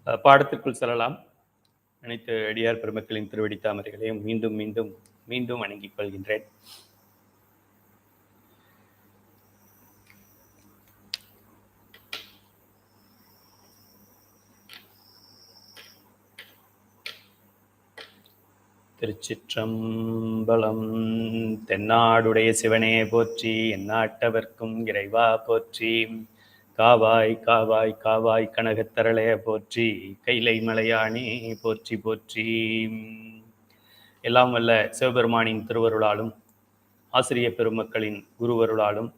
பாடத்திற்குள் செல்லலாம். அனைத்து அடியார் பெருமக்களின் திருவடி தாமரைகளையும் மீண்டும் மீண்டும் மீண்டும் வணங்கிக் கொள்கின்றேன். திருச்சிற்றம்பலம். தென்னாடுடைய சிவனே போற்றி, எந்நாட்டவர்க்கும் இறைவா போற்றி. காவாய் காவாய் காவாய் கனகத்தரளே போற்றி, கைலை மலையானே போற்றி போற்றி. எல்லாம் வல்ல சிவபெருமானின் திருவருளாலும் ஆசிரிய பெருமக்களின் குருவருளாலும்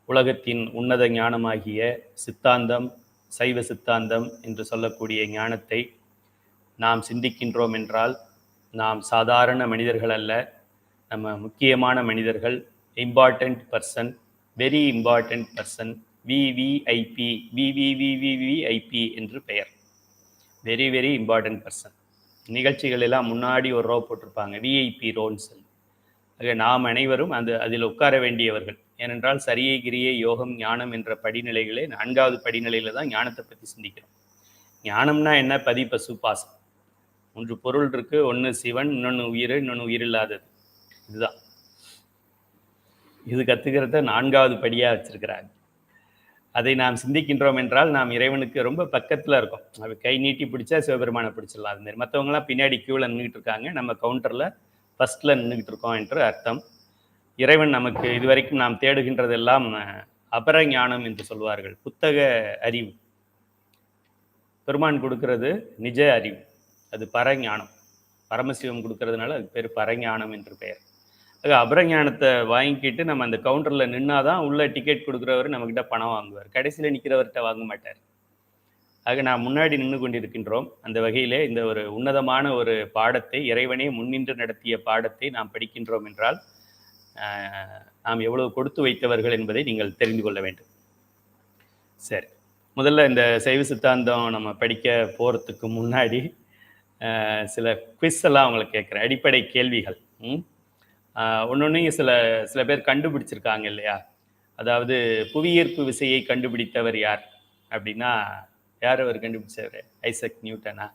உலகத்தின் உன்னத ஞானமாகிய சித்தாந்தம், சைவ சித்தாந்தம் என்று சொல்லக்கூடிய ஞானத்தை நாம் சிந்திக்கின்றோம் என்றால் நாம் சாதாரண மனிதர்கள் அல்ல, நம்ம முக்கியமான மனிதர்கள், important person, very important person, VVIP, VVVVIP என்று பெயர். Very very important person. நிகழ்ச்சிகள் எல்லாம் முன்னாடி ஒரு ரோ போட்டிருப்பாங்க, விஐபி ரோல்ஸ். ஆக நாம் அனைவரும் அதில் உட்கார வேண்டியவர்கள். ஏனென்றால் சரியை கிரியை யோகம் ஞானம் என்ற படிநிலைகளே 4வது படிநிலையில தான் ஞானத்தை பற்றி சிந்திக்கிறோம். ஞானம்னா என்ன? பதி பசு பாசம். 3 பொருள் இருக்கு. ஒன்று சிவன், இன்னொன்று உயிர், இன்னொன்று உயிர் இல்லாதது. இதுதான் இது கத்துக்கிறத 4வது படியாக வச்சிருக்கிறாங்க. அதை நாம் சிந்திக்கின்றோம் என்றால் நாம் இறைவனுக்கு ரொம்ப பக்கத்தில் இருக்கோம். அது கை நீட்டி பிடிச்சா சிவபெருமானை பிடிச்சிடலாம். அது மாதிரி மற்றவங்களாம் பின்னாடி கியூவில் நின்றுட்டு இருக்காங்க, நம்ம கவுண்டரில் ஃபர்ஸ்ட்ல நின்றுக்கிட்டு இருக்கோம் என்று அர்த்தம். இறைவன் நமக்கு இதுவரைக்கும் நாம் தேடுகின்றதெல்லாம் அபர ஞானம் என்று சொல்வார்கள், புத்தக அறிவு. பெருமான் கொடுக்கிறது நிஜ அறிவு, அது பரஞானம். பரமசிவம் கொடுக்கறதுனால அது பேர் பரஞானம் என்று பெயர். அது அபரஞானத்தை வாங்கிக்கிட்டு நம்ம அந்த கவுண்டரில் நின்னாதான் உள்ள டிக்கெட் கொடுக்குறவர் நம்மக்கிட்ட பணம் வாங்குவார். கடைசியில் நிற்கிறவர்கிட்ட வாங்க மாட்டார். ஆக நாம் முன்னாடி நின்று கொண்டிருக்கின்றோம். அந்த வகையிலே இந்த ஒரு உன்னதமான ஒரு பாடத்தை, இறைவனே முன்னின்று நடத்திய பாடத்தை நாம் படிக்கின்றோம் என்றால் நாம் எவ்வளவு கொடுத்து வைத்தவர்கள் என்பதை நீங்கள் தெரிந்து கொள்ள வேண்டும். சரி, முதல்ல இந்த சைவ சித்தாந்தம் நம்ம படிக்க போகிறதுக்கு முன்னாடி சில குவிஸ் எல்லாம் அவங்களை கேட்குறேன். அடிப்படை கேள்விகள். ஒன்னொன்னையும் சில பேர் கண்டுபிடிச்சிருக்காங்க இல்லையா? அதாவது புவியீர்ப்பு விசையை கண்டுபிடித்தவர் யார் அப்படின்னா, யார் அவர் கண்டுபிடிச்சவர்? ஐசக் நியூட்டனா?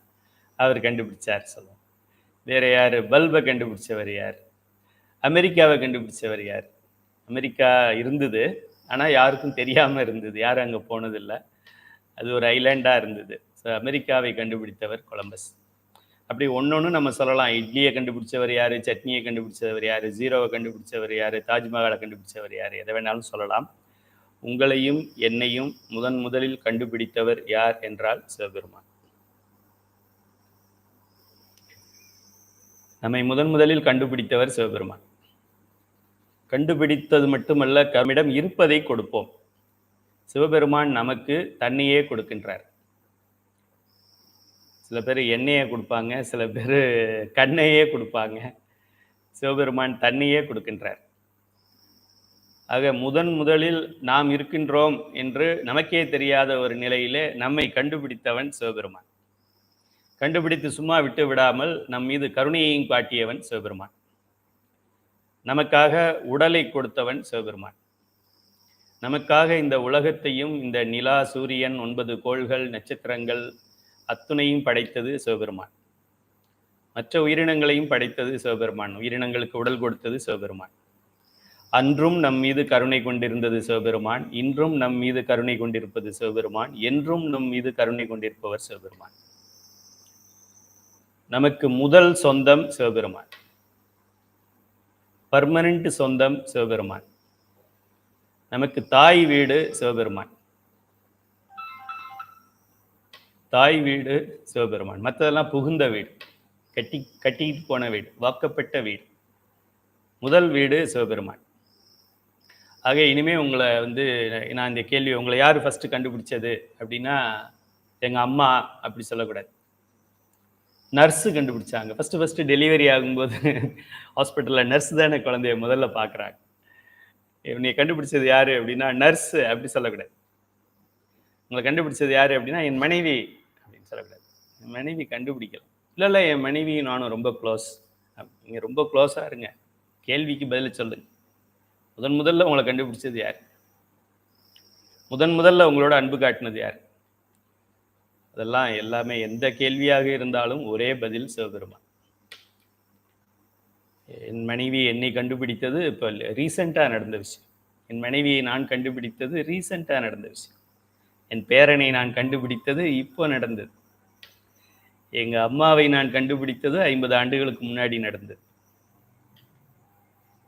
அவர் கண்டுபிடிச்சார் சொல்லுவோம். வேற யார்? பல்பை கண்டுபிடிச்சவர் யார்? அமெரிக்காவை கண்டுபிடிச்சவர் யார்? அமெரிக்கா இருந்தது, ஆனால் யாருக்கும் தெரியாமல் இருந்தது, யாரும் அங்கே போனதில்லை, அது ஒரு ஐலாண்டாக இருந்தது. ஸோ அமெரிக்காவை கண்டுபிடித்தவர் கொலம்பஸ். அப்படி ஒன்னொன்று நம்ம சொல்லலாம். இட்லியை கண்டுபிடிச்சவர் யார், சட்னியை கண்டுபிடிச்சவர் யார், ஜீரோவை கண்டுபிடிச்சவர் யார், தாஜ்மஹாலை கண்டுபிடிச்சவர் யார், எதை வேணாலும் சொல்லலாம். உங்களையும் என்னையும் முதலில் கண்டுபிடித்தவர் யார் என்றால் சிவபெருமான். நம்மை முதலில் கண்டுபிடித்தவர் சிவபெருமான். கண்டுபிடித்தது மட்டுமல்ல, நம்மிடம் இருப்பதை கொடுப்போம். சிவபெருமான் நமக்கு தன்னையே கொடுக்கின்றார். சில பேர் எண்ணெயை கொடுப்பாங்க, சில பேர் கண்ணையே கொடுப்பாங்க. சிவபெருமான் தன்னையே கொடுக்கின்றார். ஆக முதலில் நாம் இருக்கின்றோம் என்று நமக்கே தெரியாத ஒரு நிலையிலே நம்மை கண்டுபிடித்தவன் சிவபெருமான். கண்டுபிடித்து சும்மா விட்டு விடாமல் நம் மீது கருணையையும் காட்டியவன் சிவபெருமான். நமக்காக உடலை கொடுத்தவன் சிவபெருமான். நமக்காக இந்த உலகத்தையும், இந்த நிலா, சூரியன், 9 கோள்கள், நட்சத்திரங்கள் அத்துணையும் படைத்தது சிவபெருமான். மற்ற உயிரினங்களையும் படைத்தது சிவபெருமான். உயிரினங்களுக்கு உடல் கொடுத்தது சிவபெருமான். அன்றும் நம் மீது கருணை கொண்டிருந்தது சிவபெருமான். இன்றும் நம் மீது கருணை கொண்டிருப்பது சிவபெருமான். என்றும் நம் மீது கருணை கொண்டிருப்பவர் சிவபெருமான். நமக்கு முதல் சொந்தம் சிவபெருமான். பர்மனன்ட் சொந்தம் சிவபெருமான். நமக்கு தாய் வீடு சிவபெருமான். தாய் வீடு சிவபெருமான். மற்றதெல்லாம் புகுந்த வீடு, கட்டிட்டு போன வீடு, வாக்கப்பட்ட வீடு. முதல் வீடு சிவபெருமான். ஆக இனிமே உங்களை நான் இந்த கேள்வி, உங்களை யார் ஃபர்ஸ்ட் கண்டுபிடிச்சது அப்படின்னா, எங்க அம்மா அப்படி சொல்லக்கூடாது. நர்ஸு கண்டுபிடிச்சாங்க. ஃபர்ஸ்ட் டெலிவரி ஆகும்போது ஹாஸ்பிட்டலில் நர்ஸ் தானே குழந்தைய முதல்ல பார்க்குறாங்க. நீ கண்டுபிடிச்சது யாரு அப்படின்னா நர்ஸு அப்படி சொல்லக்கூடாது. உங்களை கண்டுபிடிச்சது யாரு அப்படின்னா என் மனைவி அப்படின்னு சொல்லக்கூடாது. என் மனைவி கண்டுபிடிக்கலாம். இல்லை என் மனைவியும் நானும் ரொம்ப க்ளோஸ். நீங்கள் ரொம்ப க்ளோஸாக இருங்க, கேள்விக்கு பதில் சொல்லுங்க. முதல்ல உங்களை கண்டுபிடிச்சது யார்? முதல்ல உங்களோட அன்பு காட்டினது யார்? அதெல்லாம் எல்லாமே எந்த கேள்வியாக இருந்தாலும் ஒரே பதில் சிவபெருமான். என் மனைவி என்னை கண்டுபிடித்தது இப்போ ரீசெண்டாக நடந்த விஷயம். என் மனைவியை நான் கண்டுபிடித்தது ரீசெண்டாக நடந்த விஷயம். என் பேரனை நான் கண்டுபிடித்தது இப்போ நடந்தது. எங்கள் அம்மாவை நான் கண்டுபிடித்தது 50 ஆண்டுகளுக்கு முன்னாடி நடந்தது.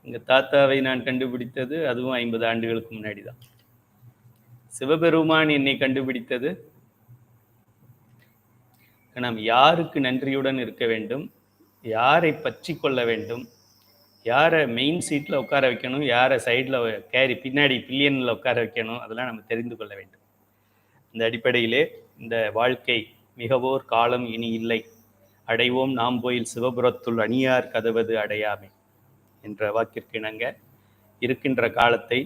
எங்கள் தாத்தாவை நான் கண்டுபிடித்தது அதுவும் 50 ஆண்டுகளுக்கு முன்னாடி தான். சிவபெருமான் என்னை கண்டுபிடித்தது. நாம் யாருக்கு நன்றியுடன் இருக்க வேண்டும், யாரை பற்றி கொள்ள வேண்டும், யாரை மெயின் சீட்டில் உட்கார வைக்கணும், யாரை சைடில் பின்னாடி பில்லியனில் உட்கார வைக்கணும், அதெல்லாம் நம்ம தெரிந்து கொள்ள வேண்டும். இந்த அடிப்படையிலே இந்த வாழ்க்கை மிகவோர் காலம் இனி இல்லை, அடைவோம் நாம் போயில் சிவபுரத்துள் அணியார் கதவது அடையாமை என்ற வாக்கிற்கு இணங்க இருக்கின்ற காலத்தை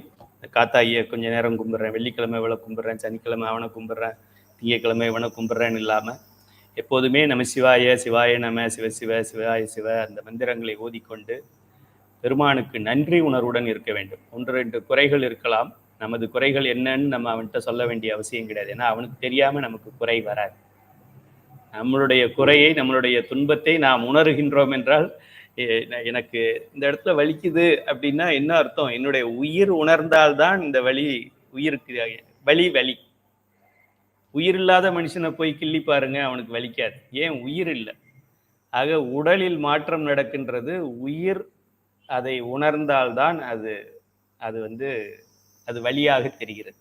காத்தாயியை கொஞ்ச நேரம் கும்பிட்றேன், வெள்ளிக்கிழமை இவளை கும்பிட்றேன், சனிக்கிழமை அவனை கும்பிட்றேன், திங்கக்கிழமை இவனை கும்பிட்றேன்னு இல்லாமல் எப்போதுமே நம சிவாய சிவாய நம சிவ சிவ சிவாய சிவ அந்த மந்திரங்களை ஓதிக்கொண்டு பெருமானுக்கு நன்றி உணர்வுடன் இருக்க வேண்டும். 1-2 குறைகள் இருக்கலாம். நமது குறைகள் என்னன்னு நம்ம அவன்கிட்ட சொல்ல வேண்டிய அவசியம் கிடையாது. ஏன்னா அவனுக்கு தெரியாமல் நமக்கு குறை வராது. நம்மளுடைய குறையை, நம்மளுடைய துன்பத்தை நாம் உணர்கின்றோம் என்றால், எனக்கு இந்த இடத்துல வலிக்குது அப்படின்னா என்ன அர்த்தம்? என்னுடைய உயிர் உணர்ந்தால்தான் இந்த வலி உயிருக்கு வலி. உயிர் இல்லாத மனுஷனை போய் கிள்ளி பாருங்க, அவனுக்கு வலிக்காது. ஏன்? உயிர் இல்லை. ஆக உடலில் மாற்றம் நடக்கின்றது. உயிர் அதை உணர்ந்தால்தான் அது வலியாக தெரிகிறது.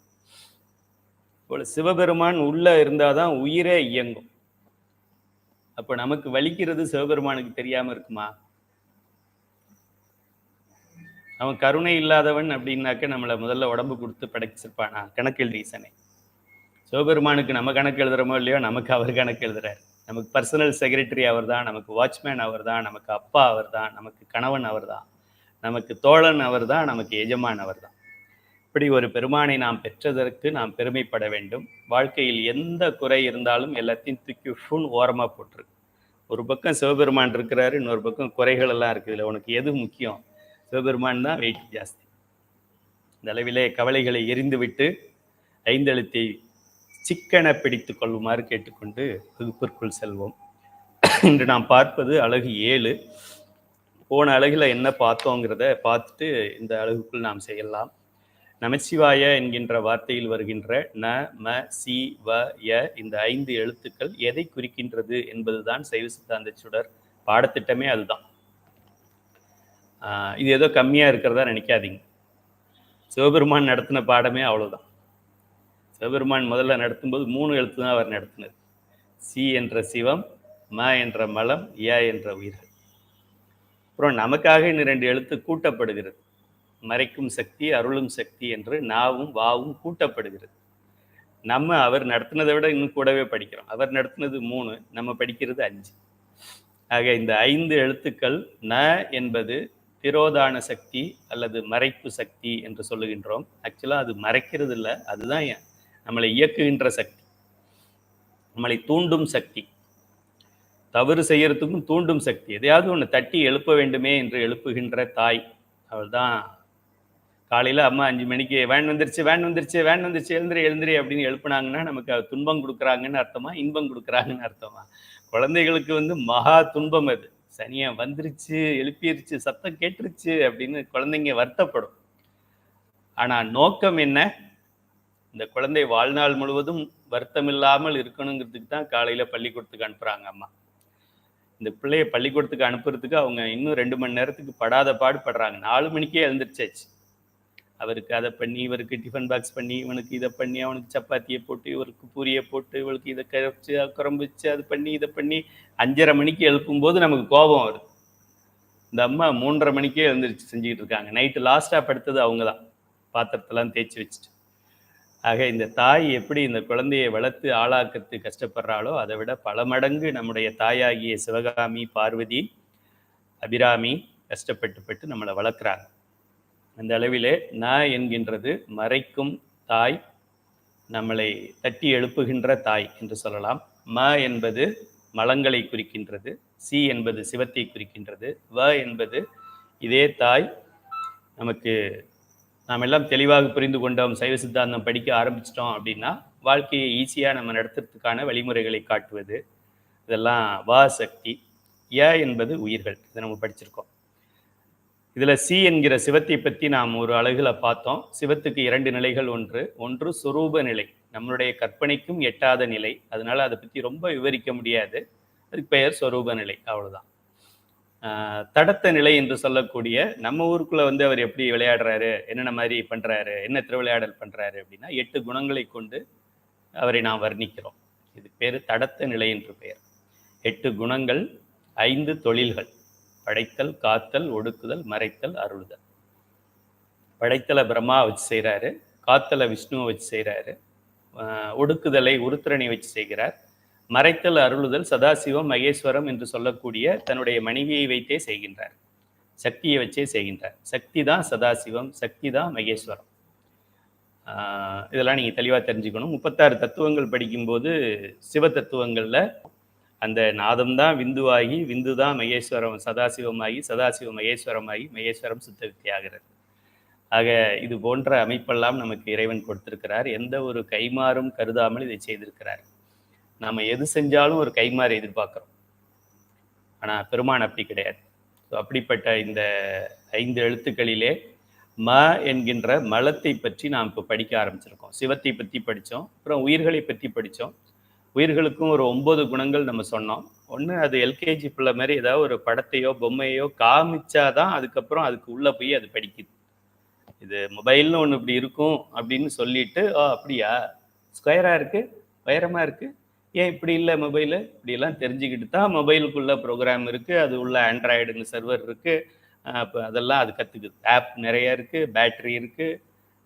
போல சிவபெருமான் உள்ள இருந்தாதான் உயிரே இயங்கும். அப்ப நமக்கு வலிக்கிறது சிவபெருமானுக்கு தெரியாம இருக்குமா? அவன் கருணை இல்லாதவன் அப்படின்னாக்க நம்மளை முதல்ல உடம்பு கொடுத்து படைச்சிருப்பானா? கணக்கு எழுதிசனே. சிவபெருமானுக்கு நம்ம கணக்கு எழுதுறோமோ இல்லையோ, நமக்கு அவர் கணக்கு எழுதுறாரு. நமக்கு பர்சனல் செக்ரட்டரி அவர் தான், நமக்கு வாட்ச்மேன் அவர் தான், நமக்கு அப்பா அவர் தான், நமக்கு கணவன் அவர் தான், நமக்கு தோழன் அவர் தான், நமக்கு எஜமான் அவர் தான். இப்படி ஒரு பெருமானை நாம் பெற்றதற்கு நாம் பெருமைப்பட வேண்டும். வாழ்க்கையில் எந்த குறை இருந்தாலும் எல்லாத்தையும் தூக்கி ஓரமாக போட்டுரு. ஒரு பக்கம் சிவபெருமான் இருக்கிறாரு, இன்னொரு பக்கம் குறைகள் எல்லாம் இருக்குது. இல்லை, உனக்கு எது முக்கியம்? சிவபெருமான் தான் வெயிட் ஜாஸ்தி. இந்த அளவிலே கவலைகளை எரிந்துவிட்டு 5 எழுத்தை சிக்கன பிடித்து கொள்ளுமாறு கேட்டுக்கொண்டு வகுப்பிற்குள் செல்வோம். இன்று நாம் பார்ப்பது அழகு 7. போன அழகில் என்ன பார்த்தோங்கிறத பார்த்துட்டு இந்த அழகுக்குள் நாம் செய்யலாம். நமச்சிவாய என்கின்ற வார்த்தையில் வருகின்ற ந ம சி வ ய இந்த 5 எழுத்துக்கள் எதை குறிக்கின்றது என்பதுதான் சைவ சித்தாந்த சுடர் பாடத்திட்டமே. அதுதான். இது ஏதோ கம்மியாக இருக்கிறதா நினைக்காதீங்க. சிவபெருமான் நடத்தின பாடமே அவ்வளோதான். சிவபெருமான் முதல்ல நடத்தும்போது 3 எழுத்து தான் அவர் நடத்தினது. சி என்ற சிவம், ம என்ற மலம், ய என்ற உயிர்கள். அப்புறம் நமக்காக இன்னும் 2 எழுத்து கூட்டப்படுகிறது. மறைக்கும் சக்தி, அருளும் சக்தி என்று நாவும் வாவும் கூட்டப்படுகிறது. நம்ம அவர் நடத்தினதை விட இன்னும் கூடவே படிக்கிறோம். அவர் நடத்தினது 3, நம்ம படிக்கிறது 5. ஆக இந்த 5 எழுத்துக்கள் ந என்பது திரோதான சக்தி அல்லது மறைப்பு சக்தி என்று சொல்லுகின்றோம். ஆக்சுவலாக அது மறைக்கிறது இல்லை, அதுதான் நம்மளை இயக்குகின்ற சக்தி, நம்மளை தூண்டும் சக்தி. தவறு செய்யறதுக்கும் தூண்டும் சக்தி. எதையாவது ஒன்று தட்டி எழுப்ப வேண்டுமே என்று எழுப்புகின்ற தாய் அவள் தான். காலையில் அம்மா 5 மணிக்கு வேன் வந்துருச்சு எழுந்திரி அப்படின்னு எழுப்புனாங்கன்னா நமக்கு அது துன்பம் கொடுக்குறாங்கன்னு அர்த்தமா, இன்பம் கொடுக்குறாங்கன்னு அர்த்தமா? குழந்தைகளுக்கு மகா துன்பம். அது சனியா வந்துருச்சு, எழுப்பிருச்சு, சத்தம் கேட்டுருச்சு அப்படின்னு குழந்தைங்க வருத்தப்படும். ஆனால் நோக்கம் என்ன? இந்த குழந்தை வாழ்நாள் முழுவதும் வருத்தம் இல்லாமல் இருக்கணுங்கிறதுக்கு தான் காலையில் பள்ளிக்கூடத்துக்கு அனுப்புகிறாங்க அம்மா. இந்த பிள்ளைய பள்ளிக்கூடத்துக்கு அனுப்புறதுக்கு அவங்க இன்னும் 2 மணி நேரத்துக்கு படாத பாடுபடுறாங்க. 4 மணிக்கே எழுந்திரிச்சாச்சு. அவருக்கு அதை பண்ணி, இவருக்கு டிஃபன் பாக்ஸ் பண்ணி, இவனுக்கு இதை பண்ணி, அவனுக்கு சப்பாத்தியை போட்டு, இவருக்கு பூரியை போட்டு, இவளுக்கு இதை கரைச்சி குழம்பு வச்சு அது பண்ணி இதை பண்ணி 5:30 மணிக்கு எழுப்பும்போது நமக்கு கோபம் வருது. இந்த அம்மா 3:30 மணிக்கே எழுந்திரிச்சு செஞ்சுக்கிட்டு இருக்காங்க. நைட்டு லாஸ்ட்டாக படுத்தது அவங்க தான், பாத்திரத்தெல்லாம் தேய்ச்சி வச்சுட்டு. ஆக இந்த தாய் எப்படி இந்த குழந்தையை வளர்த்து ஆளாக்கத்து கஷ்டப்படுறாளோ அதை விட பல மடங்கு நம்முடைய தாயாகிய சிவகாமி, பார்வதி, அபிராமி கஷ்டப்பட்டு நம்மளை வளர்க்குறாங்க. அந்த அளவிலே ந என்கின்றது மறைக்கும் தாய், நம்மளை தட்டி எழுப்புகின்ற தாய் என்று சொல்லலாம். ம என்பது மலங்களை குறிக்கின்றது, சி என்பது சிவத்தை குறிக்கின்றது, வ என்பது இதே தாய். நமக்கு நாம் எல்லாம் தெளிவாக புரிந்து கொண்டோம், சைவ சித்தாந்தம் படிக்க ஆரம்பிச்சிட்டோம் அப்படின்னா வாழ்க்கையை ஈஸியாக நம்ம நடத்துறதுக்கான வழிமுறைகளை காட்டுவது, இதெல்லாம் வா சக்தி. ய என்பது உயிர்கள், இதை நம்ம படிச்சிருக்கோம். இதில் சி என்கிற சிவத்தை பற்றி நாம் ஒரு அழகுல பார்த்தோம். சிவத்துக்கு 2 நிலைகள் ஒன்று சொரூப நிலை, நம்மளுடைய கற்பனைக்கும் எட்டாத நிலை. அதனால அதை பற்றி ரொம்ப விவரிக்க முடியாது. அதுக்கு பெயர் சொரூப நிலை, அவ்வளோதான். தடத்த நிலை என்று சொல்லக்கூடிய, நம்ம ஊருக்குள்ள அவர் எப்படி விளையாடுறாரு, என்னென்ன மாதிரி பண்றாரு, என்ன திருவிளையாடல் பண்றாரு அப்படின்னா 8 குணங்களை கொண்டு அவரை நாம் வர்ணிக்கிறோம். இது பேரு தடத்த நிலை என்று பெயர். 8 குணங்கள், 5 தொழில்கள்: படைத்தல், காத்தல், ஒடுக்குதல், மறைத்தல், அருளுதல். படைத்தலை பிரம்மா வச்சு செய்கிறாரு, காத்தலை விஷ்ணுவை வச்சு செய்கிறாரு, ஒடுக்குதலை உருத்திரனை வச்சு செய்கிறார், மறைத்தல் அருளுதல் சதாசிவம் மகேஸ்வரம் என்று சொல்லக்கூடிய தன்னுடைய மனைவியை வைத்தே செய்கின்றார், சக்தியை வச்சே செய்கின்றார். சக்தி தான் சதாசிவம், சக்தி தான் மகேஸ்வரம். இதெல்லாம் நீங்கள் தெளிவாக தெரிஞ்சுக்கணும். 36 தத்துவங்கள் படிக்கும்போது சிவ தத்துவங்களில் அந்த நாதம்தான் விந்துவாகி, விந்து தான் மகேஸ்வரம் சதாசிவமாகி, சதாசிவம் மகேஸ்வரமாகி, மகேஸ்வரம் சித்த வித்தியாகிறது. ஆக இது போன்ற அமைப்பெல்லாம் நமக்கு இறைவன் கொடுத்திருக்கிறார். எந்த ஒரு கைமாறும் கருதாமல் இதை செய்திருக்கிறார். நம்ம எது செஞ்சாலும் ஒரு கைமாறு எதிர்பார்க்குறோம், ஆனால் பெருமான் அப்படி கிடையாது. ஸோ அப்படிப்பட்ட இந்த 5 எழுத்துக்களிலே ம என்கின்ற மலத்தை பற்றி நாம் இப்போ படிக்க ஆரம்பிச்சிருக்கோம். சிவத்தை பற்றி படித்தோம், அப்புறம் உயிர்களை பற்றி படித்தோம். உயிர்களுக்கும் ஒரு 9 குணங்கள் நம்ம சொன்னோம். ஒன்று, அது எல்கேஜி பிள்ளை மாதிரி ஏதாவது ஒரு படத்தையோ பொம்மையோ காமிச்சாதான் அதுக்கப்புறம் அதுக்கு உள்ளே போய் அது படிக்குது. இது மொபைல்னு ஒன்று இப்படி இருக்கும் அப்படின்னு சொல்லிட்டு, அப்படியா, ஸ்கொயராக இருக்குது, உயரமாக இருக்குது, ஏன் இப்படி இல்லை மொபைலு, இப்படியெல்லாம் தெரிஞ்சுக்கிட்டு தான் மொபைலுக்குள்ளே ப்ரோக்ராம் இருக்குது, அது உள்ள ஆண்ட்ராய்டுன்னு சர்வர் இருக்குது. அப்போ அதெல்லாம் அது கற்றுக்குது. ஆப் நிறைய இருக்குது, பேட்ரி இருக்குது,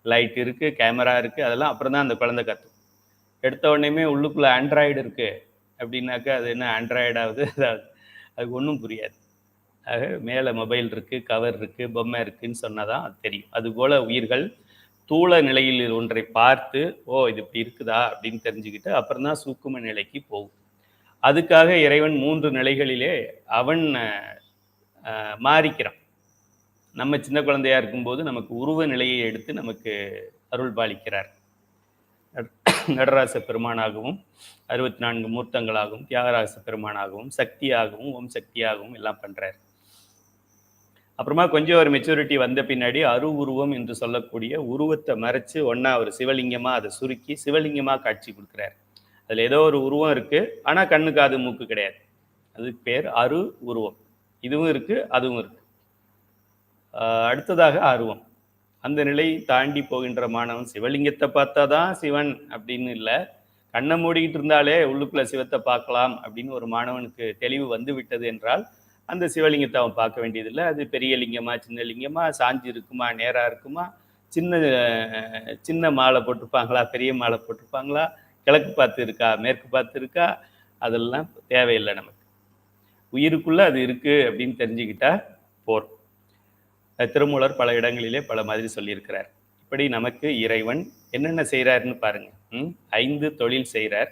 லைட் இருக்குது, கேமரா இருக்குது. அதெல்லாம் அப்புறம் தான் அந்த குழந்தை கற்றுக்கும். எடுத்த உடனேயுமே உள்ளுக்குள்ளே ஆண்ட்ராய்டு இருக்குது அப்படின்னாக்கா அது என்ன ஆண்ட்ராய்டாவது, அதாவது அதுக்கு ஒன்றும் புரியாது. ஆக மேலே மொபைல் இருக்குது, கவர் இருக்குது, பொம்மை இருக்குதுன்னு சொன்னால் தான் அது தெரியும். அதுபோல் உயிர்கள் தூள நிலையில் ஒன்றை பார்த்து, இது இப்படி இருக்குதா அப்படின்னு தெரிஞ்சுக்கிட்டு அப்புறம் தான் சூக்கும நிலைக்கு போகும். அதுக்காக இறைவன் 3 நிலைகளிலே அவன் மாறிக்கிறான். நம்ம சின்ன குழந்தையா இருக்கும்போது நமக்கு உருவ நிலையை எடுத்து நமக்கு அருள் பாலிக்கிறார். நடராச பெருமானாகவும் 64 மூர்த்தங்களாகவும் தியாகராச பெருமானாகவும் சக்தியாகவும் ஓம் சக்தியாகவும் எல்லாம் பண்றாரு. அப்புறமா கொஞ்சம் ஒரு மெச்சூரிட்டி வந்த பின்னாடி உருவம் என்று சொல்லக்கூடிய உருவத்தை மறைச்சு ஒன்னா ஒரு சிவலிங்கமா அதை சுருக்கி சிவலிங்கமா காட்சி கொடுக்குறாரு. அதுல ஏதோ ஒரு உருவம் இருக்கு, ஆனா கண்ணு காது மூக்கு கிடையாது. அதுக்கு பேர் உருவம். இதுவும் இருக்கு, அதுவும் இருக்கு. அடுத்ததாக அருவம். அந்த நிலை தாண்டி போகின்ற மாணவன் சிவலிங்கத்தை பார்த்தாதான் சிவன் அப்படின்னு இல்லை, கண்ணை மூடிக்கிட்டு இருந்தாலே உள்ளுக்குள்ள சிவத்தை பார்க்கலாம் அப்படின்னு ஒரு மாணவனுக்கு தெளிவு வந்து விட்டது என்றால் அந்த சிவலிங்கத்தை அவன் பார்க்க வேண்டியதில்லை. அது பெரிய லிங்கமா, சின்ன லிங்கமா, சாஞ்சி இருக்குமா, நேரா இருக்குமா, சின்ன சின்ன மாலை போட்டிருப்பாங்களா, பெரிய மாலை போட்டிருப்பாங்களா, கிழக்கு பார்த்து இருக்கா, மேற்கு பார்த்து இருக்கா, அதெல்லாம் தேவையில்லை. நமக்கு உயிருக்குள்ள அது இருக்கு அப்படின்னு தெரிஞ்சுக்கிட்டா போர். திருமூலர் பல இடங்களிலே பல மாதிரி சொல்லியிருக்கிறார். இப்படி நமக்கு இறைவன் என்னென்ன செய்கிறாருன்னு பாருங்க. 5 தொழில் செய்கிறார்.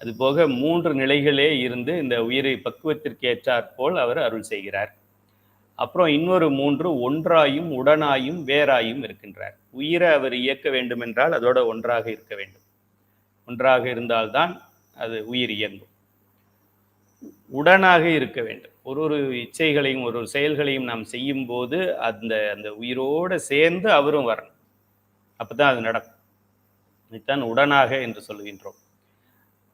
அது போக 3 நிலைகளே இருந்து இந்த உயிரை பக்குவத்திற்கு ஏற்றாற்போல் அவர் அருள் செய்கிறார். அப்புறம் இன்னொரு 3 ஒன்றாயும் உடனாயும் வேறாயும் இருக்கின்றார். உயிரை அவர் இயக்க வேண்டும் என்றால் அதோட ஒன்றாக இருக்க வேண்டும். ஒன்றாக இருந்தால்தான் அது உயிர் இயங்கும். உடனாக இருக்க வேண்டும். ஒரு இச்சைகளையும் ஒரு செயல்களையும் நாம் செய்யும் போது அந்த அந்த உயிரோடு சேர்ந்து அவரும் வரணும். அப்பதான் அது நடக்கும். இதுதான் உடனாக என்று சொல்லுகின்றோம்.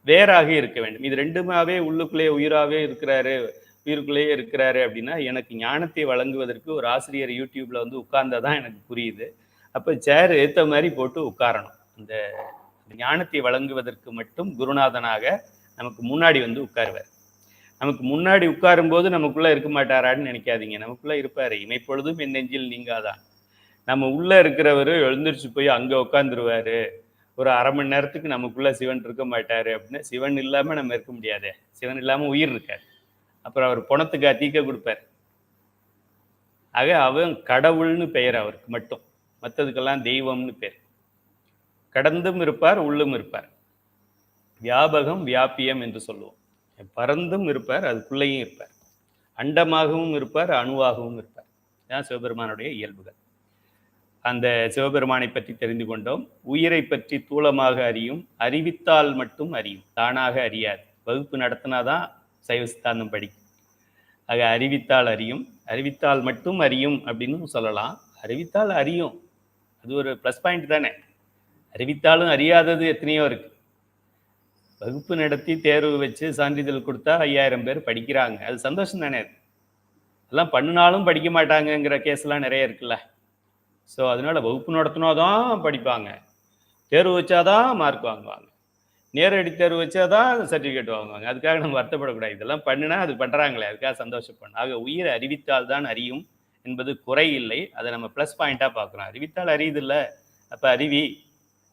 வேறாக இருக்க வேண்டும். இது ரெண்டுமாவே உள்ளுக்குள்ளே உயிராகவே இருக்கிறாரு, உயிருக்குள்ளேயே இருக்கிறாரு அப்படின்னா எனக்கு ஞானத்தை வழங்குவதற்கு ஒரு ஆசிரியர் யூடியூப்ல உட்கார்ந்தாதான் எனக்கு புரியுது. அப்போ சேர் ஏற்ற மாதிரி போட்டு உட்காரணும். அந்த ஞானத்தை வழங்குவதற்கு மட்டும் குருநாதனாக நமக்கு முன்னாடி உட்காருவார். நமக்கு முன்னாடி உட்காரும் போது நமக்குள்ள இருக்க மாட்டாரான்னு நினைக்காதீங்க. நமக்குள்ள இருப்பாரு. இமைப்பொழுதும் என் நெஞ்சில் நீங்காதான். நம்ம உள்ள இருக்கிறவரு எழுந்திரிச்சு போய் அங்க உட்காந்துருவாரு. ஒரு அரை மணி நேரத்துக்கு நமக்குள்ள சிவன் இருக்க மாட்டாரு அப்படின்னு. சிவன் இல்லாம நம்ம இருக்க முடியாது. சிவன் இல்லாம உயிர் இருக்காது. அப்புறம் அவர் பணத்துக்கு தீக்க கொடுப்பார். ஆக அவன் கடவுள்னு பெயர் அவருக்கு மட்டும், மற்றதுக்கெல்லாம் தெய்வம்னு பேர். கடந்தும் இருப்பார், உள்ளும் இருப்பார். வியாபகம் வியாபியம் என்று சொல்லுவோம். பறந்தும் இருப்பார், அதுக்குள்ளேயும் இருப்பார். அண்டமாகவும் இருப்பார், அணுவாகவும் இருப்பார். இதுதான் சிவபெருமானுடைய இயல்புகள். அந்த சிவபெருமானை பற்றி தெரிந்து கொண்டோம். உயிரை பற்றி தூளமாக அறியும், அறிவித்தால் மட்டும் அறியும், தானாக அறியாது. வகுப்பு நடத்தினாதான் சைவ சித்தாந்தம் படிக்கும். ஆக அறிவித்தால் அறியும், அறிவித்தால் மட்டும் அறியும் அப்படின்னு சொல்லலாம். அறிவித்தால் அறியும், அது ஒரு ப்ளஸ் பாயிண்ட் தானே. அறிவித்தாலும் அறியாதது எத்தனையோ இருக்கு. வகுப்பு நடத்தி தேர்வு வச்சு சான்றிதழ் கொடுத்தா 5000 பேர் படிக்கிறாங்க, அது சந்தோஷம் தானே. அதெல்லாம் பண்ணினாலும் படிக்க மாட்டாங்கங்கிற கேஸ்லாம் நிறைய இருக்குல்ல. ஸோ அதனால வகுப்பு நடத்தினாதான் படிப்பாங்க, தேர்வு வச்சாதான் மார்க் வாங்குவாங்க, நேரடி தேர்வு வச்சாதான் சர்டிஃபிகேட் வாங்குவாங்க. அதுக்காக நம்ம வருத்தப்படக்கூடாது. இதெல்லாம் பண்ணுனா அது பண்ணுறாங்களே, அதுக்காக சந்தோஷப்படணும். ஆக உயிரை அறிவித்தால் தான் அறியும் என்பது குறை இல்லை, அதை நம்ம ப்ளஸ் பாயிண்டாக பார்க்குறோம். அறிவித்தால் அறியுது இல்லை, அப்போ அறிவி.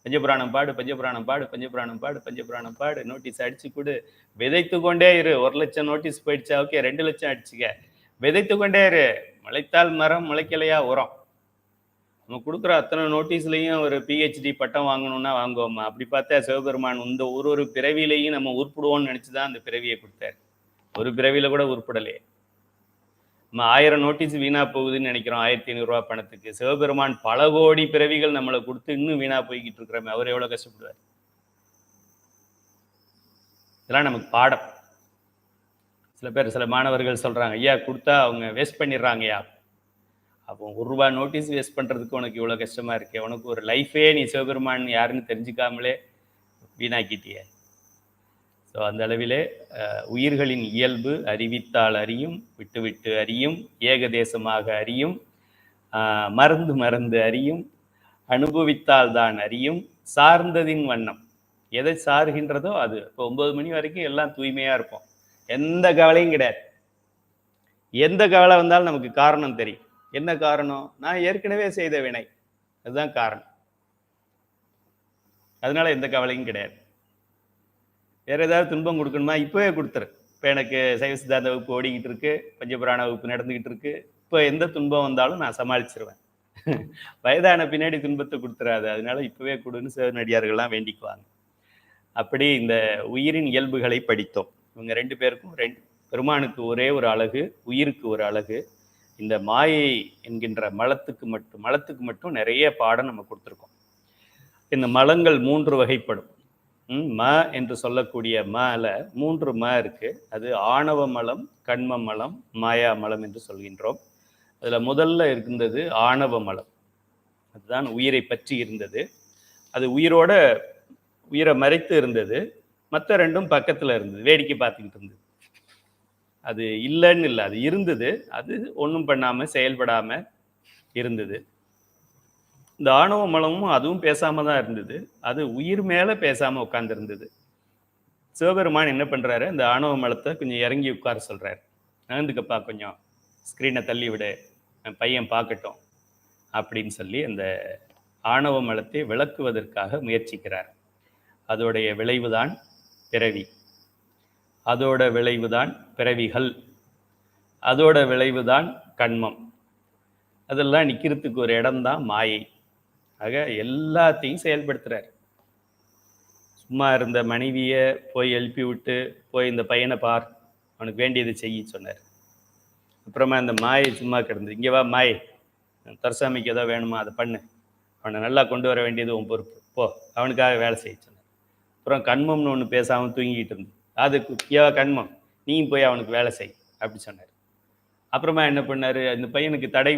பஞ்சபுராணம் பாடு, பஞ்சபுராணம் பாடு, பஞ்சபுராணம் பாடு, பஞ்சபுராணம் பாடு, நோட்டீஸ் அடிச்சு கொடு, விதைத்து கொண்டே இரு. 1 லட்சம் நோட்டீஸ் போயிடுச்சா, ஓகே 2 லட்சம் அடிச்சுக்க, விதைத்து கொண்டே இரு. முளைத்தால் மரம், முளைக்கலையா உரம். நம்ம கொடுக்குற அத்தனை நோட்டீஸ்லையும் ஒரு பிஹெச்டி பட்டம் வாங்கணும்னா வாங்குவோமா? அப்படி பார்த்தா சிவபெருமான் இந்த ஒரு பிறவியிலையும் நம்ம உருப்பிடுவோம்னு நினச்சிதான் அந்த பிறவியை கொடுத்தாரு. ஒரு பிறவியில கூட உருப்படலையே. நம்ம 1000 நோட்டீஸ் வீணா போகுதுன்னு நினைக்கிறோம் 1500 ரூபா பணத்துக்கு. சிவபெருமான் பல கோடி பிறவிகள் நம்மளை கொடுத்து இன்னும் வீணா போய்கிட்டு இருக்கிறோமே, அவர் எவ்வளவு கஷ்டப்படுவார். இதெல்லாம் நமக்கு பாடம். சில மாணவர்கள் சொல்றாங்க, ஐயா கொடுத்தா அவங்க வேஸ்ட் பண்ணிடுறாங்கய்யா. அப்போ 1 ரூபா நோட்டீஸ் வேஸ்ட் பண்றதுக்கு உனக்கு இவ்வளவு கஷ்டமா இருக்கே, உனக்கு ஒரு லைஃபே நீ சிவபெருமான் யாருன்னு தெரிஞ்சுக்காமலே வீணாக்கிட்டிய. ஸோ அந்த அளவிலே உயிர்களின் இயல்பு அறிவித்தால் அறியும், விட்டு விட்டு அறியும், ஏகதேசமாக அறியும், மறந்து மறந்து அறியும், அனுபவித்தால் தான் அறியும், சார்ந்ததின் வண்ணம். எதை சார்கின்றதோ அது. இப்போ 9 மணி வரைக்கும் எல்லாம் தூய்மையா இருப்போம், எந்த கவலையும் கிடையாது. எந்த கவலை வந்தாலும் நமக்கு காரணம் தெரியும். என்ன காரணம்? நான் ஏற்கனவே செய்த வினை, அதுதான் காரணம். அதனால எந்த கவலையும் கிடையாது. வேற ஏதாவது துன்பம் கொடுக்கணுமா, இப்பவே கொடுத்துரு. இப்போ எனக்கு சைவ சித்தாந்த வகுப்பு ஓடிக்கிட்டு இருக்கு, பஞ்சபுராண வகுப்பு நடந்துகிட்டு இருக்கு. இப்போ எந்த துன்பம் வந்தாலும் நான் சமாளிச்சிருவேன். வயதான பின்னாடி துன்பத்தை கொடுத்துறாது, அதனால இப்பவே கொடுன்னு சிவனடியார்கள்லாம் வேண்டிக்குவாங்க. அப்படி இந்த உயிரின் இயல்புகளை படித்தோம். இவங்க 2 பேருக்கும் பெருமானுக்கு ஒரே ஒரு அழகு, உயிருக்கு ஒரு அழகு. இந்த மாயை என்கின்ற மலத்துக்கு மட்டும் நிறைய பாடம் நம்ம கொடுத்துருக்கோம். இந்த மலங்கள் 3 வகைப்படும். ம என்று சொல்லக்கூடிய மல 3 ம இருக்கு. அது ஆணவ மலம், கண்ம மலம், மாயா மலம் என்று சொல்கின்றோம். அதுல முதல்ல இருந்தது ஆணவ மலம். அதுதான் உயிரை பற்றி இருந்தது. அது உயிரை மறைத்து இருந்தது. மற்ற 2ம் பக்கத்துல இருந்தது, வேடிக்கை பார்த்துக்கிட்டு இருந்தது. அது இல்லைன்னு இல்லை, அது இருந்தது. அது ஒன்றும் பண்ணாம செயல்படாம இருந்தது. இந்த ஆணவ மலமும் அதுவும் பேசாம தான் இருந்தது. அது உயிர் மேல பேசாம உட்கார்ந்து இருந்தது. சிவபெருமான் என்ன பண்றாரு, இந்த ஆணவ மலத்தை கொஞ்சம் இறங்கி உட்கார சொல்றாரு. நகர்ந்துக்கப்பா, கொஞ்சம் ஸ்கிரீனை தள்ளி விடு, என் பையன் பார்க்கட்டும் அப்படின்னு சொல்லி அந்த ஆணவ மலத்தை விளக்குவதற்காக முயற்சிக்கிறார். அதோடைய விளைவுதான் பிறவி, அதோட விளைவுதான் பிறவிகள், அதோட விளைவுதான் கண்மம். அதெல்லாம் நிற்கிறதுக்கு ஒரு இடம்தான் மாயை. ஆக எல்லாத்தையும் செயல்படுத்துறார். சும்மா இருந்த மனைவியை போய் எழுப்பி விட்டு போய் இந்த பையனை பார், அவனுக்கு வேண்டியது செய்ய சொன்னார். அப்புறமா இந்த மாயை சும்மா கிடந்தது. இங்கே வா மாயை, தரசாமிக்கு ஏதோ வேணுமா அதை பண்ணு, அவனை நல்லா கொண்டு வர வேண்டியது உன் பொறுப்பு, போ அவனுக்காக வேலை செய்ய சொன்னார். அப்புறம் கண்மம்னு ஒன்று பேசாமல் தூங்கிக்கிட்டு இருந்து, அதுக்கு ஏவா கண்மம் நீயும் போய் அவனுக்கு வேலை செய் அப்படி சொன்னார். அப்புறமா என்ன பண்ணார், இந்த பையனுக்கு தடை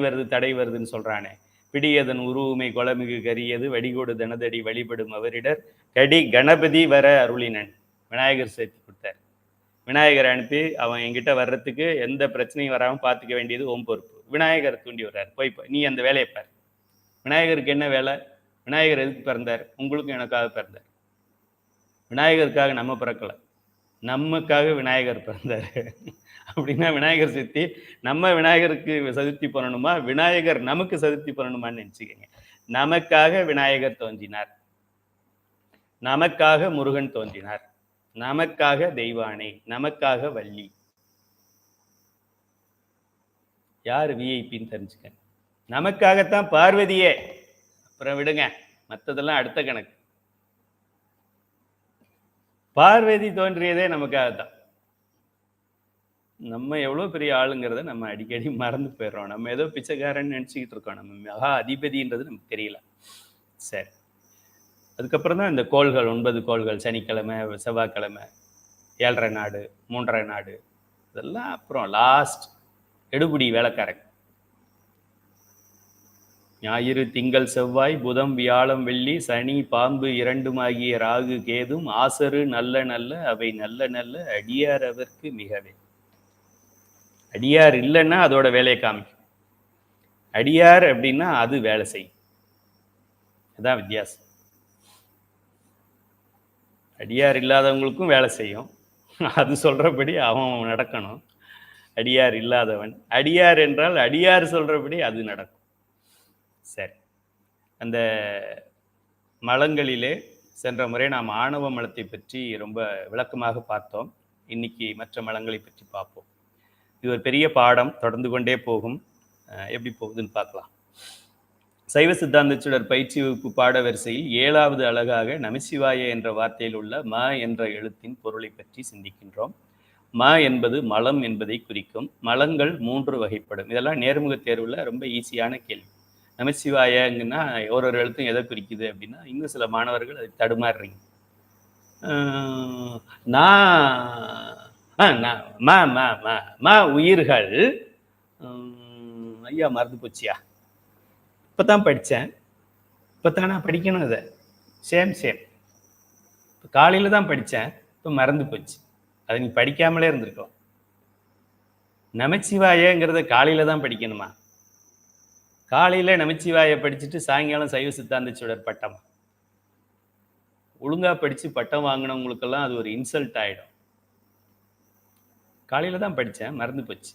வருதுன்னு சொல்கிறானே, பிடியதன் உருவுமை கொலமிகு கரியது வடிகோடு தனதடி வழிபடும் அவரிடர் கடி கணபதி வர அருளினன். விநாயகர் சேர்த்து கொடுத்தார். விநாயகரை அனுப்பி அவன் என்கிட்ட வர்றதுக்கு எந்த பிரச்சனையும் வராமல் பார்த்துக்க வேண்டியது உன் பொறுப்பு. விநாயகரை தூண்டி வர்றார், போய் நீ அந்த வேலையை பார். விநாயகருக்கு என்ன வேலை? விநாயகர் எதுக்கு பிறந்தார்? உங்களுக்கும் எனக்காக பிறந்தார். விநாயகருக்காக நம்ம பிறக்கலை, நமக்காக விநாயகர் பிறந்தார். அப்படின்னா விநாயகர் சதுர்த்தி நம்ம விநாயகருக்கு சதுர்த்தி பண்ணணுமா, விநாயகர் நமக்கு சதுர்த்தி பண்ணணுமான்னு நினைச்சுக்கோங்க. நமக்காக விநாயகர் தோன்றினார், நமக்காக முருகன் தோன்றினார், நமக்காக தெய்வானை, நமக்காக வள்ளி. யார் விஐபின்னு தெரிஞ்சுக்க. நமக்காகத்தான் பார்வதியே. அப்புறம் விடுங்க, மற்றதெல்லாம் அடுத்த கணக்கு. பார்வதி தோன்றியதே நமக்காகத்தான். நம்ம எவ்வளோ பெரிய ஆளுங்கிறத நம்ம அடிக்கடி மறந்து போயிடுறோம். நம்ம ஏதோ பிச்சைக்காரன்னு நினச்சிக்கிட்டு இருக்கோம். நம்ம மகா அதிபதின்றது நமக்கு தெரியல. சரி. அதுக்கப்புறம் தான் இந்த கோள்கள் 9 கோள்கள் சனிக்கிழமை, செவ்வாய்க்கிழமை, 7.5 நாடு, 3.5 நாடு இதெல்லாம் அப்புறம் லாஸ்ட் எடுபிடி வேலைக்காரன். ஞாயிறு, திங்கள், செவ்வாய், புதன், வியாழம், வெள்ளி, சனி, பாம்பு இரண்டுமாகிய ராகு, கேதும் ஆசரு நல்ல நல்ல அவை நல்ல நல்ல அடியார் அவர்க்கு மிகவே. அடியார் இல்லைன்னா அதோட வேலையை காமிக்கும். அடியார் அப்படின்னா அது வேலை செய்யும். அதான் வித்தியாசம். அடியார் இல்லாதவங்களுக்கும் வேலை செய்யும். அது சொல்றபடி அவன் நடக்கணும். அடியார் இல்லாதவன். அடியார் என்றால் அடியார் சொல்றபடி அது நடக்கும். சரி. அந்த மலங்களிலே சென்ற முறை நாம் ஆணவ மலத்தை பற்றி ரொம்ப விளக்கமாக பார்த்தோம். இன்னைக்கு மற்ற மலங்களை பற்றி பார்ப்போம். இது ஒரு பெரிய பாடம், தொடர்ந்து கொண்டே போகும். எப்படி போகுதுன்னு பார்க்கலாம். சைவ சித்தாந்த சுடர் பயிற்சி வகுப்பு பாட வரிசையில் 7வது அழகாக நமசிவாய என்ற வார்த்தையில் உள்ள ம என்ற எழுத்தின் பொருளை பற்றி சிந்திக்கின்றோம். ம என்பது மலம் என்பதை குறிக்கும். மலங்கள் 3 வகைப்படும். இதெல்லாம் நேர்முக தேர்வில் ரொம்ப ஈஸியான கேள்வி. நமசிவாயங்கன்னா ஒரு எழுத்தும் எதை குறிக்குது அப்படின்னா, இன்னும் சில மாணவர்கள் அதை தடுமாறுறீங்க. உயிர்கள் ஐயா மறந்து போச்சியா, இப்பதான் படித்தேன், இப்போதான் நான் படிக்கணும். அதை சேம் இப்போ காலையில் தான் படித்தேன், இப்போ மறந்து போச்சு. அதை நீ படிக்காமலே இருந்திருக்கலாம். நமச்சிவாயங்கிறத காலையில் தான் படிக்கணுமா? காலையில் நமச்சிவாயை படிச்சுட்டு சாயங்காலம் சைவ சித்தாந்த சுடர் பட்டமா? ஒழுங்காக படித்து பட்டம் வாங்கினவங்களுக்கெல்லாம் அது ஒரு இன்சல்ட் ஆகிடும். காலையில் தான் படித்தேன், மறந்து போச்சு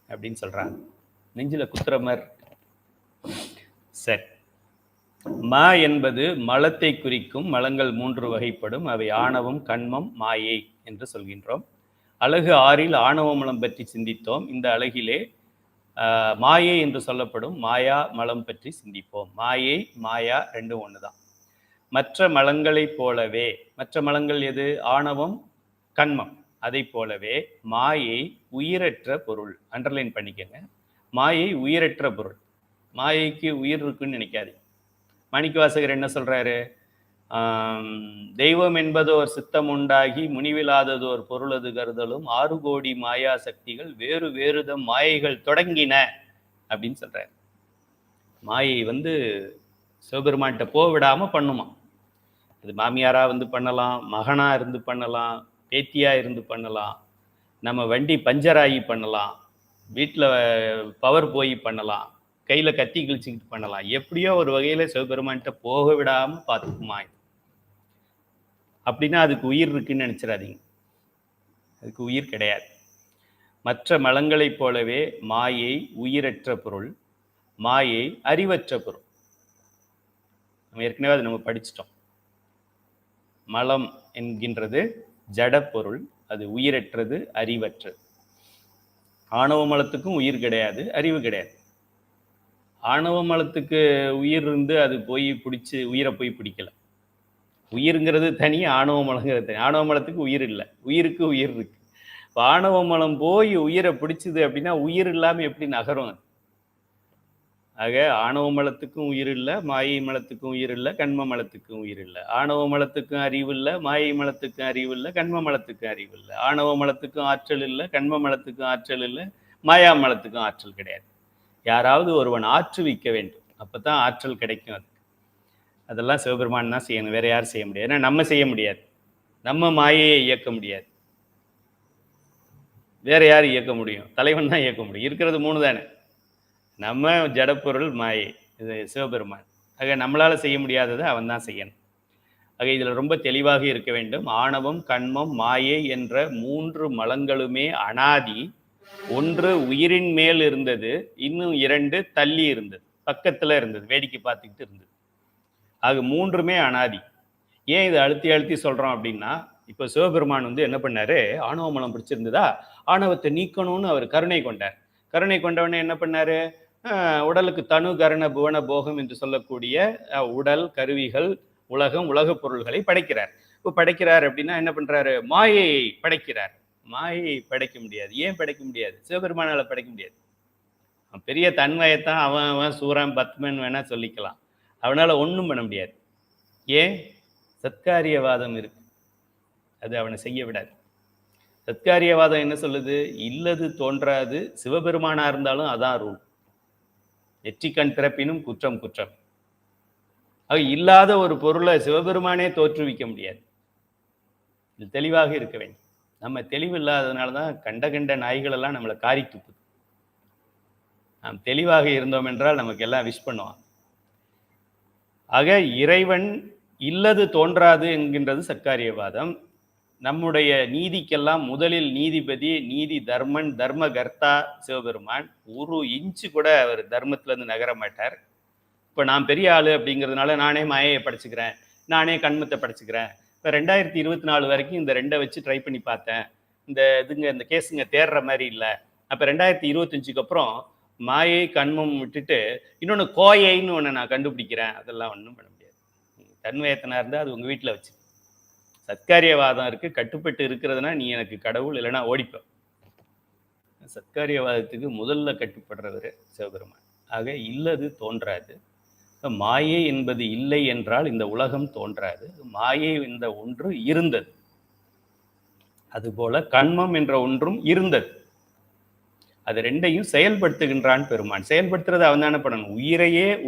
அப்படின்னு சொல்கிறாங்க. நெஞ்சில் குத்துற மாதிரி. சரி. ம என்பது மலத்தை குறிக்கும். மலங்கள் 3 வகைப்படும். அவை ஆணவம், கண்மம், மாயை என்று சொல்கின்றோம். அழகு 6ல் ஆணவ மலம் பற்றி சிந்தித்தோம். இந்த அழகிலே மாயை என்று சொல்லப்படும் மாயா மலம் பற்றி சிந்திப்போம். மாயை, மாயா ரெண்டும் ஒன்று தான். மற்ற மலங்களைப் போலவே, மற்ற மலங்கள் எது? ஆணவம், கண்மம். அதை போலவே மாயை உயிரற்ற பொருள். அண்டர்லைன் பண்ணிக்கங்க. மாயை உயிரற்ற பொருள். மாயைக்கு உயிர் இருக்குன்னு நினைக்காது. மாணிக்கவாசகர் என்ன சொல்றாரு? தெய்வம் என்பதோர் சித்தம் உண்டாகி முனிவிலாததோர் பொருளது கருதலும் 6 கோடி மாயா சக்திகள் வேறு வேறுதம் மாயைகள் தொடங்கின அப்படின்னு சொல்றாரு. மாயை சிவபெருமான்கிட்ட போவிடாம பண்ணுமா. அது மாமியாரா பண்ணலாம், மகனா இருந்து பண்ணலாம், பேத்தியா இருந்து பண்ணலாம், நம்ம வண்டி பஞ்சராகி பண்ணலாம், வீட்டில் பவர் போய் பண்ணலாம், கையில் கத்தி கிழிச்சிக்கிட்டு பண்ணலாம். எப்படியோ ஒரு வகையில் சிவபெருமான்கிட்ட போக விடாமல் பார்த்துக்குமா. அப்படின்னா அதுக்கு உயிர் இருக்குன்னு நினச்சிடாதீங்க. அதுக்கு உயிர் கிடையாது. மற்ற மலங்களைப் போலவே மாயை உயிரற்ற பொருள், மாயை அறிவற்ற பொருள். நம்ம ஏற்கனவே அதை நம்ம படிச்சிட்டோம். மலம் என்கின்றது ஜட பொருள், அது உயிரற்றது, அறிவற்றது. ஆணவ மலத்துக்கும் உயிர் கிடையாது, அறிவு கிடையாது. ஆணவ மலத்துக்கு உயிர் இருந்து அது போய் பிடிச்சி உயிரை போய் பிடிக்கல. உயிருங்கிறது தனி, ஆணவ மலங்கிறது தனி. ஆணவ மலத்துக்கு உயிர் இல்லை, உயிருக்கு உயிர் இருக்கு. இப்போ ஆணவ மலம் போய் உயிரை பிடிச்சிது அப்படின்னா உயிர் இல்லாமல் எப்படி நகரும்? ஆக ஆணவ மலத்துக்கும் உயிர் இல்லை, மாயை மலத்துக்கும் உயிர் இல்லை, கண்ம மலத்துக்கும் உயிர் இல்லை. ஆணவ மலத்துக்கும் அறிவு இல்லை, மாயை மலத்துக்கும் அறிவு இல்லை, கண்ம மலத்துக்கும் அறிவு இல்லை. ஆணவ மலத்துக்கும் ஆற்றல் இல்லை, கண்ம மலத்துக்கும் ஆற்றல் இல்லை, மாயா மலத்துக்கும் ஆற்றல் கிடையாது. யாராவது ஒருவன் ஆற்றுவிக்க வேண்டும், அப்பதான் ஆற்றல் கிடைக்கும். அது அதெல்லாம் சிவபெருமான் தான் செய்யணும், வேற யாரும் செய்ய முடியாது. ஏன்னா நம்ம செய்ய முடியாது, நம்ம மாயையை இயக்க முடியாது. வேற யார் இயக்க முடியும்? தலைவன் தான் இயக்க முடியும். இருக்கிறது 3 தானே, நம்ம ஜடப்பொருள், மாயை, இது சிவபெருமான். ஆக நம்மளால செய்ய முடியாததை அவன் தான் செய்யணும். ஆக இதில் ரொம்ப தெளிவாக இருக்க வேண்டும். ஆணவம், கண்மம், மாயை என்ற 3 மலங்களுமே அனாதி. ஒன்று உயிரின் மேல் இருந்தது, இன்னும் 2 தள்ளி இருந்தது, பக்கத்துல இருந்தது, வேடிக்கை பார்த்துக்கிட்டு இருந்தது. ஆக 3மே அனாதி. ஏன் இதை அழுத்தி அழுத்தி சொல்றோம் அப்படின்னா, இப்போ சிவபெருமான் என்ன பண்ணாரு? ஆணவ மலம் பிடிச்சிருந்ததா, ஆணவத்தை நீக்கணும்னு அவர் கருணை கொண்டார். கருணை கொண்டவனே என்ன பண்ணாரு? உடலுக்கு தனு கரண புவன போகம் என்று சொல்லக்கூடிய உடல், கருவிகள், உலகம், உலகப் பொருள்களை படைக்கிறார். இப்போ படைக்கிறார் அப்படின்னா என்ன பண்றாரு? மாயையை படைக்கிறார். மாயை படைக்க முடியாது. ஏன் படைக்க முடியாது? சிவபெருமானால படைக்க முடியாது. பெரிய தன்மையத்தான் அவன் சூரன் பத்மன் வேணா சொல்லிக்கலாம். அவனால ஒன்றும் பண்ண முடியாது. ஏன்? சத்காரியவாதம் இருக்கு. அது அவனை செய்ய விடாது. சத்காரியவாதம் என்ன சொல்லுது? இல்லது தோன்றாது. சிவபெருமானா இருந்தாலும் அதான் ரூல். நெற்றிக்கண் திறப்பினும் குற்றம் குற்றம். இல்லாத ஒரு பொருளை சிவபெருமானே தோற்றுவிக்க முடியாது. இது தெளிவாக இருக்க வேண்டும். நம்ம தெளிவு இல்லாததுனால தான் கண்ட கண்ட நாய்கள் எல்லாம் நம்மளை காரி துப்புது. நாம் தெளிவாக இருந்தோம் என்றால் நமக்கு எல்லாம் விஷ் பண்ணுவான். ஆக இறைவன் இல்லது தோன்றாது என்கின்றது சத்காரியவாதம். நம்முடைய நீதிக்கெல்லாம் முதலில் நீதிபதி, நீதி தர்மன், தர்ம கர்த்தா சிவபெருமான். ஒரு இன்ச்சு கூட அவர் தர்மத்திலேருந்து நகர மாட்டார். இப்போ நான் பெரிய ஆளு அப்படிங்கிறதுனால நானே மாயையை படைச்சுக்கிறேன், நானே கண்மத்தை படைச்சுக்கிறேன். இப்போ 2024 வரைக்கும் இந்த 2 வச்சு ட்ரை பண்ணி பார்த்தேன். இந்த கேஸுங்க தேடுற மாதிரி இல்லை. அப்போ 2025க்கு அப்புறம் மாயை கண்மம் விட்டுட்டு இன்னொன்று கோயைன்னு ஒன்று நான் கண்டுபிடிக்கிறேன். அதெல்லாம் ஒன்றும் பண்ண முடியாது. தன்வயத்தனா இருந்தால் அது உங்கள் வீட்டில் வச்சு. சத்காரியவாதம் இருக்குது, கட்டுப்பட்டு இருக்கிறதுனா நீ எனக்கு கடவுள், இல்லைன்னா ஓடிப்போம். சத்காரியவாதத்துக்கு முதல்ல கட்டுப்படுறவர் சிவபெருமான். ஆக இல்லது தோன்றாது. மாயை என்பது இல்லை என்றால் இந்த உலகம் தோன்றாது. மாயை என்ற ஒன்று இருந்தது. அதுபோல கண்மம் என்ற ஒன்றும் இருந்தது. அது ரெண்டையும் செயல்படுத்துகின்றான் பெருமான். செயல்படுத்துறது அவன் தானே பண்ணணும்.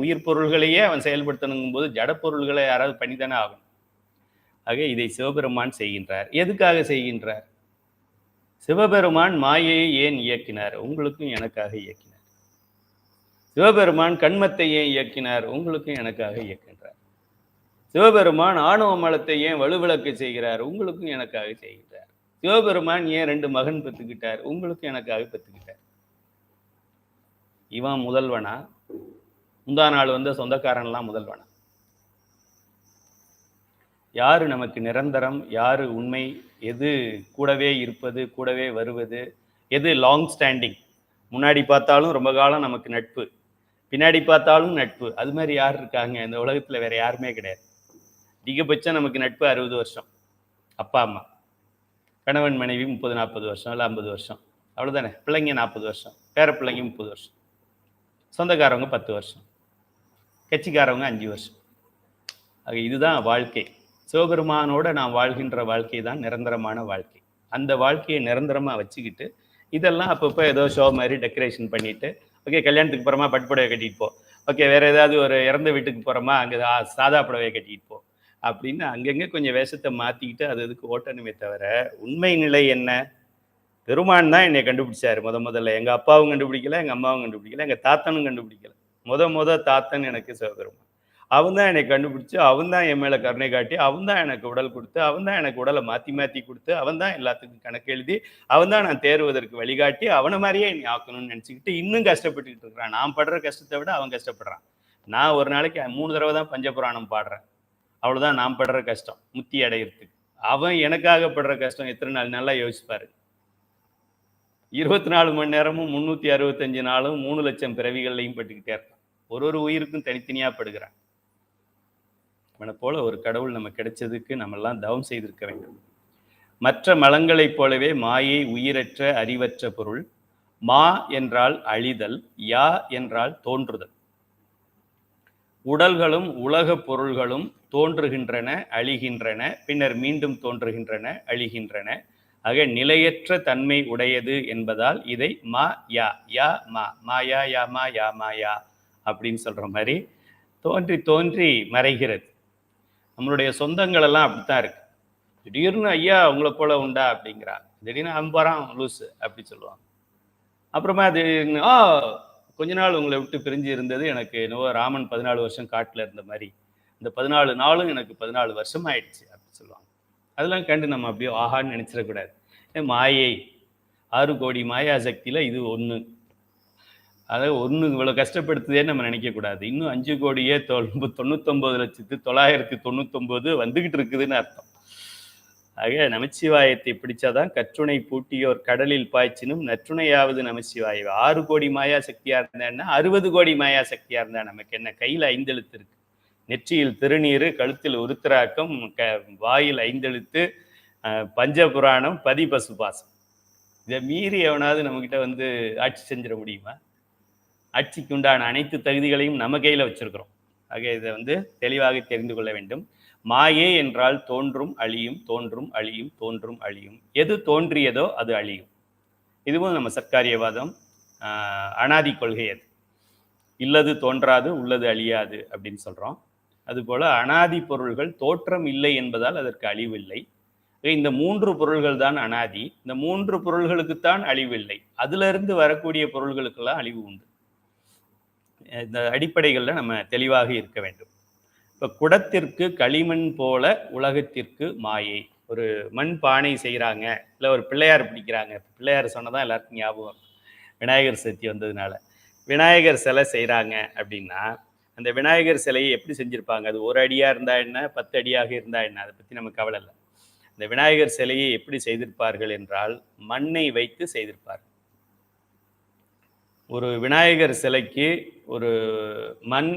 உயிர் பொருள்களையே அவன் செயல்படுத்தணுங்கும் போது ஜட பொருள்களை யாராவது பண்ணித்தானே ஆகணும். ஆக இதை சிவபெருமான் செய்கின்றார். எதுக்காக செய்கின்றார்? சிவபெருமான் மாயையை ஏன் இயக்கினார்? உங்களுக்கும் எனக்காக இயக்கினார். சிவபெருமான் கண்மத்தை ஏன் இயக்கினார்? உங்களுக்கும் எனக்காக இயக்கின்றார். சிவபெருமான் ஆணவ மலத்தை ஏன் வலுவிளக்க செய்கிறார்? உங்களுக்கும் எனக்காக செய்கின்றார். சிவபெருமான் ஏன் 2 மகன் பெற்றுக்கிட்டார்? உங்களுக்கும் எனக்காக பெற்றுக்கிட்டார். இவன் முதல்வனா? முந்தா நாள் வந்த சொந்தக்காரன்லாம் முதல்வனா? யாரு நமக்கு நிரந்தரம், யாரு உண்மை, எது கூடவே இருப்பது, கூடவே வருவது, எது லாங் ஸ்டாண்டிங்? முன்னாடி பார்த்தாலும் ரொம்ப காலம் நமக்கு நட்பு, பின்னாடி பார்த்தாலும் நட்பு. அது மாதிரி யார் இருக்காங்க இந்த உலகத்தில்? வேற யாருமே கிடையாது. அதிகபட்சம் நமக்கு நட்பு 60 வருஷம். அப்பா அம்மா, கணவன் மனைவி 30-40 வருஷம், இல்லை 50 வருஷம், அவ்வளோதானே. பிள்ளைங்க 40 வருஷம், பேர பிள்ளைங்க 30 வருஷம், சொந்தக்காரவங்க 10 வருஷம், கட்சிக்காரவங்க 5 வருஷம். ஆக இதுதான் வாழ்க்கை. சிவபெருமானோட நான் வாழ்கின்ற வாழ்க்கை தான் நிரந்தரமான வாழ்க்கை. அந்த வாழ்க்கையை நிரந்தரமாக வச்சுக்கிட்டு இதெல்லாம் அப்பப்போ ஏதோ ஷோ மாதிரி டெக்கரேஷன் பண்ணிட்டு, ஓகே கல்யாணத்துக்கு போகிறோமா பட்டு புடவை கட்டிட்டு போ, ஓகே வேற ஏதாவது ஒரு இறந்த வீட்டுக்கு போகிறோமா அங்கே சாதா புடவையை கட்டிட்டு போ அப்படின்னு அங்கங்கே கொஞ்சம் வேஷத்தை மாற்றிக்கிட்டு அது இதுக்கு ஓட்டணுமே தவிர உண்மை நிலை என்ன? பெருமான் தான் என்னை கண்டுபிடிச்சாரு. முதல்ல எங்கள் அப்பாவும் கண்டுபிடிக்கல, எங்கள் அம்மாவும் கண்டுபிடிக்கல, எங்கள் தாத்தனும் கண்டுபிடிக்கல. தாத்தன் எனக்கு சிவபெருமான். அவன் தான் என்னை கண்டுபிடிச்சு, அவன் தான் என் மேலே கருணை காட்டி, அவன் தான் எனக்கு உடல் கொடுத்து, அவன் தான் எனக்கு உடலை மாற்றி கொடுத்து, அவன் தான் எல்லாத்துக்கும் கணக்கு எழுதி, அவன் தான் நான் தேர்வதற்கு வழிகாட்டி, அவனை மாதிரியே என்னை ஆக்கணும்னு நினச்சிக்கிட்டு இன்னும் கஷ்டப்பட்டுக்கிட்டு இருக்கிறான். நான் படுற கஷ்டத்தை விட அவன் கஷ்டப்படுறான். நான் ஒரு நாளைக்கு 3 தடவை தான் பஞ்சபுராணம் பாடுறேன். அவ்வளோதான் நான் படுற கஷ்டம் முக்தி அடையிறதுக்கு. அவன் எனக்காக படுற கஷ்டம் எத்தனை நாள்? நல்லா யோசிப்பாரு. 24 மணி நேரமும் 365 நாளும் 3 லட்சம் பிறவிகள்லையும் பட்டுக்கிட்டே இருக்கான். ஒரு உயிருக்கும் தனித்தனியாக படுகிறான். அவனை போல ஒரு கடவுள் நம்ம கிடைச்சதுக்கு நம்ம எல்லாம் தவம் செய்திருக்க வேண்டும். மற்ற மலங்களைப் போலவே மாயை உயிரற்ற அறிவற்ற பொருள். மா என்றால் அழிதல், யா என்றால் தோன்றுதல். உடல்களும் உலக பொருள்களும் தோன்றுகின்றன, அழிகின்றன, பின்னர் மீண்டும் தோன்றுகின்றன, அழிகின்றன. ஆக நிலையற்ற தன்மை உடையது என்பதால் இதை மா யா, யா மா, மாயா யாமா யாமாயா அப்படின்னு சொல்ற மாதிரி தோன்றி தோன்றி மறைகிறது. நம்மளுடைய சொந்தங்கள் எல்லாம் அப்படித்தான் இருக்கு. திடீர்னு ஐயா உங்களை போல உண்டா அப்படிங்கிறா, திடீர்னு அம்பரான் லூசு அப்படி சொல்லுவாங்க. அப்புறமா அது கொஞ்ச நாள் உங்களை விட்டு பிரிஞ்சு இருந்தது எனக்கு என்னவோ ராமன் 14 வருஷம் காட்டில் இருந்த மாதிரி, இந்த 14 நாளும் எனக்கு 14 வருஷம் ஆயிடுச்சு அப்படி சொல்லுவாங்க. அதெல்லாம் கண்டு நம்ம அப்படியே ஆஹான்னு நினைச்சிடக்கூடாது. மாயை 6 கோடி மாயா சக்தியில இது ஒன்று. அதாவது ஒன்று இவ்வளோ கஷ்டப்படுத்துதே நம்ம நினைக்கக்கூடாது. இன்னும் 5 கோடியே 99,999 வந்துகிட்டு இருக்குதுன்னு அர்த்தம். ஆக நமச்சிவாயத்தை பிடிச்சாதான் கற்றுணை பூட்டியோர் கடலில் பாய்ச்சினும் நற்றுணையாவது நமச்சிவாய. 6 கோடி மாயா சக்தியா இருந்தா 60 கோடி மாயா சக்தியா இருந்தா நமக்கு என்ன? கையில் 5 எழுத்து இருக்கு, நெற்றியில் திருநீரு, கழுத்தில் உருத்திராக்கம், வாயில் 5 எழுத்து, பஞ்சபுராணம், பசுபாசம். இதை மீறி எவனாவது நம்மக்கிட்ட வந்து ஆட்சி செஞ்சிட முடியுமா? ஆட்சிக்கு உண்டான அனைத்து தகுதிகளையும் நம்ம கையில் வச்சிருக்கிறோம். ஆக இதை வந்து தெளிவாக தெரிந்து கொள்ள வேண்டும். மாயை என்றால் தோன்றும் அழியும், தோன்றும் அழியும், தோன்றும் அழியும். எது தோன்றியதோ அது அழியும். இதுவும் நம்ம சர்க்காரியவாதம் அனாதி கொள்கை. அது இல்லது தோன்றாது, உள்ளது அழியாது அப்படின்னு சொல்றோம். அதுபோல அனாதி பொருள்கள் தோற்றம் இல்லை என்பதால் அதற்கு அழிவில்லை. இந்த 3 பொருள்கள் தான் அனாதி. இந்த 3 பொருள்களுக்குத்தான் அழிவில்லை. அதிலிருந்து வரக்கூடிய பொருள்களுக்கெல்லாம் அழிவு உண்டு. இந்த அடிப்படைகளில் நம்ம தெளிவாக இருக்க வேண்டும். இப்போ குடத்திற்கு களிமண் போல உலகத்திற்கு மாயை. ஒரு மண் பானை செய்கிறாங்க, இல்லை ஒரு பிள்ளையார் பிடிக்கிறாங்க. பிள்ளையார் சொன்னதான் எல்லாருக்கும் ஞாபகம், விநாயகர் சதுர்த்தி வந்ததுனால. விநாயகர் சிலை செய்கிறாங்க அப்படின்னா அந்த விநாயகர் சிலையை எப்படி செஞ்சுருப்பாங்க? அது 1 அடியாக இருந்தால் என்ன, 10 அடியாக இருந்தால் என்ன, அதை பற்றி நமக்கு கவலை இல்லை. இந்த விநாயகர் சிலையை எப்படி செய்திருப்பார்கள் என்றால் மண்ணை வைத்து செய்திருப்பார்கள். ஒரு விநாயகர் சிலைக்கு ஒரு மண்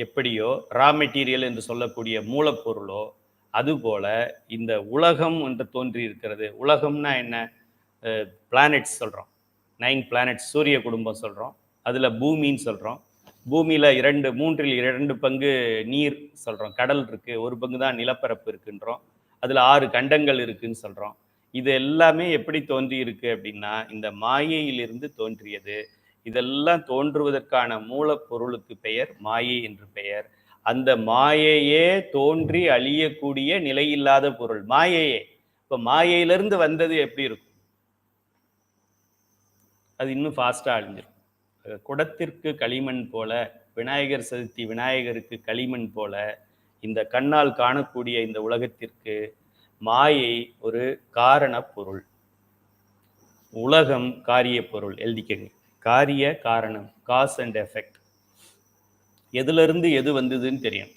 எப்படியோ ரா மெட்டீரியல் என்று சொல்லக்கூடிய மூலப்பொருளோ அதுபோல இந்த உலகம் என்று தோன்றி இருக்கிறது. உலகம்னா என்ன? பிளானெட்ஸ் சொல்கிறோம், 9 பிளானெட்ஸ், சூரிய குடும்பம் சொல்கிறோம். அதில் பூமின்னு சொல்கிறோம். பூமியில் 3/2 பங்கு நீர் சொல்கிறோம், கடல் இருக்குது. 1 பங்கு தான் நிலப்பரப்பு இருக்குன்றோம். அதில் 6 கண்டங்கள் இருக்குன்னு சொல்கிறோம். இது எல்லாமே எப்படி தோன்றி இருக்கு அப்படின்னா இந்த மாயையிலிருந்து தோன்றியது. இதெல்லாம் தோன்றுவதற்கான மூலப்பொருளுக்கு பெயர் மாயை என்று பெயர். அந்த மாயையே தோன்றி அழியக்கூடிய நிலையில்லாத பொருள் மாயையே. இப்போ மாயையிலிருந்து வந்தது எப்படி இருக்கும்? அது இன்னும் ஃபாஸ்ட்டாக அழிஞ்சிடும். குடத்திற்கு களிமண் போல, விநாயகர் சதுர்த்தி விநாயகருக்கு களிமண் போல, இந்த கண்ணால் காணக்கூடிய இந்த உலகத்திற்கு மாயை ஒரு காரண பொருள், உலகம் காரிய பொருள். எழுதிக்கங்க, காரிய காரணம், காஸ் அண்ட் எஃபெக்ட். எதிலிருந்து எது வந்ததுன்னு தெரியும்.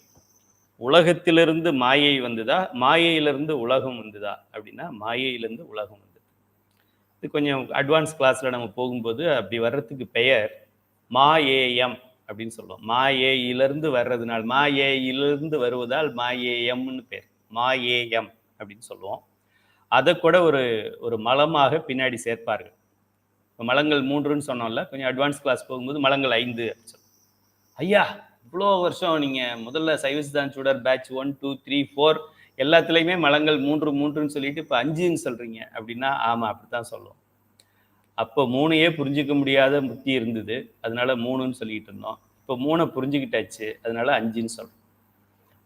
உலகத்திலிருந்து மாயை வந்ததா, மாயையிலிருந்து உலகம் வந்ததா அப்படின்னா மாயையிலிருந்து உலகம் வந்தது. இது கொஞ்சம் அட்வான்ஸ் கிளாஸில் நம்ம போகும்போது அப்படி வர்றதுக்கு பெயர் மாயேயம் அப்படின்னு சொல்லுவோம். மாயையிலிருந்து வர்றதுனால, மாயையிலிருந்து வருவதால் மாயேயம்னு பேர், மாயேயம் அப்படின்னு சொல்லுவோம். அதை கூட ஒரு மலமாக பின்னாடி சேர்ப்பார்கள். இப்போ மலங்கள் 3ன்னு சொன்னோம்ல, கொஞ்சம் அட்வான்ஸ் கிளாஸ் போகும்போது மலங்கள் 5 அப்படின்னு சொல்லுவோம். ஐயா இவ்வளோ வருஷம் நீங்கள் முதல்ல சைவசிதான் சூடர் பேட்ச் 1, 2, 3, 4 எல்லாத்துலேயுமே மலங்கள் 3ன்னு சொல்லிட்டு இப்போ 5ன்னு சொல்கிறீங்க அப்படின்னா ஆமாம் அப்படி தான் சொல்லுவோம். அப்போ 3ஐயே புரிஞ்சிக்க முடியாத புத்தி இருந்தது, அதனால 3ன்னு சொல்லிட்டு இருந்தோம். இப்போ 3 புரிஞ்சுக்கிட்டாச்சு, அதனால 5ன்னு சொல்கிறோம்.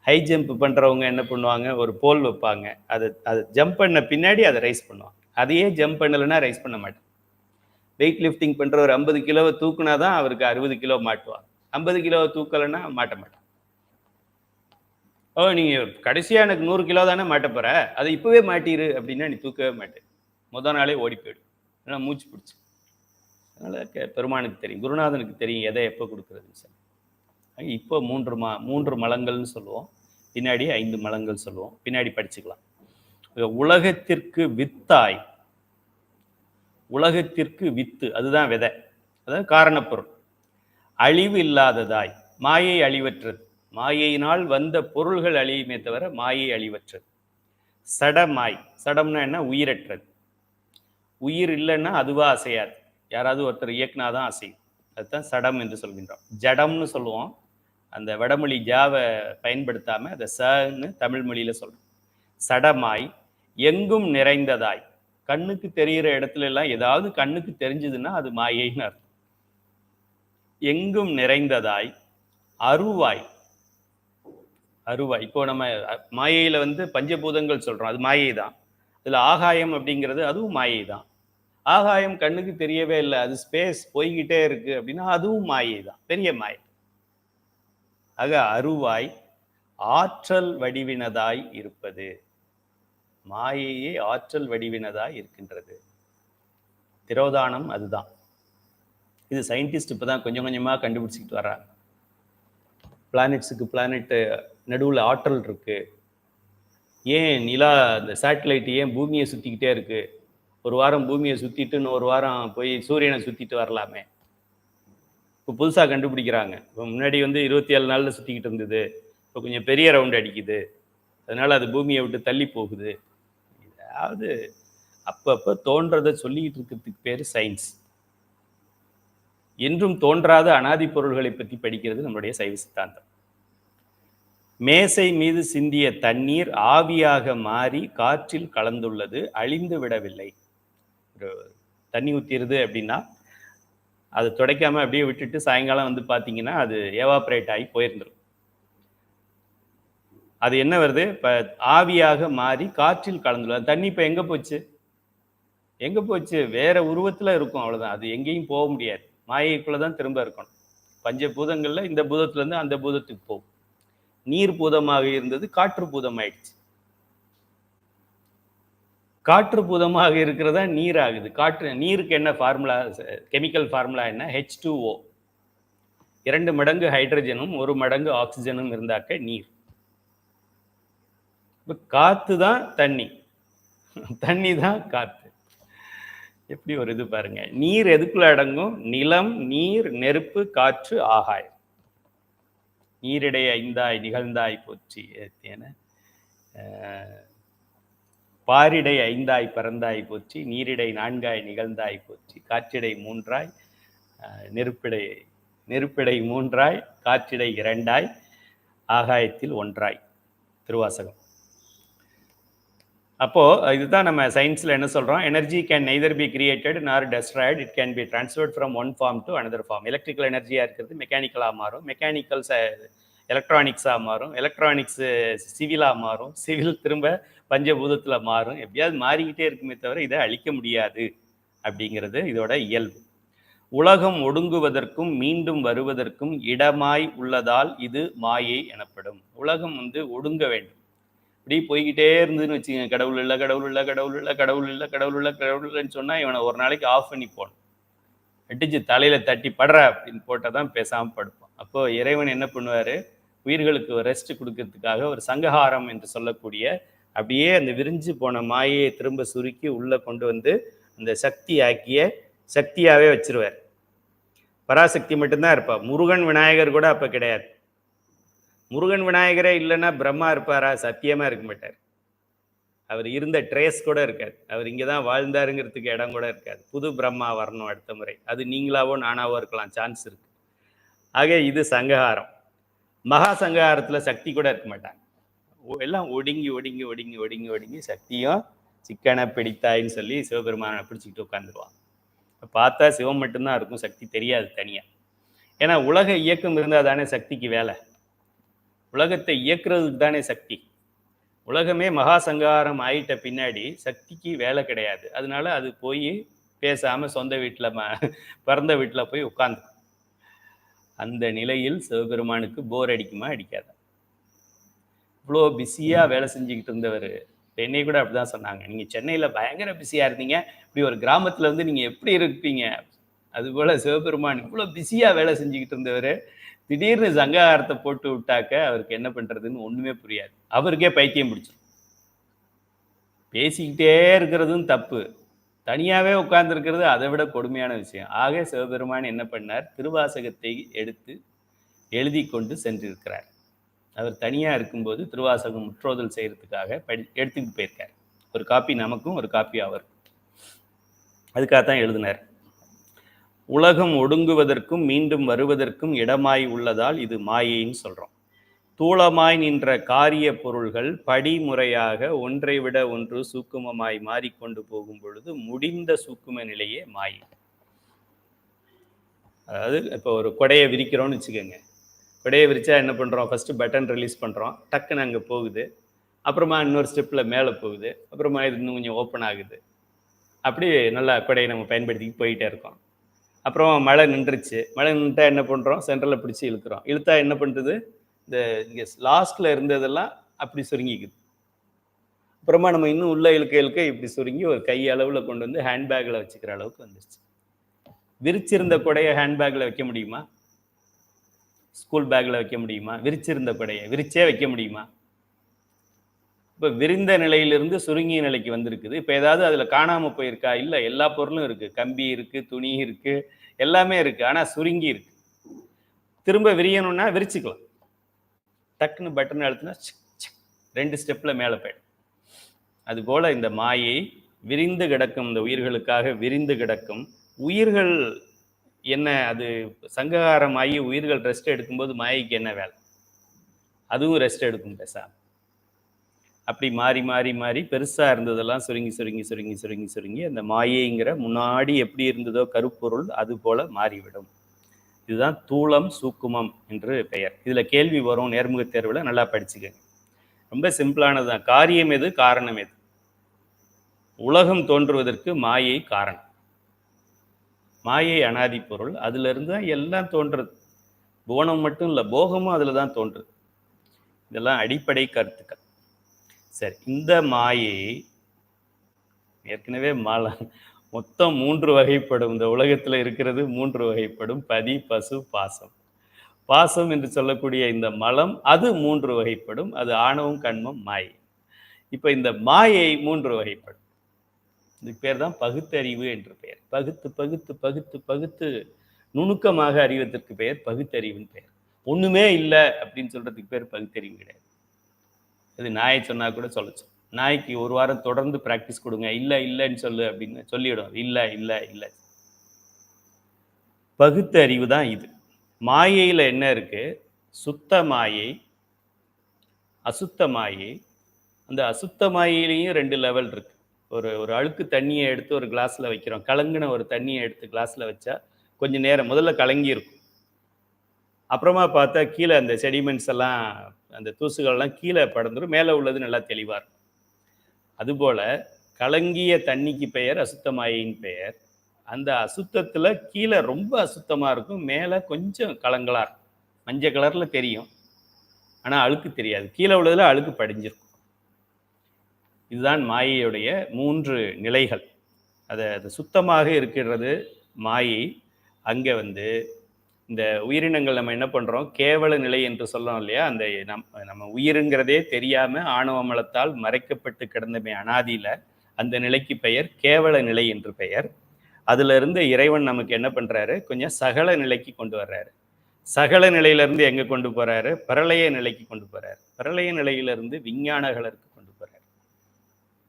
ஹை ஜம்ப் பண்ணுறவங்க என்ன பண்ணுவாங்க, ஒரு போல் வைப்பாங்க, அதை ஜம்ப் பண்ண பின்னாடி அதை ரைஸ் பண்ணுவாங்க. அதையே ஜம்ப் பண்ணலைன்னா ரைஸ் பண்ண மாட்டேன். வெயிட் லிஃப்டிங் பண்ணுற ஒரு 50 கிலோவை தூக்குனா தான் அவருக்கு 60 கிலோ மாட்டுவாங்க. 50 கிலோவை தூக்கலைன்னா மாட்ட மாட்டேன். நீங்கள் கடைசியாக எனக்கு 100 கிலோ தானே மாட்ட போகிற, அதை இப்போவே மாட்டிரு அப்படின்னா நீ தூக்கவே மாட்டேன், முதல் நாளே ஓடி போயிடும், ஏன்னா மூச்சு பிடிச்சி. அதனால் பெருமானுக்கு தெரியும், குருநாதனுக்கு தெரியும் எதை எப்போ கொடுக்குறதுன்னு சொல்லி. இப்போ 3 மலங்கள்னு சொல்லுவோம், பின்னாடி 5 மலங்கள் சொல்லுவோம், பின்னாடி படிச்சுக்கலாம். உலகத்திற்கு வித்தாய், உலகத்திற்கு வித்து அதுதான் விதை, அதாவது காரணப்பொருள். அழிவு இல்லாததாய், மாயை அழிவற்றது, மாயையினால் வந்த பொருள்கள் அழியுமே தவிர மாயை அழிவற்றது. சடமாய், சடம்னா என்ன, உயிரற்றது. உயிர் இல்லைன்னா அதுவா அசையாது, யாராவது ஒருத்தர் இயக்குனாதான் அசையும், அதுதான் சடம் என்று சொல்கின்றோம். ஜடம்னு சொல்லுவோம், அந்த வடமொழி ஜாவை பயன்படுத்தாமல் அதை சன்னு தமிழ் மொழியில் சொல்கிறோம். சடமாய் எங்கும் நிறைந்ததாய், கண்ணுக்கு தெரிகிற இடத்துல எல்லாம் ஏதாவது கண்ணுக்கு தெரிஞ்சதுன்னா அது மாயைன்னு அர்த்தம். எங்கும் நிறைந்ததாய் அருவாய், அருவாய். இப்போ நம்ம மாயையில் பஞ்சபூதங்கள் சொல்கிறோம், அது மாயை தான். இதில் ஆகாயம் அப்படிங்கிறது அதுவும் மாயை தான். ஆகாயம் கண்ணுக்கு தெரியவே இல்லை, அது ஸ்பேஸ் போய்கிட்டே இருக்கு அப்படின்னா அதுவும் மாயை தான், பெரிய மாயை. ஆக அருவாய் ஆற்றல் வடிவினதாய் இருப்பது, மாயையே ஆற்றல் வடிவினதாய் இருக்கின்றது. திரோதானம் அதுதான். இது சயின்டிஸ்ட் இப்போ தான் கொஞ்சம் கொஞ்சமாக கண்டுபிடிச்சிக்கிட்டு வர்றாங்க. பிளானெட்ஸுக்கு பிளானெட்டு நடுவில் ஆற்றல் இருக்கு. ஏன் நிலா இந்த சேட்டலைட் ஏன் பூமியை சுற்றிக்கிட்டே இருக்கு, ஒரு வாரம் பூமியை சுற்றிட்டு இன்னொரு வாரம் போய் சூரியனை சுற்றிட்டு வரலாமே. இப்போ புதுசாக கண்டுபிடிக்கிறாங்க. இப்போ முன்னாடி 27 நாளில் சுற்றிக்கிட்டு இருந்தது, இப்போ கொஞ்சம் பெரிய ரவுண்ட் அடிக்குது, அதனால் அது பூமியை விட்டு தள்ளி போகுது. அதாவது அப்பப்போ தோன்றதை சொல்லிக்கிட்டு இருக்கிறதுக்கு பேர் சயின்ஸ். என்றும் தோன்றாத அனாதி பொருள்களை பற்றி படிக்கிறது நம்முடைய சைவ சித்தாந்தம். மேசை மீது சிந்திய தண்ணீர் ஆவியாக மாறி காற்றில் கலந்துள்ளது, அழிந்து விடவில்லை. ஒரு தண்ணி ஊற்றிடுது அப்படின்னா அது துடைக்காம அப்படியே விட்டுட்டு சாயங்காலம் வந்து பார்த்தீங்கன்னா அது எவாப்ரேட் ஆகி போயிருந்துடும். அது என்ன வருது? இப்போ ஆவியாக மாறி காற்றில் கலந்துள்ளது. தண்ணி இப்போ எங்கே போச்சு? எங்கே போச்சு? வேற உருவத்தில் இருக்கும், அவ்வளோதான். அது எங்கேயும் போக முடியாது. மாயைக்குள்ளே தான் திரும்ப இருக்கணும். பஞ்சபூதங்களில் இந்த பூதத்துலேருந்து அந்த பூதத்துக்கு போகும். நீர் பூதமாக இருந்தது காற்று பூதம் ஆயிடுச்சு. காற்று பூதமாக இருக்கிறதா நீர் ஆகுது. நீருக்கு என்ன ஃபார்முலா, கெமிக்கல் ஃபார்முலா என்ன? H2O. 2 மடங்கு ஹைட்ரஜனும் 1 மடங்கு ஆக்சிஜனும் இருந்தாக்க நீர். இப்போ காத்து தான் தண்ணி, தண்ணி தான் காத்து. எப்படி ஒரு இது பாருங்க. நீர் எதுக்குள்ள அடங்கும்? நிலம், நீர், நெருப்பு, காற்று, ஆகாயம். நீரிடை ஐந்தாய் நிகழ்ந்தாய் போற்றி என பாரிடை ஐந்தாய் பறந்தாய் போற்றி, நீரிடை 4ஆய் நிகழ்ந்தாய் போற்றி, காற்றிடை 3ஆய், நெருப்பிடை 3ஆய், காற்றிடை 2ஆய், ஆகாயத்தில் 1ஆய். திருவாசகம். அப்போ இதுதான் நம்ம சயின்ஸ்ல என்ன சொல்றோம்? Energy can neither be created nor destroyed, it can be transferred from one form to another form. Electrical எனர்ஜியா இருக்கிறது மெக்கானிக்கலாக மாறும், மெக்கானிக்கல்ஸ் எலக்ட்ரானிக்ஸாக மாறும், எலக்ட்ரானிக்ஸ் சிவிலாக மாறும், சிவில் திரும்ப பஞ்சபூதத்தில் மாறும். எப்படியாவது மாறிக்கிட்டே இருக்குமே தவிர இதை அழிக்க முடியாது அப்படிங்கிறது இதோட இயல்பு. உலகம் ஒடுங்குவதற்கும் மீண்டும் வருவதற்கும் இடமாய் உள்ளதால் இது மாயை எனப்படும். உலகம் ஒடுங்க வேண்டும். இப்படி போய்கிட்டே இருந்ததுன்னு வச்சுக்கோங்க, கடவுள் இல்லை கடவுள் இல்லை கடவுள் இல்லை கடவுள் இல்லை கடவுள் இல்லை கடவுள் இல்லைன்னு சொன்னால் இவனை ஒரு நாளைக்கு ஆஃப் பண்ணி போகணும். அடிச்சு தலையில் தட்டி படுற அப்படின்னு போட்டால் தான் பேசாமல் படுப்போம். அப்போது இறைவன் என்ன பண்ணுவார்? உயிர்களுக்கு ரெஸ்ட் கொடுக்கறதுக்காக ஒரு சங்கஹாரம் என்று சொல்லக்கூடிய அப்படியே அந்த விரிஞ்சு போன மாயையை திரும்ப சுருக்கி உள்ளே கொண்டு வந்து அந்த சக்தி ஆக்கிய சக்தியாகவே வச்சிருவார். பராசக்தி மட்டும்தான் இருப்பார். முருகன் விநாயகர் கூட அப்போ கிடையாது. முருகன் விநாயகரே இல்லைன்னா பிரம்மா இருப்பாரா? சத்தியமாக இருக்க மாட்டார். அவர் இருந்த ட்ரேஸ் கூட இருக்காது. அவர் இங்கே தான் வாழ்ந்தாருங்கிறதுக்கு இடம் கூட இருக்காது. புது பிரம்மா வரணும் அடுத்த முறை. அது நீங்களாவோ நானாவோ இருக்கலாம், சான்ஸ் இருக்கு. ஆக இது சங்கஹாரம். மகா சங்கஹாரத்தில் சக்தி கூட இருக்க மாட்டாங்க. எல்லாம் ஒடுங்கி ஒடுங்கி ஒடுங்கி ஒடுங்கி ஒடுங்கி சக்தியும் சிக்கனை பிடித்தாயின்னு சொல்லி சிவபெருமானை பிடிச்சிக்கிட்டு உட்காந்துருவான். பார்த்தா சிவம் மட்டும்தான் இருக்கும், சக்தி தெரியாது தனியாக. ஏன்னா உலக இயக்கம் இருந்தால் தானே சக்திக்கு வேலை. உலகத்தை இயக்குறதுக்கு தானே சக்தி. உலகமே மகா சங்காரம் ஆயிட்ட பின்னாடி சக்திக்கு வேலை கிடையாது. அதனால அது போய் பேசாமல் சொந்த வீட்டில் பிறந்த வீட்டில் போய் உட்காந்து. அந்த நிலையில் சிவபெருமானுக்கு போர் அடிக்குமா அடிக்காதா? இவ்வளோ பிஸியாக வேலை செஞ்சுக்கிட்டு இருந்தவர். என்னை கூட அப்படிதான் சொன்னாங்க, நீங்கள் சென்னையில் பயங்கர பிஸியாக இருந்தீங்க, இப்படி ஒரு கிராமத்தில் நீங்கள் எப்படி இருப்பீங்க? அதுபோல் சிவபெருமான் இவ்வளோ பிஸியாக வேலை செஞ்சுக்கிட்டு இருந்தவர் திடீர்னு சங்கஹாரத்தை போட்டு விட்டாக்க அவருக்கு என்ன பண்ணுறதுன்னு ஒன்றுமே புரியாது. அவருக்கே பைத்தியம் பிடிச்சிடும். பேசிக்கிட்டே இருக்கிறதும் தப்பு, தனியாகவே உட்கார்ந்துருக்கிறது அதை விட கொடுமையான விஷயம். ஆக சிவபெருமான் என்ன பண்ணார்? திருவாசகத்தை எடுத்து எழுதி கொண்டு சென்றிருக்கிறார். அவர் தனியாக இருக்கும்போது திருவாசகம் முற்றோதல் செய்கிறதுக்காக எடுத்துக்கிட்டு போயிருக்கார். ஒரு காப்பி நமக்கும் ஒரு காப்பி அவருக்கும். அதுக்காகத்தான் எழுதினார். உலகம் ஒடுங்குவதற்கும் மீண்டும் வருவதற்கும் இடமாய் உள்ளதால் இது மாயைன்னு சொல்கிறோம். தூளமாய் நின்ற காரிய பொருள்கள் படிமுறையாக ஒன்றை விட ஒன்று சூக்குமமாய் மாறிக்கொண்டு போகும் பொழுது முடிந்த சூக்கும நிலையே மாயை. அதாவது இப்போ ஒரு கொடையை விரிக்கிறோன்னு வச்சுக்கோங்க. கொடையை விரிச்சா என்ன பண்ணுறோம்? ஃபஸ்ட்டு பட்டன் ரிலீஸ் பண்ணுறோம், டக்குன்னு அங்கே போகுது. அப்புறமா இன்னொரு ஸ்டெப்பில் மேலே போகுது. அப்புறமா இது இன்னும் கொஞ்சம் ஓப்பன் ஆகுது. அப்படி நல்லா கொடையை நம்ம பயன்படுத்திக்கிட்டு போயிட்டே இருக்கோம். அப்புறம் மழை நின்றுச்சு. மழை நின்றுட்டா என்ன பண்ணுறோம்? சென்டரில் பிடிச்சி இழுக்கிறோம். இழுத்தா என்ன பண்ணுறது? இந்த இங்கே லாஸ்ட்டில் இருந்ததெல்லாம் அப்படி சுருங்கிக்குது. அப்புறமா நம்ம இன்னும் உள்ளே இழுக்க இழுக்க இப்படி சுருங்கி ஒரு கை அளவில் கொண்டு வந்து ஹேண்ட்பேக்கில் வச்சுக்கிற அளவுக்கு வந்துருச்சு. விரிச்சிருந்த கொடையை ஹேண்ட்பேக்கில் வைக்க முடியுமா? ஸ்கூல் பேக்கில் வைக்க முடியுமா? விரிச்சிருந்த கொடையை விரிச்சே வைக்க முடியுமா? இப்போ விரிந்த நிலையிலிருந்து சுருங்கிய நிலைக்கு வந்திருக்குது. இப்போ ஏதாவது அதில் காணாமல் போயிருக்கா? இல்லை, எல்லா பொருளும் இருக்குது. கம்பி இருக்குது, துணி இருக்குது, எல்லாமே இருக்குது. ஆனால் சுருங்கி இருக்கு. திரும்ப விரியணும்னா விரிச்சுக்கலாம். டக்குன்னு பட்டன் அழுத்தினா 2 ஸ்டெப்பில் மேலே போயிடும். அதுபோல் இந்த மாயை விரிந்து கிடக்கும், இந்த உயிர்களுக்காக விரிந்து கிடக்கும். உயிர்கள் என்ன, அது சங்ககாரமாகி உயிர்கள் ரெஸ்ட் எடுக்கும்போது மாயைக்கு என்ன வேலை? அதுவும் ரெஸ்ட் எடுக்கும் பேசாம. அப்படி மாறி மாறி மாறி பெருசா இருந்ததெல்லாம் சுருங்கி சுருங்கி சுருங்கி சுருங்கி சுருங்கி அந்த மாயைங்கிற முன்னாடி எப்படி இருந்ததோ கருப்பொருள் அது போல மாறிவிடும். இதுதான் தூளம் சூக்குமம் என்று பெயர். இதுல கேள்வி வரும் நேர்முக தேர்வுல, நல்லா படிச்சுக்கங்க. ரொம்ப சிம்பிளானதுதான். காரியம் எது, காரணம் எது? உலகம் தோன்றுவதற்கு மாயை காரணம். மாயை அனாதி பொருள், அதுல இருந்து தான் எல்லாம் தோன்றுறது. புவனம் மட்டும் இல்லை, போகமும் அதுல தான் தோன்றுது. இதெல்லாம் அடிப்படை கருத்துக்கள். சரி, இந்த மாயை ஏற்கனவே மொத்தம் 3 வகைப்படும். இந்த உலகத்துல இருக்கிறது 3 வகைப்படும்: பதி, பசு, பாசம். பாசம் என்று சொல்லக்கூடிய இந்த மலம் அது 3 வகைப்படும். அது ஆணவம், கண்மம், மாயை. இப்ப இந்த மாயை 3 வகைப்படும். இதுக்கு பேர் தான் பகுத்தறிவு என்று பெயர். பகுத்து பகுத்து பகுத்து பகுத்து நுணுக்கமாக அறிவதற்கு பெயர் பகுத்தறிவுன்னு பெயர். ஒண்ணுமே இல்லை அப்படின்னு சொல்றதுக்கு பேர் பகுத்தறிவு கிடையாது. அது நாயை சொன்னா கூட சொல்லச்சு. நாய்க்கு 1 வாரம் தொடர்ந்து பிராக்டிஸ் கொடுங்க, இல்லை இல்லைன்னு சொல்லு அப்படின்னு சொல்லிவிடும். இல்லை இல்லை இல்லை. பகுத்த அறிவு தான் இது. மாயையில் என்ன இருக்கு? சுத்த மாயை, அசுத்த மாயை. அந்த அசுத்த மாயையிலையும் 2 லெவல் இருக்கு. ஒரு அழுக்கு தண்ணியை எடுத்து ஒரு கிளாஸ்ல வைக்கிறோம். கலங்கின ஒரு தண்ணியை எடுத்து கிளாஸ்ல வச்சா கொஞ்ச நேரம் முதல்ல கலங்கி இருக்கும். அப்புறமா பார்த்தா கீழே அந்த செடிமெண்ட்ஸ் எல்லாம், அந்த தூசுகள்லாம் கீழே படர்ந்துடும், மேலே உள்ளது நல்லா தெளிவாக இருக்கும். அதுபோல கலங்கிய தண்ணிக்கு பெயர் அசுத்தமாயின் பெயர். அந்த அசுத்தத்துல கீழே ரொம்ப அசுத்தமா இருக்கும், மேலே கொஞ்சம் கலங்களா இருக்கும். மஞ்சள் கலர்ல தெரியும், ஆனா அழுக்கு தெரியாது. கீழே உள்ளதுல அழுக்கு படிஞ்சிருக்கும். இதுதான் மாயையுடைய 3 நிலைகள். அது சுத்தமாக இருக்கிறது மாயை. அங்க இந்த உயிரினங்கள் நம்ம என்ன பண்றோம், கேவல நிலை என்று சொல்லலாம் இல்லையா? அந்த நம்ம உயிருங்கிறதே தெரியாம ஆணவ மலத்தால் மறைக்கப்பட்டு கிடந்தமே அனாதியில, அந்த நிலைக்கு பெயர் கேவல நிலை என்று பெயர். அதுல இருந்து இறைவன் நமக்கு என்ன பண்றாரு, கொஞ்சம் சகல நிலைக்கு கொண்டு வர்றாரு. சகல நிலையிலிருந்து எங்க கொண்டு போறாரு? பிரளய நிலைக்கு கொண்டு போறாரு. பிரளய நிலையிலிருந்து விஞ்ஞான கலருக்கு கொண்டு போறாரு.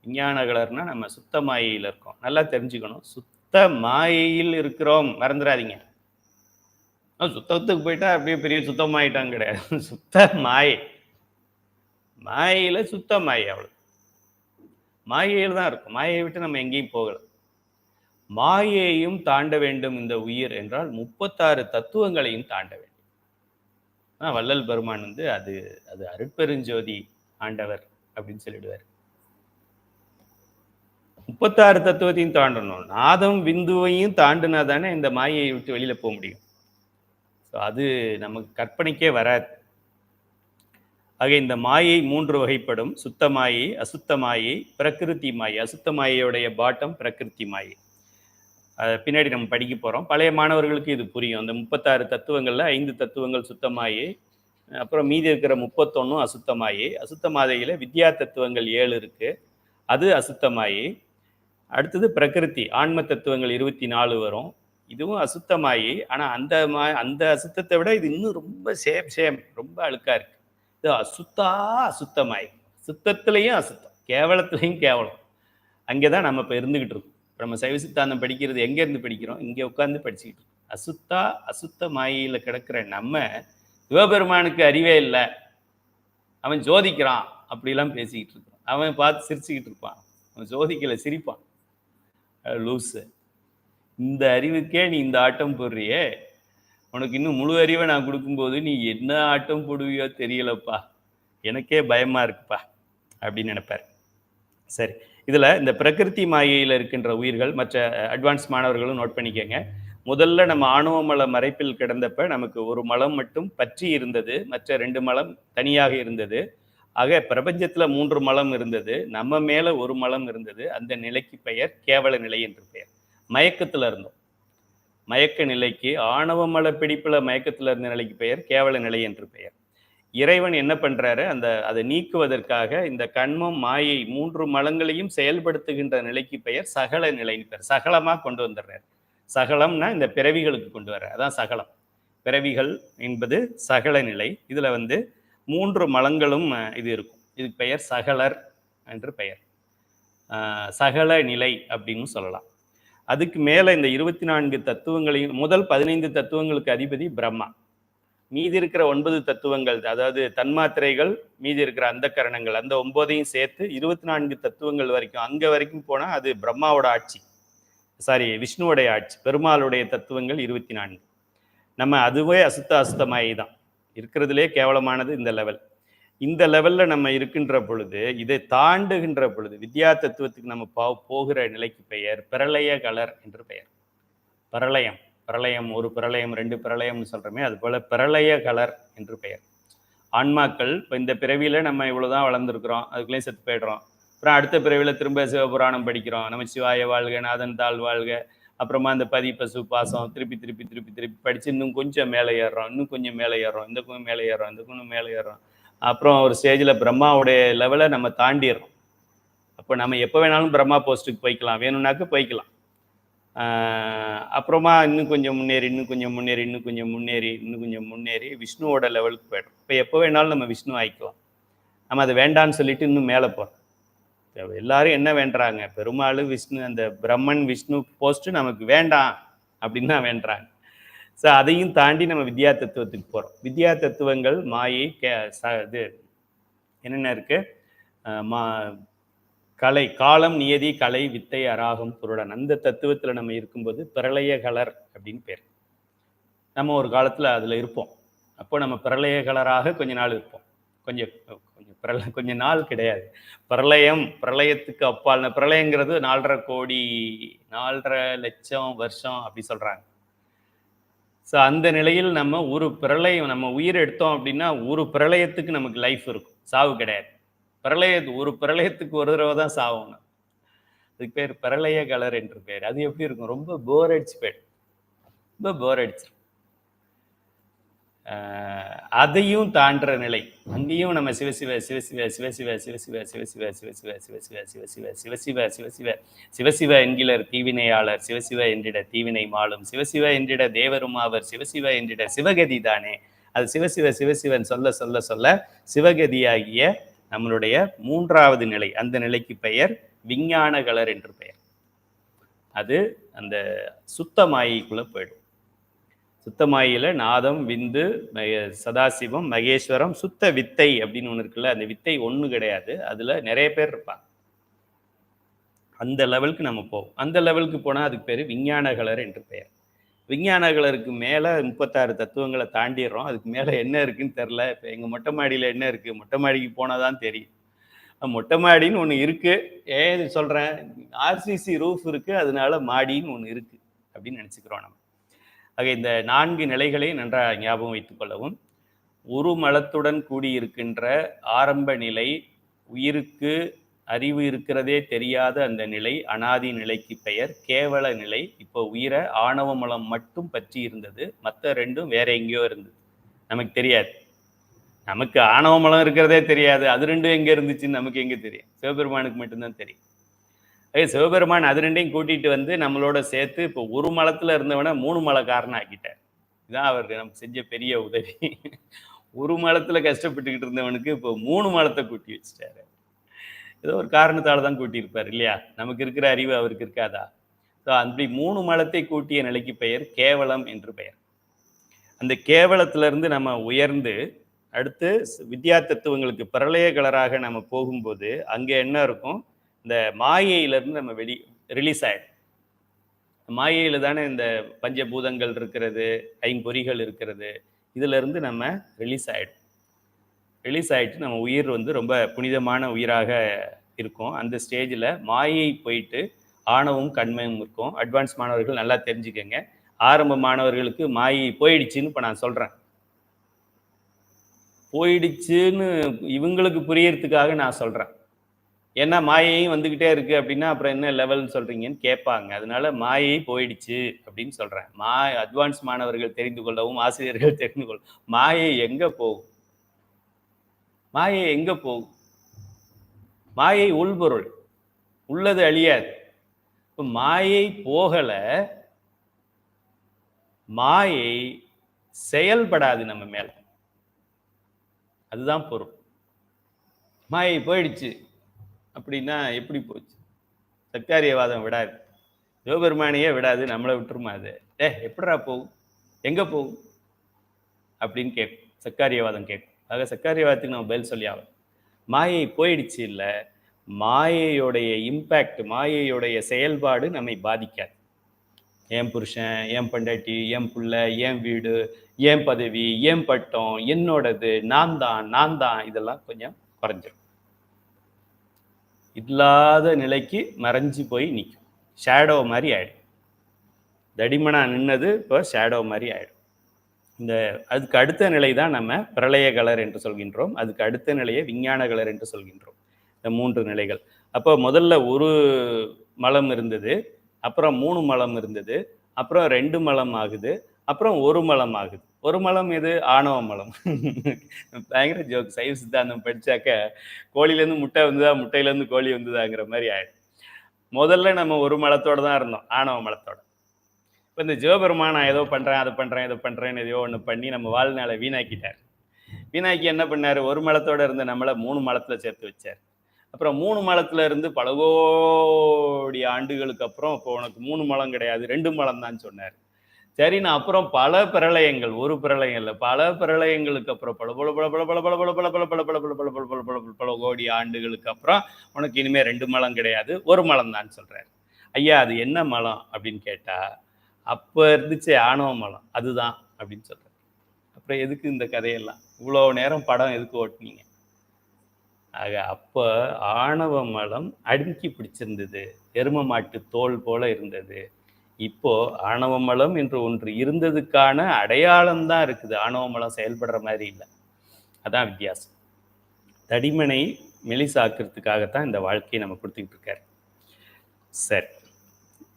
விஞ்ஞான கலர்னா நம்ம சுத்த மாயையில் இருக்கோம். நல்லா தெரிஞ்சுக்கணும், சுத்த மாயையில் இருக்கிறோம், மறந்துடாதீங்க. சுத்தத்துக்கு போயிட்டா அப்படியே பெரிய சுத்தமாயிட்டாங்க கிடையாது. சுத்த மாயை, மாயையில சுத்த மாயை. அவ்வளவு மாயையில் தான் இருக்கும். மாயையை விட்டு நம்ம எங்கேயும் போகல. மாயையும் தாண்ட வேண்டும் இந்த உயிர் என்றால் 36 தத்துவங்களையும் தாண்ட வேண்டும். வள்ளல் பெருமான் அது அது அருட்பெருஞ்சோதி ஆண்டவர் அப்படின்னு சொல்லிடுவார். 36 தத்துவத்தையும் தாண்டணும். நாதம் விந்துவையும் தாண்டினா தானே இந்த மாயையை விட்டு வெளியில போக முடியும். அது நமக்கு கற்பனைக்கே வராது. ஆக இந்த மாயை 3 வகைப்படும்: சுத்த மாயை, அசுத்த மாயை, பிரகிருதி மாயை. அசுத்த மாயையுடைய பாட்டம் பிரகிருதி மாயை. பின்னாடி நம்ம படிக்க போறோம். பழைய மாணவர்களுக்கு இது புரியும். அந்த 36 தத்துவங்கள்ல 5 தத்துவங்கள் சுத்த மாயை, அப்புறம் மீதி இருக்கிற 31 அசுத்த மாயை. அசுத்த மாயையில வித்யா தத்துவங்கள் 7 இருக்கு, அது அசுத்த மாயை. அடுத்தது பிரகிருதி, ஆன்ம தத்துவங்கள் 24 வரும், இதுவும் அசுத்த மாயை. ஆனா அந்த அசுத்தத்தை விட இது இன்னும் ரொம்ப சேம் ரொம்ப அழுக்கா இருக்கு. இது அசுத்த மாயை. சுத்தத்திலையும் அசுத்தம், கேவலத்திலையும் கேவலம். அங்கேதான் நம்ம இப்ப இருந்துகிட்டு இருக்கோம். நம்ம சைவ சித்தாந்தம் படிக்கிறது எங்க இருந்து படிக்கிறோம்? இங்க உட்கார்ந்து படிச்சுக்கிட்டு இருக்கோம். அசுத்த மாயையில கிடக்கிற நம்ம சிவபெருமானுக்கு அறிவே இல்லை, அவன் ஜோதிக்கிறான் அப்படிலாம் பேசிக்கிட்டு இருக்கான். அவன் பார்த்து சிரிச்சுக்கிட்டு இருப்பான். அவன் ஜோதிக்கல, சிரிப்பான். லூசு, இந்த அறிவுக்கே நீ இந்த ஆட்டம் போடுறியே, உனக்கு இன்னும் முழு அறிவை நான் கொடுக்கும்போது நீ என்ன ஆட்டம் போடுவியோ தெரியலப்பா, எனக்கே பயமா இருக்குப்பா அப்படின்னு நினைப்பார். சரி, இதுல இந்த பிரகிருதி மாயையில் இருக்கின்ற உயிர்கள், மற்ற அட்வான்ஸ் மாணவர்களும் நோட் பண்ணிக்கங்க. முதல்ல நம்ம ஆணவ மல மறைப்பில் கிடந்தப்ப நமக்கு ஒரு மலம் மட்டும் பற்றி இருந்தது, மற்ற 2 மலம் தனியாக இருந்தது. ஆக பிரபஞ்சத்துல 3 மலம் இருந்தது, நம்ம மேல ஒரு மலம் இருந்தது. அந்த நிலைக்கு பெயர் கேவல நிலை என்று பெயர். மயக்கத்துல இருந்தோம். மயக்க நிலைக்கு, ஆணவ மல பிடிப்புல மயக்கத்துல இருந்த நிலைக்கு பெயர் கேவல நிலை என்று பெயர். இறைவன் என்ன பண்றாரு, அதை நீக்குவதற்காக இந்த கண்மம் மாயை 3 மலங்களையும் செயல்படுத்துகின்ற நிலைக்கு பெயர் சகல நிலைன்னு பெயர். சகலமா கொண்டு வந்துடுறாரு. சகலம்னா இந்த பிறவிகளுக்கு கொண்டு வர்றாரு, அதான் சகலம். பிறவிகள் என்பது சகல நிலை. இதுல 3 மலங்களும் இது இருக்கும். இதுக்கு பெயர் சகலர் என்று பெயர். சகல நிலை அப்படின்னு சொல்லலாம். அதுக்கு மேலே இந்த 24 தத்துவங்களையும் முதல் 15 தத்துவங்களுக்கு அதிபதி பிரம்மா. மீதி இருக்கிற 9 தத்துவங்கள், அதாவது தன்மாத்திரைகள், மீதி இருக்கிற அந்த கரணங்கள், அந்த 9ஐயும் சேர்த்து 24 தத்துவங்கள் வரைக்கும், அங்கே வரைக்கும் போனால் அது பிரம்மாவோட ஆட்சி, விஷ்ணுவோடைய ஆட்சி. பெருமாளுடைய தத்துவங்கள் 24. நம்ம அதுவே அசுத்தமாயி தான் இருக்கிறதுலே கேவலமானது இந்த லெவல். இந்த லெவல்ல நம்ம இருக்கின்ற பொழுது, இதை தாண்டுகின்ற பொழுது வித்யா தத்துவத்துக்கு நம்ம போகிற நிலைக்கு பெயர் பிரளய கலர் என்று பெயர். பிரளயம், ஒரு பிரளயம், 2 பிரளயம்னு சொல்றோமே, அது போல பிரளய கலர் என்று பெயர். ஆன்மாக்கள் இப்போ இந்த பிறவியில நம்ம இவ்வளவுதான் வளர்ந்துருக்கிறோம், அதுக்குள்ளேயும் செத்து போயிடுறோம். அப்புறம் அடுத்த பிறவியில திரும்ப சிவபுராணம் படிக்கிறோம், நம்ம சிவாய வாழ்க, நாதன் தாழ் வாழ்க, அப்புறமா அந்த பதி பசு பாசம் திருப்பி திருப்பி திருப்பி திருப்பி படிச்சு இன்னும் கொஞ்சம் மேலே ஏறுறோம், இன்னும் கொஞ்சம் மேலே ஏறுறோம், இந்த கொஞ்சம் மேலே ஏறுறோம், இந்த கொஞ்சம் மேலே ஏறுறோம். அப்புறம் ஒரு ஸ்டேஜில் பிரம்மாவுடைய லெவலை நம்ம தாண்டிடுறோம். அப்போ நம்ம எப்போ வேணாலும் பிரம்மா போஸ்ட்டுக்கு போய்க்கலாம், வேணும்னாக்க போய்க்கலாம். அப்புறமா இன்னும் கொஞ்சம் முன்னேறி விஷ்ணுவோட லெவலுக்கு போய்டும். இப்போ எப்போ வேணாலும் நம்ம விஷ்ணு ஆயிக்கலாம். நம்ம அதை வேண்டான்னு சொல்லிட்டு இன்னும் மேலே போகிறோம். எல்லாரும் என்ன வேண்டுறாங்க, பெருமாள் விஷ்ணு, அந்த பிரம்மன் விஷ்ணு போஸ்ட்டு நமக்கு வேண்டாம் அப்படின்னு தான் வேண்டுறாங்க. ஸோ அதையும் தாண்டி நம்ம வித்யா தத்துவத்துக்கு போகிறோம். வித்யா தத்துவங்கள் மாயை, இது என்னென்ன இருக்கு, கலை, காலம், நியதி, கலை, வித்தை, அராகம், புருடன், அந்த தத்துவத்தில் நம்ம இருக்கும்போது பிரளய கலர் அப்படின்னு பேர். நம்ம ஒரு காலத்தில் அதில் இருப்போம். அப்போ நம்ம பிரளய கலராக கொஞ்ச நாள் இருப்போம். கொஞ்ச நாள் கிடையாது, பிரளயத்துக்கு அப்பால். பிரளயங்கிறது 4.5 கோடி 4.5 லட்சம் வருஷம் அப்படி சொல்கிறாங்க. ஸோ அந்த நிலையில் நம்ம ஒரு பிரளயம், நம்ம உயிர் எடுத்தோம் அப்படின்னா ஒரு பிரளயத்துக்கு நமக்கு லைஃப் இருக்கும், சாவு கிடையாது. ஒரு பிரளயத்துக்கு ஒரு தடவை தான் சாகணும். அதுக்கு பேர் பிரளய கலர் என்று பேர். அது எப்படி இருக்கும், ரொம்ப போர் அடிச்சு போயிடும், ரொம்ப போர் அடிச்சு. அதையும் தாண்டுற நிலை, அங்கேயும் நம்ம சிவசிவ சிவசிவ சிவசிவ சிவசிவ சிவசிவ சிவசிவ சிவசிவ சிவசிவ சிவசிவ சிவசிவ சிவசிவ என்கிலர் தீவினையாளர், சிவசிவ என்றிட தீவினை மாளும், சிவசிவ என்றிட தேவருமாவர், சிவசிவ என்றிட சிவகதி தானே. அது சிவசிவ சிவசிவன் சொல்ல சொல்ல சொல்ல சிவகதியாகிய நம்மளுடைய 3வது நிலை, அந்த நிலைக்கு பெயர் விஞ்ஞான கலர் என்று பெயர். அது அந்த சுத்தமாயிக்குள்ள போயிடும். சுத்தமாயில நாதம், விந்து, சதாசிவம், மகேஸ்வரம், சுத்த வித்தை அப்படின்னு ஒன்று இருக்குல்ல, அந்த வித்தை ஒன்று கிடையாது, அதுல நிறைய பேர் இருப்பாங்க. அந்த லெவலுக்கு நம்ம போவோம். அந்த லெவலுக்கு போனால் அதுக்கு பேர் விஞ்ஞான கலர் என்று பெயர். விஞ்ஞான கலருக்கு மேலே 36 தத்துவங்களை தாண்டிடுறோம். அதுக்கு மேலே என்ன இருக்குன்னு தெரில. இப்போ எங்கள் மொட்டை மாடியில் என்ன இருக்குது, மொட்டை மாடிக்கு போனால் தான் தெரியும். மொட்டை மாடின்னு ஒன்று இருக்குது, ஏன் சொல்கிறேன், ஆர்சிசி ரூஃப் இருக்குது, அதனால மாடின்னு ஒன்று இருக்குது அப்படின்னு நினச்சிக்கிறோம் நம்ம. ஆக இந்த 4 நிலைகளை நன்றாக ஞாபகம் வைத்துக் கொள்ளவும். ஒரு மலத்துடன் கூடியிருக்கின்ற ஆரம்ப நிலை, உயிருக்கு அறிவு இருக்கிறதே தெரியாத அந்த நிலை, அனாதி நிலைக்கு பெயர் கேவல நிலை. இப்போ உயிரை ஆணவ மலம் மட்டும் பற்றி இருந்தது, மற்ற 2ம் வேற எங்கேயோ இருந்தது, நமக்கு தெரியாது. நமக்கு ஆணவ மலம் இருக்கிறதே தெரியாது, அது 2ம் எங்கே இருந்துச்சுன்னு நமக்கு எங்கே தெரியும், சிவபெருமானுக்கு மட்டும்தான் தெரியும். சிவபெருமான் அது 2ஐயும் கூட்டிட்டு வந்து நம்மளோட சேர்த்து இப்போ ஒரு மலத்தில் இருந்தவனை 3 மலக்காரன் ஆக்கிட்டார். இதுதான் அவர் நமக்கு செஞ்ச பெரிய உதவி. ஒரு மலத்தில் கஷ்டப்பட்டுக்கிட்டு இருந்தவனுக்கு இப்போ 3 மலத்தை கூட்டி வச்சுட்டாரு. ஏதோ ஒரு காரணத்தால் தான் கூட்டியிருப்பார் இல்லையா, நமக்கு இருக்கிற அறிவு அவருக்கு இருக்காதா? ஸோ அப்படி 3 மலத்தை கூட்டிய நிலைக்கு பெயர் கேவலம் என்று பெயர். அந்த கேவலத்திலிருந்து நம்ம உயர்ந்து அடுத்து வித்யா தத்துவங்களுக்கு பிரளய கலராக நம்ம போகும்போது அங்கே என்ன இருக்கும், இந்த மாயையிலிருந்து நம்ம ரிலீஸ் ஆகிடும். மாயையில் தானே இந்த பஞ்சபூதங்கள் இருக்கிறது, ஐம்பொறிகள் இருக்கிறது, இதிலிருந்து நம்ம ரிலீஸ் ஆகிட்டு நம்ம உயிர் வந்து ரொம்ப புனிதமான உயிராக இருக்கும். அந்த ஸ்டேஜில் மாயை போயிட்டு ஆணவம் கண்மையும் இருக்கும். அட்வான்ஸ் மாணவர்கள் நல்லா தெரிஞ்சுக்கங்க. ஆரம்ப மாணவர்களுக்கு மாயை போயிடுச்சுன்னு இப்போ நான் சொல்கிறேன், போயிடுச்சுன்னு இவங்களுக்கு புரியறதுக்காக நான் சொல்கிறேன். ஏன்னா மாயையும் வந்துக்கிட்டே இருக்குது அப்படின்னா அப்புறம் என்ன லெவல்னு சொல்கிறீங்கன்னு கேட்பாங்க. அதனால மாயை போயிடுச்சு அப்படின்னு சொல்கிறேன். அட்வான்ஸ் மாணவர்கள் தெரிந்து கொள்ளவும், ஆசிரியர்கள் தெரிந்து கொள்ளவும். மாயை எங்கே போகும், மாயை எங்கே போகும்? மாயை உள்பொருள், உள்ளது அழியாது. இப்போ மாயை போகலை, மாயை செயல்படாது நம்ம மேல, அதுதான் பொருள். மாயை போயிடுச்சு அப்படின்னா எப்படி போச்சு, சர்க்காரியவாதம் விடாது, சிவபெருமானையே விடாது, நம்மளை விட்டுருமா அது? எப்படிடா போகும், எங்க போகும் அப்படின்னு கேட்கும், சர்க்காரியவாதம் கேட்கும். ஆக சர்க்காரியவாதத்துக்கு நம்ம பதில் சொல்லி ஆகணும். மாயை போயிடுச்சு இல்லை, மாயையுடைய இம்பேக்ட், மாயையுடைய செயல்பாடு நம்மை பாதிக்காது. என் புருஷன், என் பொண்டாட்டி, என் புள்ள, என் வீடு, என் பதவி, என் பட்டம், என்னோடது, நான் தான், இதெல்லாம் கொஞ்சம் குறைஞ்சிரும். இல்லாத நிலைக்கு மறைஞ்சு போய் நிற்கும், ஷேடோ மாதிரி ஆயிடும். தடிமனா நின்னது இப்போ ஷேடோ மாதிரி ஆயிடும். அதுக்கு அடுத்த நிலை தான் நம்ம பிரளய கலர் என்று சொல்கின்றோம். அதுக்கு அடுத்த நிலையை விஞ்ஞான கலர் என்று சொல்கின்றோம். இந்த 3 நிலைகள். அப்போ முதல்ல ஒரு மலம் இருந்தது, அப்புறம் 3 மலம் இருந்தது, அப்புறம் 2 மலம் ஆகுது, அப்புறம் 1 மலம் ஆகுது. 1 மலம் எது? ஆணவ மலம். பயங்கர ஜோக். சைவ சித்தாந்தம் படிச்சாக்க கோழிலேருந்து முட்டை வந்ததா, முட்டையிலேருந்து கோழி வந்ததாங்கிற மாதிரி ஆயிடும். முதல்ல நம்ம ஒரு மலத்தோட தான் இருந்தோம், ஆணவ மலத்தோட. இப்போ இந்த சிவபெருமான் நான் ஏதோ பண்ணுறேன், அதை பண்ணுறேன், இதை பண்ணுறேன்னு எதையோ ஒன்று பண்ணி நம்ம வாழ்நாளை வீணாக்கிட்டார். வீணாக்கி என்ன பண்ணார்? ஒரு மலத்தோடு இருந்து நம்மளை 3 மலத்தில் சேர்த்து வச்சார். அப்புறம் 3 மலத்தில் இருந்து பல கோடி ஆண்டுகளுக்கு அப்புறம் இப்போ உனக்கு 3 மலம் கிடையாது, 2 மலம் தான் சொன்னார். சரின்னு அப்புறம் பல பிரளயங்கள், ஒரு பிரளயம் இல்லை, பல பிரளயங்களுக்கு அப்புறம் பல பல பல பல பல பல பல பல பல பல பல பல பல பல பல பல பல கோடி ஆண்டுகளுக்கு அப்புறம் உனக்கு இனிமேல் 2 மலம் கிடையாது, 1 மலம் தான் சொல்றாரு. ஐயா அது என்ன மலம் அப்படின்னு கேட்டா, அப்போ இருந்துச்சு ஆணவ மலம், அதுதான் அப்படின்னு சொல்றாரு. அப்புறம் எதுக்கு இந்த கதையெல்லாம், இவ்வளோ நேரம் படம் எதுக்கு ஓட்டுனீங்க? ஆக அப்போ ஆணவ மலம் அடுக்கி பிடிச்சிருந்தது, எரும மாட்டு தோல் போல இருந்தது. இப்போ ஆணவ மலம் என்று ஒன்று இருந்ததுக்கான அடையாளம் தான் இருக்குது, ஆணவ மலம் செயல்படுற மாதிரி இல்லை. அதான் வித்தியாசம். தடிமனை மெலிசாக்கிறதுக்காகத்தான் இந்த வாழ்க்கையை நம்ம கொடுத்துக்கிட்டு இருக்காரு. சரி,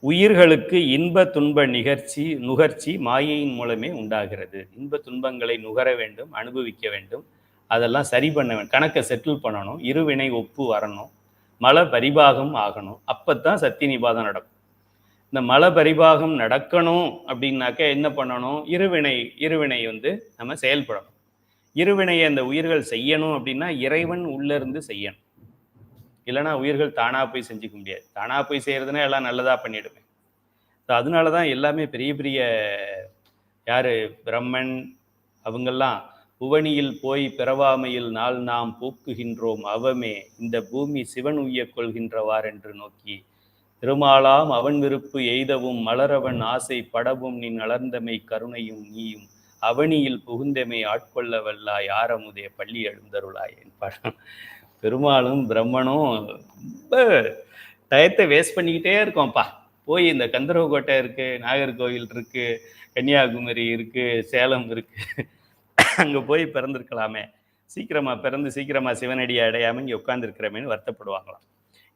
உயிர்களுக்கு இன்ப துன்ப நுகர்ச்சி மாயையின் மூலமே உண்டாகிறது. இன்ப துன்பங்களை நுகர வேண்டும், அனுபவிக்க வேண்டும், அதெல்லாம் சரி பண்ண வேண்டும், கணக்கை செட்டில் பண்ணணும், இருவினை ஒப்பு வரணும், மல பரிபாகம் ஆகணும், அப்பத்தான் சத்திய நிபாதம் நடக்கும். இந்த மல பரிபாகம் நடக்கணும் அப்படின்னாக்க என்ன பண்ணணும்? இருவினை நம்ம செயல்படணும். இருவினையை அந்த உயிர்கள் செய்யணும் அப்படின்னா இறைவன் உள்ள இருந்து செய்யணும். இல்லைன்னா உயிர்கள் தானா போய் செஞ்சுக்க முடியாது. தானா போய் செய்யறதுன்னா எல்லாம் நல்லதா பண்ணிடுவேன். அதனாலதான் எல்லாமே பெரிய பெரிய யாரு பிரம்மன் அவங்கெல்லாம் புவனியில் போய் பிறவாமையில் நாள் நாம் போக்குகின்றோம் அவமே, இந்த பூமி சிவன் உய்ய கொள்கின்றவார் என்று நோக்கி திருமாலாம் அவன் விருப்பு எய்தவும் மலரவன் ஆசை படவும் நின் அலர்ந்தமை கருணையும் நீயும் அவனியில் புகுந்தமை ஆட்கொள்ள வல்லாய் ஆரமுதே பள்ளி எழுந்தருளாய் என் படம். பெருமாளும் பிரம்மனும் ரொம்ப டயத்தை வேஸ்ட் பண்ணிக்கிட்டே இருக்கோம்ப்பா. போய் இந்த கந்தர்வக்கோட்டை இருக்கு, நாகர்கோவில் இருக்கு, கன்னியாகுமரி இருக்கு, சேலம் இருக்கு, அங்கே போய் பிறந்திருக்கலாமே, சீக்கிரமா பிறந்து சீக்கிரமா சிவனடியை அடையாமல் இங்கே உட்கார்ந்துருக்கிறமேன்னு வருத்தப்படுவாங்களாம்.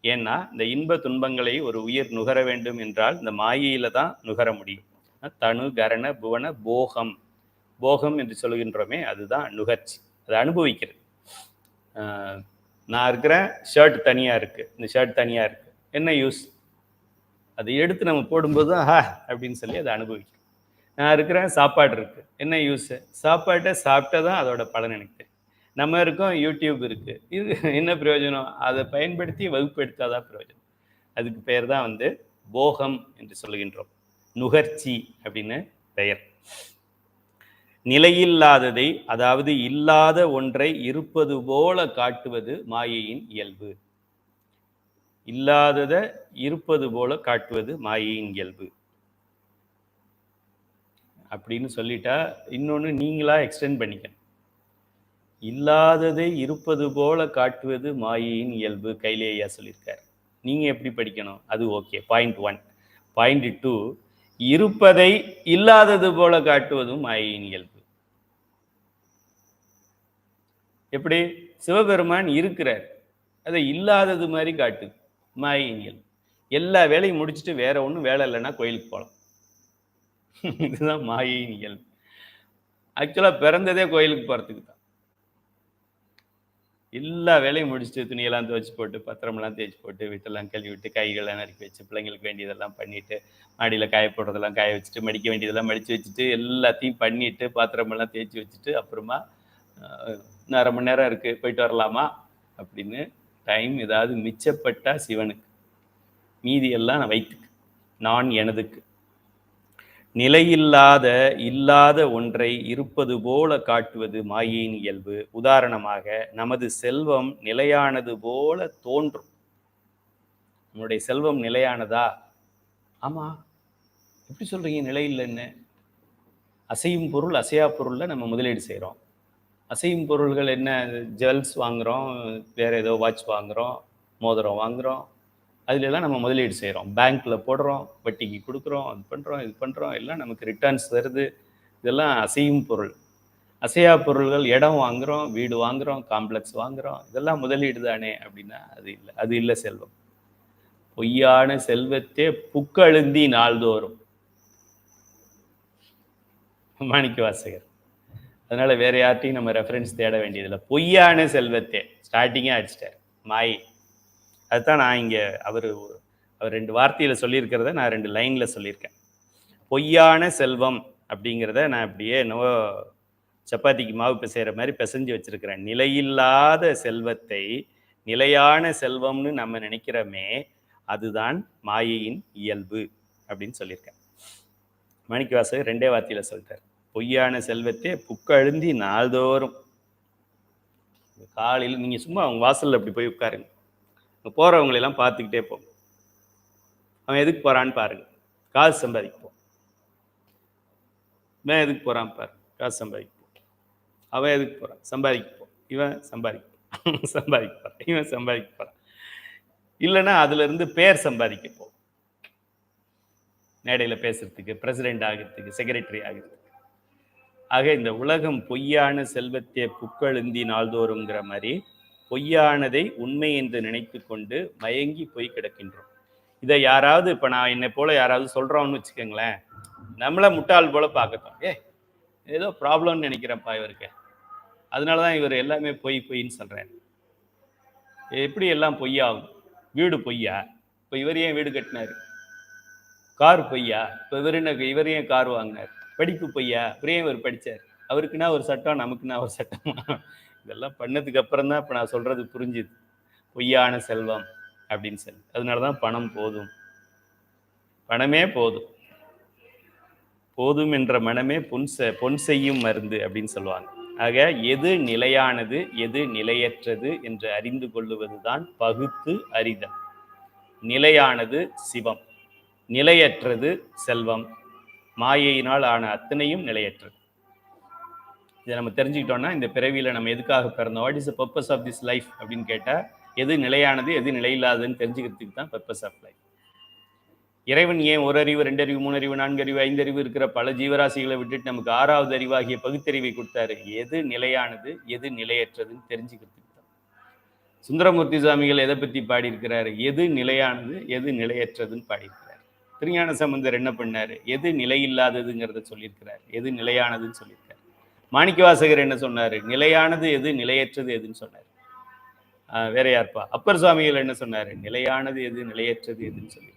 ஏன்னா இந்த இன்ப துன்பங்களை ஒரு உயிர் நுகர வேண்டும் என்றால் இந்த மாயையில தான் நுகர முடியும். தனு கரண புவன போகம், போகம் என்று சொல்கின்றோமே அதுதான் நுகர்ச்சி, அதை அனுபவிக்கிறது. நான் இருக்கிறேன், ஷர்ட் தனியாக இருக்குது, இந்த ஷர்ட் தனியாக இருக்குது, என்ன யூஸ்? அதை எடுத்து நம்ம போடும்போது தான் அப்படின்னு சொல்லி அதை அனுபவிக்கிறோம். நான் இருக்கிறேன், சாப்பாடு இருக்குது, என்ன யூஸு? சாப்பாட்டை சாப்பிட்டா தான் அதோட பலன் எனக்கு தெரியும். நம்ம இருக்கோம், யூடியூப் இருக்குது, இது என்ன பிரயோஜனம்? அதை பயன்படுத்தி வகுப்பு எடுத்தாதான் பிரயோஜனம். அதுக்கு பெயர் தான் போகம் என்று சொல்கின்றோம், நுகர்ச்சி அப்படின்னு பெயர். நிலையில்லாததை, அதாவது இல்லாத ஒன்றை இருப்பது போல காட்டுவது மாயையின் இயல்பு. இல்லாததை இருப்பது போல காட்டுவது மாயையின் இயல்பு அப்படின்னு சொல்லிட்டா இன்னொன்று நீங்களா எக்ஸ்டெண்ட் பண்ணிக்கணும். இல்லாததை இருப்பது போல காட்டுவது மாயையின் இயல்பு, கைலேயா சொல்லியிருக்காரு. நீங்க எப்படி படிக்கணும்? அது ஓகே, பாயிண்ட் 1. பாயிண்ட் 2, இருப்பதை இல்லாதது போல காட்டுவதும் மாயையின் இயல்பு. எப்படி? சிவபெருமான் இருக்கிறார், அதை இல்லாதது மாதிரி காட்டு மாயையின் இயல்பு. எல்லா வேலையும் முடிச்சுட்டு வேற ஒன்றும் வேலை இல்லைன்னா கோயிலுக்கு போகலாம். இதுதான் மாயையின் இயல்பு. ஆக்சுவலா பிறந்ததே கோயிலுக்கு போறதுக்கு தான். எல்லா வேலையும் முடிச்சுட்டு துணியெல்லாம் துவைச்சு போட்டு, பத்திரமெல்லாம் தேய்ச்சி போட்டு, வீட்டெல்லாம் கழுவி விட்டு, கைகளெல்லாம் நறுக்கி வச்சு, பிள்ளைங்களுக்கு வேண்டியதெல்லாம் பண்ணிட்டு, மாடியில் காய போடுறதெல்லாம் காய வச்சுட்டு, மடிக்க வேண்டியதெல்லாம் மடித்து வச்சுட்டு, எல்லாத்தையும் பண்ணிட்டு, பாத்திரமெல்லாம் தேய்ச்சி வச்சுட்டு, அப்புறமா இன்னும் 1/2 மணி நேரம் இருக்குது, போயிட்டு வரலாமா அப்படின்னு டைம் ஏதாவது மிச்சப்பட்டா சிவனுக்கு மீதி எல்லாம் நான் வைத்துக்கு, நான் எனதுக்கு. நிலையில்லாத இல்லாத ஒன்றை இருப்பது போல காட்டுவது மாயையின் இயல்பு. உதாரணமாக, நமது செல்வம் நிலையானது போல தோன்றும். நம்முடைய செல்வம் நிலையானதா? ஆமா. எப்படி சொல்றீங்க நிலை இல்லைன்னு? அசையும் பொருள் அசையா பொருள்ல நம்ம முதலீடு செய்கிறோம். அசையும் பொருள்கள் என்ன? ஜுவல்ஸ் வாங்குகிறோம், வேறு ஏதோ வாட்ச் வாங்குகிறோம், மோதிரம் வாங்குகிறோம், அதிலெல்லாம் நம்ம முதலீடு செய்கிறோம். பேங்க்கில் போடுறோம், வட்டிக்கு கொடுக்குறோம், அது பண்ணுறோம், இது பண்ணுறோம், எல்லாம் நமக்கு ரிட்டர்ன்ஸ் வருது. இதெல்லாம் அசையும் பொருள். அசையா பொருள்கள் இடம் வாங்குகிறோம், வீடு வாங்குகிறோம், காம்ப்ளெக்ஸ் வாங்குகிறோம், இதெல்லாம் முதலீடு தானே அப்படின்னா அது இல்லை. அது இல்லை செல்வம். பொய்யான செல்வத்தே புக்கழுந்தி நாள்தோறும். மாணிக்க வாசகர். அதனால வேற யார்ட்டையும் நம்ம ரெஃபரன்ஸ் தேட வேண்டியதில்லை. பொய்யான செல்வத்தே ஸ்டார்டிங்கே அடிச்சிட்டார் மாயை. அதுதான் நான் இங்கே அவர் 2 வார்த்தையில் சொல்லியிருக்கிறத நான் 2 லைனில் சொல்லியிருக்கேன். பொய்யான செல்வம் அப்படிங்கிறத நான் அப்படியே என்னவோ சப்பாத்திக்கு மாவு பிசைகிற மாதிரி பிசைஞ்சு வச்சிருக்கிறேன். நிலையில்லாத செல்வத்தை நிலையான செல்வம்னு நம்ம நினைக்கிறோமே, அதுதான் மாயையின் இயல்பு அப்படின்னு சொல்லியிருக்கேன். மாணிக்கவாசகர் 2 வார்த்தையில் சொல்லிட்டார். பொய்யான செல்வத்தை புக்கழுந்தி நாள்தோறும். காலையில் நீங்கள் சும்மா அவங்க வாசலில் அப்படி போய் உட்காருங்க, போகிறவங்களெல்லாம் பார்த்துக்கிட்டே போங்க. அவன் எதுக்கு போகிறான்னு பாருங்க, காசு சம்பாதிக்க போ. இவன் எதுக்கு போகிறான் பாரு, காசு சம்பாதிக்க போ. அவன் எதுக்கு போகிறான், சம்பாதிக்க போ. இவன் சம்பாதிக்க சம்பாதிக்க போகிறான், இவன் சம்பாதிக்க போகிறான். இல்லைன்னா அதுலேருந்து பேர் சம்பாதிக்க போ. மேடையில் பேசுறதுக்கு, பிரசிடென்ட் ஆகிறதுக்கு, செக்ரட்டரி ஆகிறதுக்கு. ஆக இந்த உலகம் பொய்யான செல்வத்தை புக்கழுந்தி நாள்தோறுங்கிற மாதிரி பொய்யானதை உண்மை என்று நினைத்து கொண்டு மயங்கி போய் கிடக்கின்றோம். இதை யாராவது இப்போ நான் என்னை போல யாராவது சொல்கிறோன்னு வச்சுக்கோங்களேன், நம்மளை முட்டாள் போல பார்க்கத்தோம். ஏதோ ப்ராப்ளம்னு நினைக்கிறேன்ப்பா இவருக்கு, அதனால தான் இவர் எல்லாமே பொய்ன்னு சொல்கிறேன். எப்படி எல்லாம் பொய்யாகும்? வீடு பொய்யா? இப்போ இவர் ஏன் வீடு கட்டினார்? கார் பொய்யா? இப்போ இவர் ஏன் கார் வாங்கினார்? படிப்பு பொய்யா? இவரே இவர் படித்தார்? அவருக்குன்னா ஒரு சட்டம், நமக்குன்னா ஒரு சட்டம். இதெல்லாம் பண்ணதுக்கு அப்புறம் தான் இப்போ நான் சொல்கிறது புரிஞ்சுது. பொய்யான செல்வம் அப்படின்னு சொல்லி. அதனால தான் பணம் போதும், பணமே போதும், போதும் என்ற மனமே பொன் செய்யும் மருந்து அப்படின்னு சொல்லுவாங்க. ஆக எது நிலையானது எது நிலையற்றது என்று அறிந்து கொள்ளுவது தான் பகுத்து அறிதல். நிலையானது சிவம், நிலையற்றது செல்வம். மாயையினால் ஆன அத்தனையும் நிலையற்றது. இதை நம்ம தெரிஞ்சுக்கிட்டோம்னா இந்த பிறவியில் நம்ம எதுக்காக பிறந்தோம், what is the purpose of this life அப்படின்னு கேட்டால், எது நிலையானது எது நிலையில்லாததுன்னு தெரிஞ்சுக்கிறதுக்கு தான் பர்பஸ் ஆஃப் லைஃப். இறைவன் ஏன் 1 அறிவு 2 அறிவு 3 அறிவு 4 அறிவு 5 அறிவு இருக்கிற பல ஜீவராசிகளை விட்டுட்டு நமக்கு 6வது அறிவாகிய பகுத்தறிவை கொடுத்தாரு? எது நிலையானது எது நிலையற்றதுன்னு தெரிஞ்சுக்கிறதுக்கு தான். சுந்தரமூர்த்தி சுவாமிகள் எதை பற்றி பாடியிருக்கிறாரு? எது நிலையானது எது நிலையற்றதுன்னு பாடியிருக்கிறார். திருஞான சம்பந்தர் என்ன பண்ணாரு? எது நிலையில்லாததுங்கிறத சொல்லியிருக்கிறார், எது நிலையானதுன்னு சொல்லியிருக்காரு. மாணிக்கவாசகர் என்ன சொன்னார்? நிலையானது எது நிலையற்றது எதுன்னு சொன்னார். வேற யார்ப்பா? அப்பர் சுவாமிகள் என்ன சொன்னார்? நிலையானது எது நிலையற்றது எதுன்னு சொல்லியிருக்கிறார்.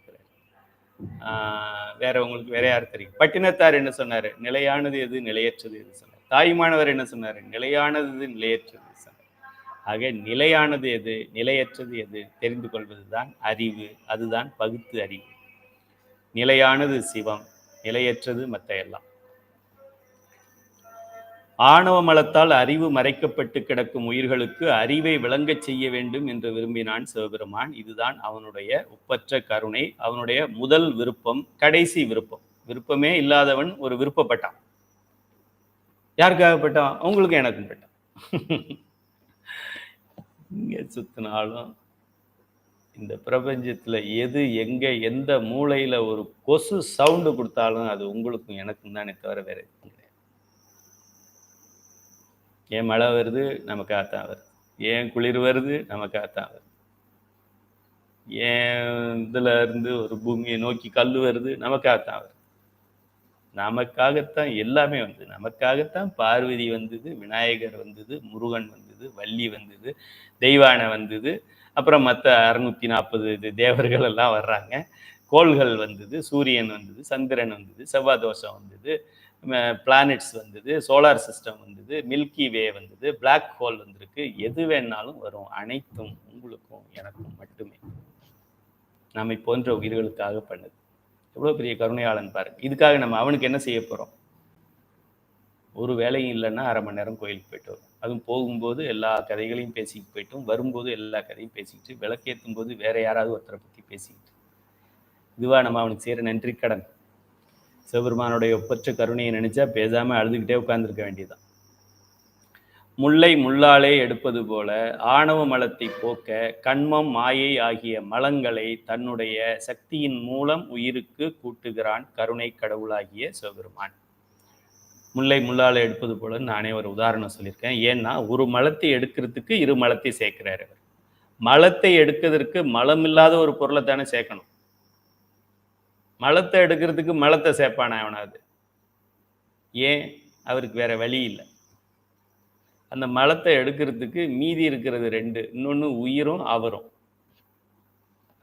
வேற உங்களுக்கு வேற யார் தெரியும்? பட்டினத்தார் என்ன சொன்னார்? நிலையானது எது நிலையற்றது எது சொன்னார். தாய்மானவர் என்ன சொன்னார்? நிலையானது எது நிலையற்றது சொன்னார். ஆக நிலையானது எது நிலையற்றது எது தெரிந்து கொள்வதுதான் அறிவு. அதுதான் பகுத்து அறிவு. நிலையானது சிவம், நிலையற்றது மற்ற எல்லாம். ஆணவ மலத்தால் அறிவு மறைக்கப்பட்டு கிடக்கும் உயிர்களுக்கு அறிவை விளங்கச் செய்ய வேண்டும் என்று விரும்பினான் சிவபெருமான். இதுதான் அவனுடைய ஒப்பற்ற கருணை, அவனுடைய முதல் விருப்பம், கடைசி விருப்பம். விருப்பமே இல்லாதவன் ஒரு விருப்பப்பட்டான். யாருக்காகப்பட்டான்? அவங்களுக்கு எனக்கும் பட்டான். இங்க சுத்தினாலும் இந்த பிரபஞ்சத்துல எது எங்க எந்த மூளையில ஒரு கொசு சவுண்டு கொடுத்தாலும் அது உங்களுக்கும் எனக்கும் தானே தவிர வேற எதுவும் கிடையாது. ஏன் மழை வருது? நமக்காகத்தான் வருது. ஏன் குளிர் வருது? நமக்காகத்தான் வருது. ஏன் இதுல இருந்து ஒரு பூமியை நோக்கி கல் வருது? நமக்காகத்தான் வருது. நமக்காகத்தான் எல்லாமே வந்தது. நமக்காகத்தான் பார்வதி வந்தது, விநாயகர் வந்தது, முருகன் வந்தது, வள்ளி வந்தது, தெய்வானை வந்தது, அப்புறம் மற்ற 640 தேவர்கள் எல்லாம் வர்றாங்க. கோள்கள் வந்தது, சூரியன் வந்தது, சந்திரன் வந்தது, செவ்வாய் தோஷம் வந்தது, பிளானட்ஸ் வந்தது, சோலார் சிஸ்டம் வந்தது, மில்கி வே வந்தது, பிளாக் ஹோல் வந்திருக்கு. எது வேணாலும் வரும். அனைத்தும் உங்களுக்கும் எனக்கும் மட்டுமே. நம்மை போன்ற உயிர்களுக்காக பண்ணுது. எவ்வளோ பெரிய கருணையாளன் பாருங்க. இதுக்காக நம்ம அவனுக்கு என்ன செய்ய போகிறோம்? ஒரு வேலையும் இல்லைன்னா 1/2 மணி நேரம் கோயிலுக்கு போயிட்டு வரும். அதுவும் போகும்போது எல்லா கதைகளையும் பேசிக்கிட்டு போயிட்டும், வரும்போது எல்லா கதையும் பேசிக்கிட்டு, விளக்கேற்றும் போது வேற யாராவது ஒருத்தரை பற்றி பேசிக்கிட்டு, இதுவா நம்ம அவனுக்கு செய்கிற நன்றி கடன்? சிவபெருமானுடைய ஒப்பற்ற கருணையை நினைச்சா பேசாம அழுதுகிட்டே உட்கார்ந்துருக்க வேண்டியதுதான். முல்லை முள்ளாலே எடுப்பது போல ஆணவ மலத்தை போக்க கண்மம் மாயை ஆகிய மலங்களை தன்னுடைய சக்தியின் மூலம் உயிருக்கு கூட்டுகிறான் கருணை கடவுளாகிய சிவபெருமான். முல்லை முள்ளாலே எடுப்பது போல நானே ஒரு உதாரணம் சொல்லியிருக்கேன். ஏன்னா ஒரு மலத்தை எடுக்கிறதுக்கு 2 மலத்தை சேர்க்கிறாரு. மலத்தை எடுக்கிறதுக்கு மலம் இல்லாத ஒரு பொருளை தானே சேர்க்கணும். மலத்தை எடுக்கிறதுக்கு மலத்தை சேர்ப்பானா அவனாவது? ஏன்? அவருக்கு வேற வழி இல்லை. அந்த மலத்தை எடுக்கிறதுக்கு மீதி இருக்கிறது 2, இன்னொன்று உயிரும் அவரும்.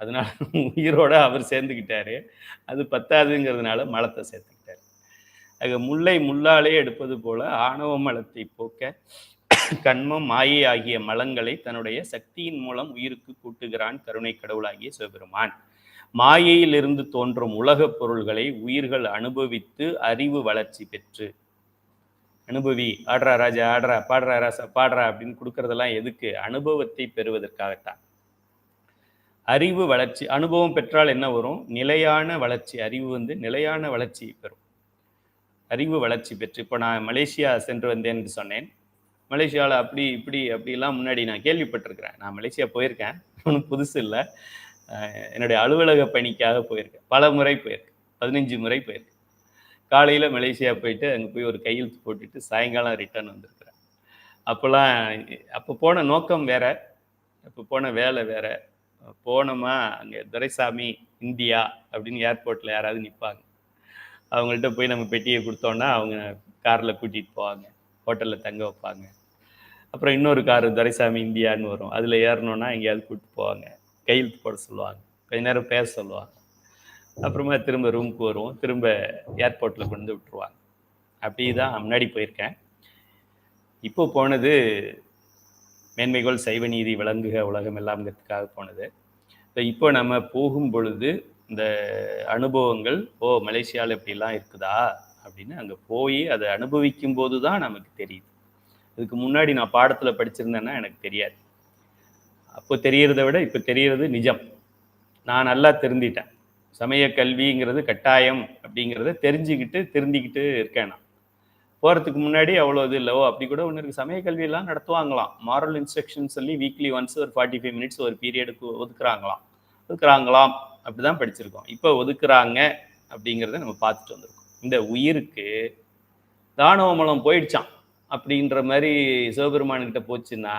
அதனால உயிரோட அவர் சேர்ந்துக்கிட்டாரு. அது பத்தாதுங்கிறதுனால மலத்தை சேர்த்துக்கிட்டாரு. ஆக முல்லை முள்ளாலே எடுப்பது போல ஆணவ மலத்தை போக்க கண்மம் மாயை ஆகிய மலங்களை தன்னுடைய சக்தியின் மூலம் உயிருக்கு கூட்டுகிறான் கருணை கடவுளாகிய சிவபெருமான். மாயையிலிருந்து தோன்றும் உலகப் பொருள்களை உயிர்கள் அனுபவித்து அறிவு வளர்ச்சி பெற்று, அனுபவி, ஆடுறா ராஜா ஆடுறா, பாடுறா ராசா பாடுறா அப்படின்னு கொடுக்கறதெல்லாம் எதுக்கு? அனுபவத்தை பெறுவதற்காகத்தான். அறிவு வளர்ச்சி, அனுபவம் பெற்றால் என்ன வரும்? நிலையான வளர்ச்சி. அறிவு நிலையான வளர்ச்சி பெறும். அறிவு வளர்ச்சி பெற்று, இப்போ நான் மலேசியா சென்று வந்தேன் என்று சொன்னேன். மலேசியாவில் அப்படி இப்படி அப்படிலாம் முன்னாடி நான் கேள்விப்பட்டிருக்கிறேன். நான் மலேசியா போயிருக்கேன், ஒன்றும் புதுசு இல்லை. என்னுடைய அலுவலக பணிக்காக போயிருக்கேன், பல முறை போயிருக்கேன், 15 முறை போயிருக்கேன். காலையில் மலேசியா போயிட்டு அங்கே போய் ஒரு கையெழுத்து போட்டுட்டு சாயங்காலம் ரிட்டர்ன் வந்திருக்கிறேன். அப்போ போன நோக்கம் வேற, அப்போ போன வேலை வேற. போனோமா அங்கே துரைசாமி இந்தியா அப்படின்னு ஏர்போர்ட்டில் யாராவது நிற்பாங்க. அவங்கள்ட்ட போய் நம்ம பெட்டியை கொடுத்தோன்னா அவங்க காரில் கூட்டிகிட்டு போவாங்க, ஹோட்டலில் தங்க வைப்பாங்க. அப்புறம் இன்னொரு காரு துரைசாமி இந்தியான்னு வரும், அதில் ஏறணுன்னா எங்கேயாவது கூப்பிட்டு போவாங்க, கையெழுத்து போட சொல்லுவாங்க, கொஞ்ச நேரம் பேச சொல்லுவாங்க. அப்புறமா திரும்ப ரூமுக்கு வருவோம், திரும்ப ஏர்போர்ட்டில் கொண்டு விட்டுருவாங்க. அப்படி தான் முன்னாடி போயிருக்கேன். இப்போ போனது மேன்மைகோள் சைவ நீதி விளங்குக உலகம் எல்லாம்ங்கிறதுக்காக போனது. இப்போ நம்ம போகும் பொழுது இந்த அனுபவங்கள், மலேசியாவில் இப்படிலாம் இருக்குதா அப்படின்னு அங்கே போய் அதை அனுபவிக்கும் போது தான் நமக்கு தெரியுது. அதுக்கு முன்னாடி நான் பாடத்தில் படிச்சிருந்தேன்னா எனக்கு தெரியாது. அப்போ தெரியறதை விட இப்போ தெரியறது நிஜம். நான் நல்லா திருந்திட்டேன். சமய கல்விங்கிறது கட்டாயம் அப்படிங்கிறத தெரிஞ்சுக்கிட்டு திருந்திக்கிட்டு இருக்கேன். நான் போகிறதுக்கு முன்னாடி அவ்வளோ இது இல்லை. அப்படி கூட ஒன்று இருக்குது, சமய கல்வியெல்லாம் நடத்துவாங்களாம், மாரல் இன்ஸ்ட்ரக்ஷன் சொல்லி வீக்லி ஒன்ஸ் ஒரு 45 மினிட்ஸ் ஒரு பீரியடுக்கு ஒதுக்குறாங்களாம். அப்படி தான் படிச்சிருக்கோம். இப்போ ஒதுக்குறாங்க அப்படிங்கிறத நம்ம பார்த்துட்டு வந்திருக்கோம். இந்த உயிருக்கு ஆணவமலம் போயிடுச்சான் அப்படின்ற மாதிரி சிவபெருமான்கிட்ட போச்சுன்னா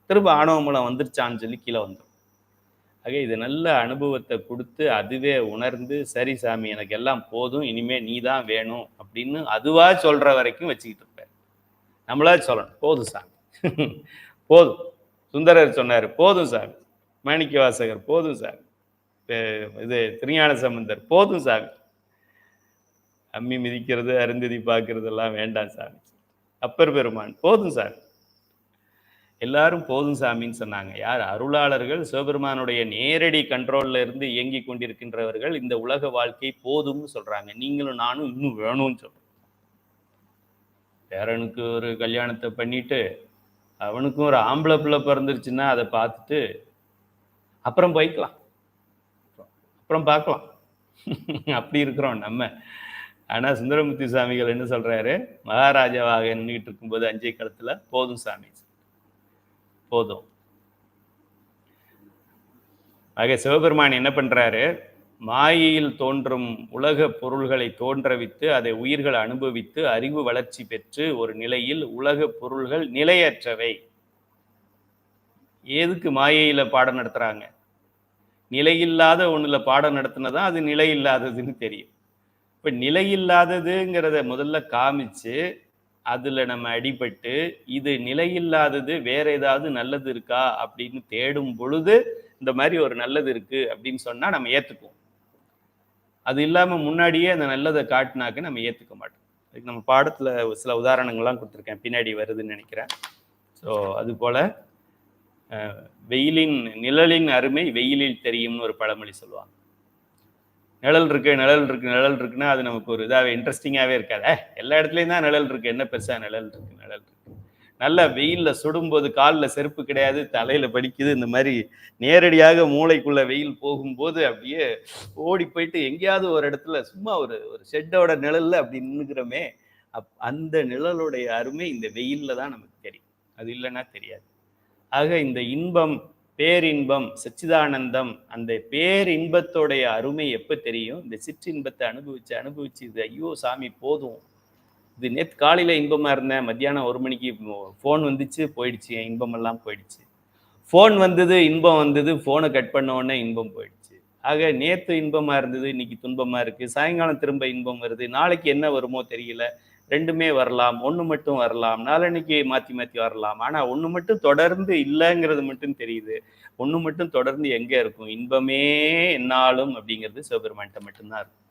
திரும்ப ஆணவமலம் வந்துருச்சான்னு சொல்லி கீழே வந்துடும். ஆக இது நல்ல அனுபவத்தை கொடுத்து அதுவே உணர்ந்து, சரி சாமி எனக்கு எல்லாம் போதும், இனிமே நீ தான் வேணும் அப்படின்னு அதுவா சொல்ற வரைக்கும் வச்சுக்கிட்டு இருப்பார். நம்மளா சொல்லணும், போதும் சாமி போதும். சுந்தரர் சொன்னார், போதும் சாமி. மாணிக்க வாசகர், போதும் சாமி. இது திருஞான சம்பந்தர், போதும் சாமி. அம்மி மிதிக்கிறது அருந்ததி பார்க்கறது எல்லாம் வேண்டாம் சாமி. அப்பர் பெருமான், போதும் சாமி. எல்லாரும் போதும் சாமின்னு சொன்னாங்க. யார்? அருளாளர்கள், சிவபெருமானுடைய நேரடி கண்ட்ரோல்ல இருந்து இயங்கி கொண்டிருக்கின்றவர்கள் இந்த உலக வாழ்க்கை போதும்னு சொல்றாங்க. நீங்களும் நானும் இன்னும் வேணும்னு சொல்றோம். பேரனுக்கு ஒரு கல்யாணத்தை பண்ணிட்டு அவனுக்கும் ஒரு ஆம்பளை பிள்ளை பிறந்துருச்சுன்னா அதை பார்த்துட்டு அப்புறம் போய்க்கலாம், அப்புறம் பார்க்கலாம் அப்படி இருக்கிறோம் நம்ம. ஆனா சுந்தரமூர்த்தி சாமிகள் என்ன சொல்றாரு? மகாராஜாவாக நின்றுட்டு இருக்கும்போது அஞ்சை காலத்துல போதும் சாமி, போதும். ஆக சிவபெருமான் என்ன பண்றாரு? மாயையில் தோன்றும் உலக பொருள்களை தோன்றவித்து அதை உயிர்கள் அனுபவித்து அறிவு வளர்ச்சி பெற்று ஒரு நிலையில் உலக பொருள்கள் நிலையற்றவை. எதுக்கு மாயையில பாடம் நடத்துறாங்க? நிலையில்லாத ஒண்ணுல பாடம் நடத்தினதான் அது நிலை இல்லாததுன்னு தெரியும். இப்ப நிலையில்லாததுங்கிறத முதல்ல காமிச்சு அதுல நம்ம அடிபட்டு இது நிலையில்லாதது, வேற ஏதாவது நல்லது இருக்கா அப்படின்னு தேடும் பொழுது இந்த மாதிரி ஒரு நல்லது இருக்கு அப்படின்னு சொன்னா நம்ம ஏத்துக்குவோம். அது இல்லாம முன்னாடியே அந்த நல்லதை காட்டினாக்க நம்ம ஏத்துக்க மாட்டோம். அதுக்கு நம்ம பாடத்துல சில உதாரணங்கள்லாம் கொடுத்துருக்கேன், பின்னாடி வருதுன்னு நினைக்கிறேன். ஸோ அது போல நிழலின் அருமை வெயிலில் தெரியும்னு ஒரு பழமொழி சொல்லுவாங்க. நிழல் இருக்கு, நிழல் இருக்கு, நிழல் இருக்குன்னா அது நமக்கு ஒரு இதாகவே இன்ட்ரெஸ்டிங்காகவே இருக்காது. எல்லா இடத்துலையும் தான் நிழல் இருக்கு, என்ன பெருசா நிழல் இருக்கு, நிழல் இருக்கு. நல்லா வெயில்ல சுடும்போது காலில் செருப்பு கிடையாது, தலையில படிக்குது, இந்த மாதிரி நேரடியாக மூளைக்குள்ள வெயில் போகும்போது அப்படியே ஓடி போயிட்டு எங்கேயாவது ஒரு இடத்துல சும்மா ஒரு ஒரு ஷெட்டோட நிழல்ல அப்படி நின்னுக்கிறோமே, அந்த நிழலுடைய அருமை இந்த வெயில்ல தான் நமக்கு தெரியும். அது இல்லைன்னா தெரியாது. ஆக இந்த இன்பம், பேரின்பம், சச்சிதானந்தம், அந்த பேரின்பத்தோடைய அருமை எப்ப தெரியும்? இந்த சிற்றின்பத்தை அனுபவிச்சு அனுபவிச்சு இது ஐயோ சாமி போதும், இது நேற்று காலையில இன்பமா இருந்தேன், மத்தியானம் 1 மணிக்கு ஃபோன் வந்துச்சு போயிடுச்சு, என் இன்பம் எல்லாம் போயிடுச்சு. ஃபோன் வந்தது, இன்பம் வந்தது, ஃபோனை கட் பண்ண உடனே இன்பம் போயிடுச்சு. ஆக நேற்று இன்பமா இருந்தது, இன்னைக்கு துன்பமா இருக்கு. சாயங்காலம் திரும்ப இன்பம் வருது, நாளைக்கு என்ன வருமோ தெரியல. ரெண்டுமே வரலாம், ஒன்று மட்டும் வரலாம், நாளன்னைக்கு மாற்றி மாற்றி வரலாம். ஆனால் ஒன்று மட்டும் தொடர்ந்து இல்லைங்கிறது மட்டும் தெரியுது. ஒன்று மட்டும் தொடர்ந்து எங்கே இருக்கும்? இன்பமே என்னாலும் அப்படிங்கிறது சிவபெருமான்கிட்ட மட்டும்தான் இருக்கும்.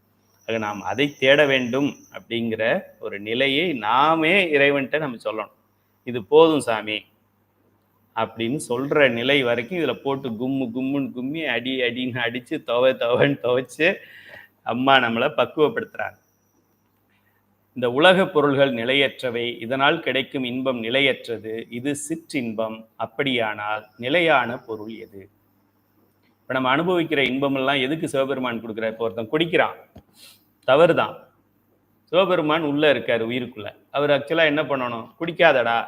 ஆக நாம் அதை தேட வேண்டும் அப்படிங்கிற ஒரு நிலையை நாமே இறைவன்கிட்ட நம்ம சொல்லணும். இது போதும் சாமி அப்படின்னு சொல்ற நிலை வரைக்கும் இதுல போட்டு கும்மு கும்முன்னு கும்மி அடி அடின்னு அடிச்சு துவைன்னு துவைச்சு அம்மா நம்மளை பக்குவப்படுத்துறாங்க. இந்த உலக பொருள்கள் நிலையற்றவை, இதனால் கிடைக்கும் இன்பம் நிலையற்றது, இது சிற்றின்பம். அப்படியானால் நிலையான பொருள் எது? இப்ப நம்ம அனுபவிக்கிற இன்பம் எல்லாம் எதுக்கு சிவபெருமான் கொடுக்குற? இப்போ ஒருத்தன் குடிக்கிறான், தவறுதான். சிவபெருமான் உள்ள இருக்காரு உயிருக்குள்ள. அவர் ஆக்சுவலா என்ன பண்ணணும்? குடிக்காதடா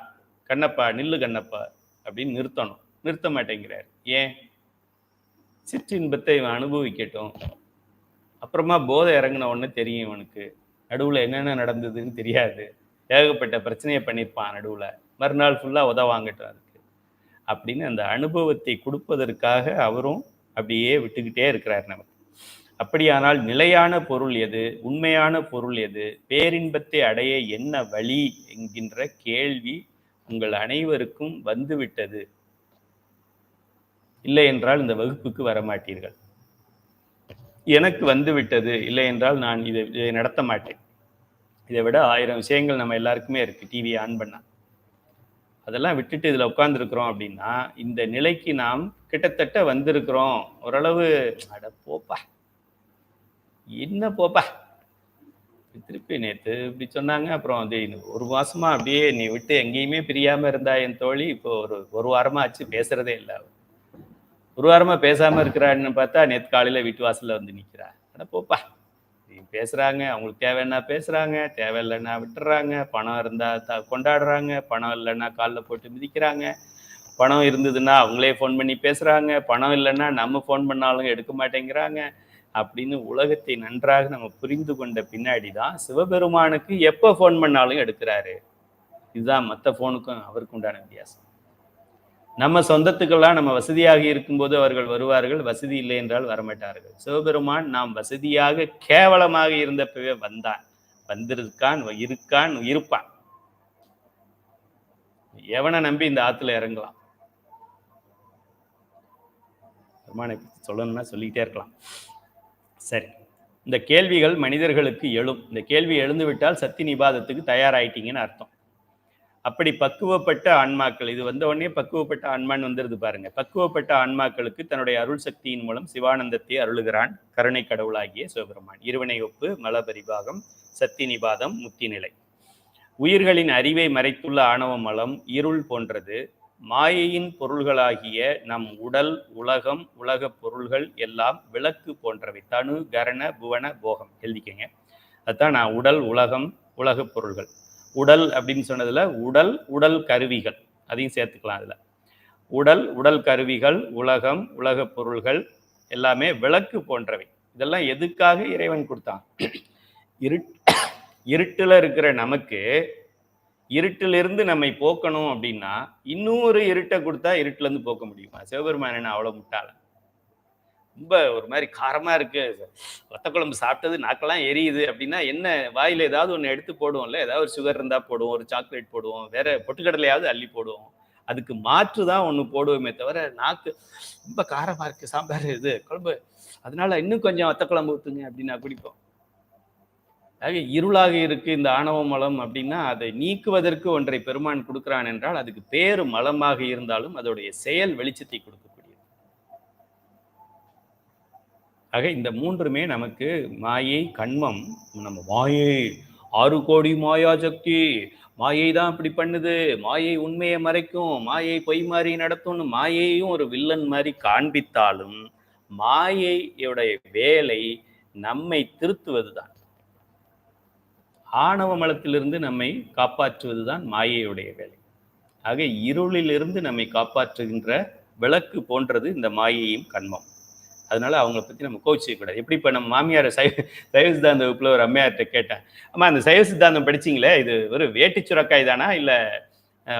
கண்ணப்பா, நில்லு கண்ணப்பா அப்படின்னு நிறுத்தணும். நிறுத்த மாட்டேங்கிறார். ஏன்? சிற்றின்பத்தை இவன் அனுபவிக்கட்டும், அப்புறமா போதை இறங்கின உடனே தெரியும் இவனுக்கு நடுவுல என்னென்ன நடந்ததுன்னு தெரியாது, ஏகப்பட்ட பிரச்சனையை பண்ணியிருப்பான் நடுவுல, மறுநாள் ஃபுல்லா உதவாங்கட்டும் அதுக்கு அப்படின்னு அந்த அனுபவத்தை கொடுப்பதற்காக அவரும் அப்படியே விட்டுக்கிட்டே இருக்கிறார் நமக்கு. அப்படியானால் நிலையான பொருள் எது? உண்மையான பொருள் எது? பேரின்பத்தை அடைய என்ன வழி என்கின்ற கேள்வி உங்கள் அனைவருக்கும் வந்துவிட்டது. இல்லை என்றால் இந்த வகுப்புக்கு வரமாட்டீர்கள். எனக்கு வந்து விட்டது, இல்லை என்றால் நான் இதை நடத்த மாட்டேன். இதை விட 1000 விஷயங்கள் நம்ம எல்லாருக்குமே இருக்கு. டிவியை ஆன் பண்ணா அதெல்லாம் விட்டுட்டு இதில் உட்கார்ந்துருக்கிறோம் அப்படின்னா இந்த நிலைக்கு நாம் கிட்டத்தட்ட வந்திருக்கிறோம். ஓரளவு அட போப்பா, என்ன போப்பா, திருப்பி நேற்று இப்படி சொன்னாங்க, அப்புறம் அது 1 மாசமா அப்படியே நீ விட்டு எங்கேயுமே பிரியாம இருந்தா என் தோழி, இப்போ ஒரு வாரமா ஆச்சு பேசுறதே இல்லை. 1 வாரமா பேசாம இருக்கிறான்னு பார்த்தா நேற்று காலையில வீட்டு வாசல்ல வந்து நிற்கிறா. அட போப்பா, பேசுறாங்க, அவங்களுக்கு தேவைன்னா பேசுறாங்க, தேவையில்லைன்னா விட்டுறாங்க, பணம் இருந்தா கொண்டாடுறாங்க, பணம் இல்லைன்னா காலில் போட்டு மிதிக்கிறாங்க, பணம் இருந்ததுன்னா அவங்களே ஃபோன் பண்ணி பேசுறாங்க, பணம் இல்லைன்னா நம்ம ஃபோன் பண்ணாலும் எடுக்க மாட்டேங்கிறாங்க அப்படின்னு உலகத்தை நன்றாக நம்ம புரிந்து கொண்ட பின்னாடி தான் சிவபெருமானுக்கு எப்போ ஃபோன் பண்ணாலும் எடுக்கிறாரு. இதுதான் மற்ற ஃபோனுக்கும் அவருக்கு உண்டான வித்தியாசம். நம்ம சொந்தத்துக்கெல்லாம் நம்ம வசதியாக இருக்கும்போது அவர்கள் வருவார்கள், வசதி இல்லை என்றால் வரமாட்டார்கள். சிவபெருமான் நாம் வசதியாக கேவலமாக இருந்தப்பவே வந்தான், வந்திருக்கான், இருப்பான். எவனை நம்பி இந்த ஆத்துல இறங்கலாம்? பெருமானை சொல்லணும்னா சொல்லிக்கிட்டே இருக்கலாம். சரி, இந்த கேள்விகள் மனிதர்களுக்கு எழும். இந்த கேள்வி எழுந்து விட்டால் சத்தி நிபாதத்துக்கு தயாராயிட்டீங்கன்னு அர்த்தம். அப்படி பக்குவப்பட்ட ஆன்மாக்கள், இது வந்த உடனே பக்குவப்பட்ட ஆன்மான்னு வந்துருது பாருங்க. பக்குவப்பட்ட ஆன்மாக்களுக்கு தன்னுடைய அருள் சக்தியின் மூலம் சிவானந்தத்தை அருளுகிறான் கருணை கடவுளாகிய சிவபெருமான். இருவினை ஒப்பு, மலபரிபாகம், சத்தி நிபாதம், முத்தி நிலை. உயிர்களின் அறிவை மறைத்துள்ள ஆணவ மலம் இருள் போன்றது. மாயையின் பொருள்களாகிய நம் உடல், உலகம், உலக பொருள்கள் எல்லாம் விளக்கு போன்றவை. தனு, கரண, புவன, போகம் எழுதிக்கங்க. அதுதான் நான் உடல், உலகம், உலக பொருள்கள். உடல் அப்படின்னு சொன்னதுல உடல், உடல் கருவிகள் அதையும் சேர்த்துக்கலாம். அதுல உடல், உடல் கருவிகள், உலகம், உலக பொருள்கள் எல்லாமே விளக்கு போன்றவை. இதெல்லாம் எதுக்காக இறைவன் கொடுத்தான்? இருட்டுல இருக்கிற நமக்கு இருட்டிலிருந்து நம்மை போக்கணும் அப்படின்னா இன்னொரு இருட்டை கொடுத்தா இருட்டுல இருந்து போக்க முடியுமா? சிவபெருமான் என்ன அவ்வளவு முட்டாள? ரொம்ப ஒரு மாதிரி காரமா இருக்கு, வத்த குழம்பு சாப்பிட்டது நாக்கெல்லாம் எரியுது அப்படின்னா என்ன, வாயில ஏதாவது ஒன்று எடுத்து போடுவோம்ல, ஏதாவது ஒரு சுகர் இருந்தா போடுவோம், ஒரு சாக்லேட் போடுவோம், வேற பொட்டுக்கடலையாவது அள்ளி போடுவோம். அதுக்கு மாற்று தான் ஒன்று போடுவோமே தவிர நாக்கு ரொம்ப காரமா இருக்கு சாம்பார் இது குழம்பு, அதனால இன்னும் கொஞ்சம் வத்த குழம்பு ஊத்துங்க அப்படின்னா குடிப்போம். ஆக இருளாக இருக்கு இந்த ஆணவ மலம் அப்படின்னா அதை நீக்குவதற்கு ஒன்றை பெருமான் கொடுக்கிறான் என்றால் அதுக்கு பேரு மலமாக இருந்தாலும் அதோடைய செயல் வெளிச்சத்தை கொடுக்கக்கூடியது. ஆக இந்த மூன்றுமே நமக்கு மாயை, கண்மம். நம்ம மாயை 6 கோடி மாயா சக்தி, மாயை தான் இப்படி பண்ணுது, மாயை உண்மையை மறைக்கும், மாயை பொய் மாதிரி நடத்தும்னு மாயையும் ஒரு வில்லன் மாதிரி காண்பித்தாலும் மாயையுடைய வேலை நம்மை திருத்துவதுதான். ஆணவ மலத்திலிருந்து நம்மை காப்பாற்றுவதுதான் மாயையுடைய வேலை. ஆக இருளிலிருந்து நம்மை காப்பாற்றுகின்ற விளக்கு போன்றது இந்த மாயையும் கண்மம். அதனால அவங்கள பற்றி நம்ம கோச்சிக்கக்கூடாது. எப்படி இப்போ நம்ம மாமியார் சைவ சித்தாந்த வகுப்புல ஒரு அம்மையார்கிட்ட கேட்டேன், அம்மா அந்த சைவ சித்தாந்தம் படிச்சிங்களே, இது ஒரு வேட்டி சுரக்காய் தானா, இல்லை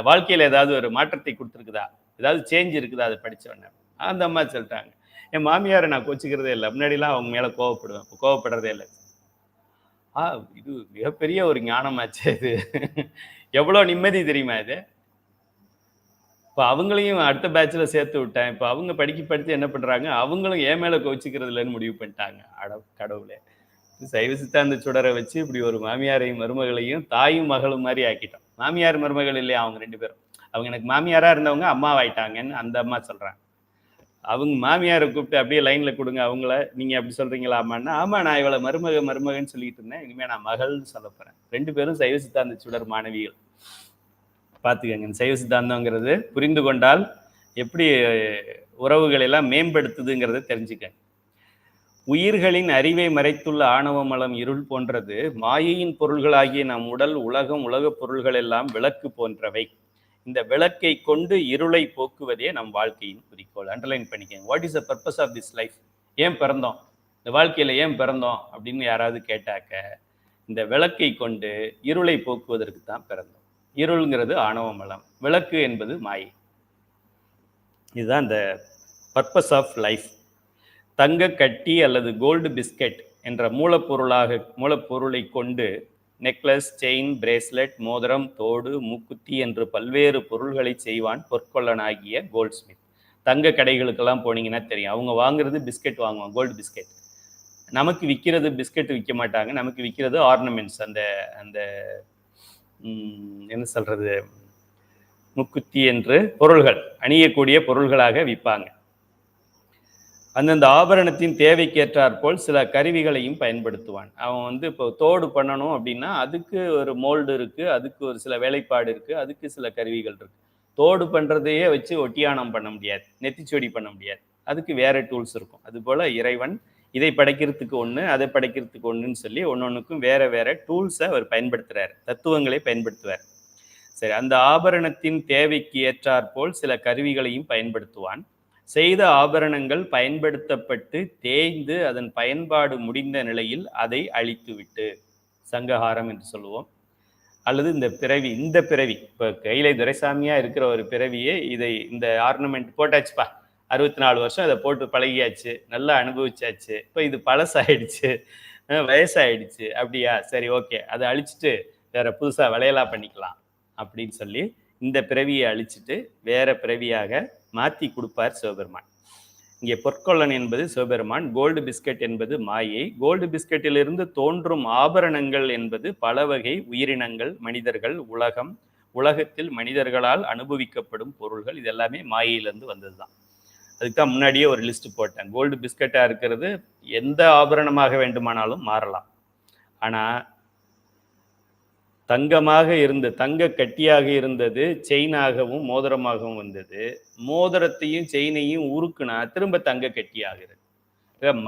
வாழ்க்கையில் ஏதாவது ஒரு மாற்றத்தை கொடுத்துருக்குதா, ஏதாவது சேஞ்ச் இருக்குதா அதை படித்தோடனே? அந்த அம்மா சொல்லிட்டாங்க, என் மாமியாரை நான் கோச்சிக்கிறதே இல்லை, முன்னாடிலாம் அவங்க மேலே கோவப்படுவேன், இப்போ கோவப்படுறதே இல்லை. இது மிகப்பெரிய ஒரு ஞானமாச்சு. இது எவ்வளோ நிம்மதி தெரியுமா இது. இப்போ அவங்களையும் அடுத்த பேட்சில் சேர்த்து விட்டேன். இப்போ அவங்க படித்து என்ன பண்ணுறாங்க, அவங்களும் ஏன் மேலே கோச்சிக்கிறது இல்லைன்னு முடிவு பண்ணிட்டாங்க. கடவுளே, சைவ சித்தாந்த சுடரை வச்சு இப்படி ஒரு மாமியாரையும் மருமகளையும் தாயும் மகளும் மாதிரி ஆக்கிட்டோம். மாமியார் மருமகள் இல்லையா அவங்க 2 பேரும். அவங்க எனக்கு மாமியாராக இருந்தவங்க அம்மாவாயிட்டாங்கன்னு அந்த அம்மா சொல்கிறாங்க. அவங்க மாமியாரை கூப்பிட்டு அப்படியே லைனில் கொடுங்க அவங்கள, நீங்கள் அப்படி சொல்கிறீங்களா அம்மான்னா, ஆமாம் நான் இவளை மருமகன்னு சொல்லிட்டு இருந்தேன், இனிமேல் நான் மகள்னு சொல்ல போகிறேன். 2 பேரும் சைவ சித்தாந்த சுடர் மாணவிகள். பார்த்துக்கங்க, சைவ சித்தாந்தங்கிறது புரிந்து கொண்டால் எப்படி உறவுகளை எல்லாம் மேம்படுத்துதுங்கிறத தெரிஞ்சுக்கங்க. உயிர்களின் அறிவை மறைத்துள்ள ஆணவ மலம் இருள் போன்றது. மாயையின் பொருள்களாகிய நம் உடல், உலகம், உலகப் பொருள்கள் எல்லாம் விளக்கு போன்றவை. இந்த விளக்கை கொண்டு இருளை போக்குவதே நம் வாழ்க்கையின் குறிக்கோள். அண்டர்லைன் பண்ணிக்கங்க. What is the purpose of this life? ஏன் பிறந்தோம், இந்த வாழ்க்கையில் ஏன் பிறந்தோம் அப்படின்னு யாராவது கேட்டாக்க, இந்த விளக்கை கொண்டு இருளை போக்குவதற்கு தான் பிறந்தோம். இருள்ங்கிறது ஆணவ மலம், விளக்கு என்பது மாயை. இதுதான் இந்த பர்பஸ் ஆஃப் லைஃப். தங்க கட்டி அல்லது கோல்டு பிஸ்கெட் என்ற மூலப்பொருளை கொண்டு நெக்லஸ், செயின், பிரேஸ்லெட், மோதிரம், தோடு, மூக்குத்தி என்று பல்வேறு பொருள்களை செய்வான் பொற்கொள்ளனாகிய கோல்ட்ஸ்மித். தங்க கடைகளுக்கெல்லாம் போனீங்கன்னா தெரியும், அவங்க வாங்குறது பிஸ்கெட் வாங்குவாங்க, கோல்டு பிஸ்கெட். நமக்கு விற்கிறது பிஸ்கெட் விற்க மாட்டாங்க, நமக்கு விற்கிறது ஆர்னமெண்ட்ஸ், அந்த அந்த என்ன சொல்றது, முக்குத்தி என்று பொருள்கள், அணியக்கூடிய பொருள்களாக விற்பாங்க. அந்தந்த ஆபரணத்தின் தேவைக்கேற்றாற் போல் சில கருவிகளையும் பயன்படுத்துவான். அவன் இப்போ தோடு பண்ணணும் அப்படின்னா அதுக்கு ஒரு மோல்டு இருக்குது, அதுக்கு ஒரு சில வேலைப்பாடு இருக்குது, அதுக்கு சில கருவிகள் இருக்குது. தோடு பண்ணுறதையே வச்சு ஒட்டியானம் பண்ண முடியாது, நெத்திச்சொடி பண்ண முடியாது, அதுக்கு வேறு டூல்ஸ் இருக்கும். அதுபோல் இறைவன் இதை படைக்கிறதுக்கு ஒன்று, அதை படைக்கிறதுக்கு ஒன்றுன்னு சொல்லி ஒன்னொன்றுக்கும் வேறு வேறு டூல்ஸை அவர் பயன்படுத்துகிறார், தத்துவங்களை பயன்படுத்துவார். சரி, அந்த ஆபரணத்தின் தேவைக்கு ஏற்றாற்போல் சில கருவிகளையும் பயன்படுத்துவான். செய்த ஆபரணங்கள் பயன்படுத்தப்பட்டு தேய்ந்து அதன் பயன்பாடு முடிந்த நிலையில் அதை அழித்துவிட்டு, சங்கஹாரம் என்று சொல்லுவோம். அல்லது இந்த பிறவி இப்போ கையில துரைசாமியாக இருக்கிற ஒரு பிறவியே இந்த ஆர்னமெண்ட் போட்டாச்சுப்பா, 64 வருஷம் இதை போட்டு பழகியாச்சு, நல்லா அனுபவிச்சாச்சு, இப்போ இது பழசாயிடுச்சு, வயசாயிடுச்சு, அப்படியா, சரி ஓகே, அதை அழிச்சிட்டு வேற புதுசாக விளையலா பண்ணிக்கலாம் அப்படின்னு சொல்லி இந்த பிறவியை அழிச்சிட்டு வேற பிறவியாக மாற்றி கொடுப்பார் சிவபெருமான். இங்கே பொற்கொள்ளன் என்பது சிவபெருமான், கோல்டு பிஸ்கட் என்பது மாயை. கோல்டு பிஸ்கட்டிலிருந்து தோன்றும் ஆபரணங்கள் என்பது பல வகை உயிரினங்கள், மனிதர்கள், உலகத்தில் மனிதர்களால் அனுபவிக்கப்படும் பொருள்கள். இது எல்லாமே மாயையிலேருந்து வந்தது தான். அதுக்கு தான் முன்னாடியே ஒரு லிஸ்ட் போட்டேன். கோல்டு பிஸ்கட்டாக இருக்கிறது எந்த ஆபரணமாக வேண்டுமானாலும் மாறலாம். ஆனால் தங்கமாக தங்க கட்டியாக இருந்தது செயினாகவும் மோதிரமாகவும் வந்தது. மோதிரத்தையும் செயினையும் உருக்குனா திரும்ப தங்க கட்டியாகிறது.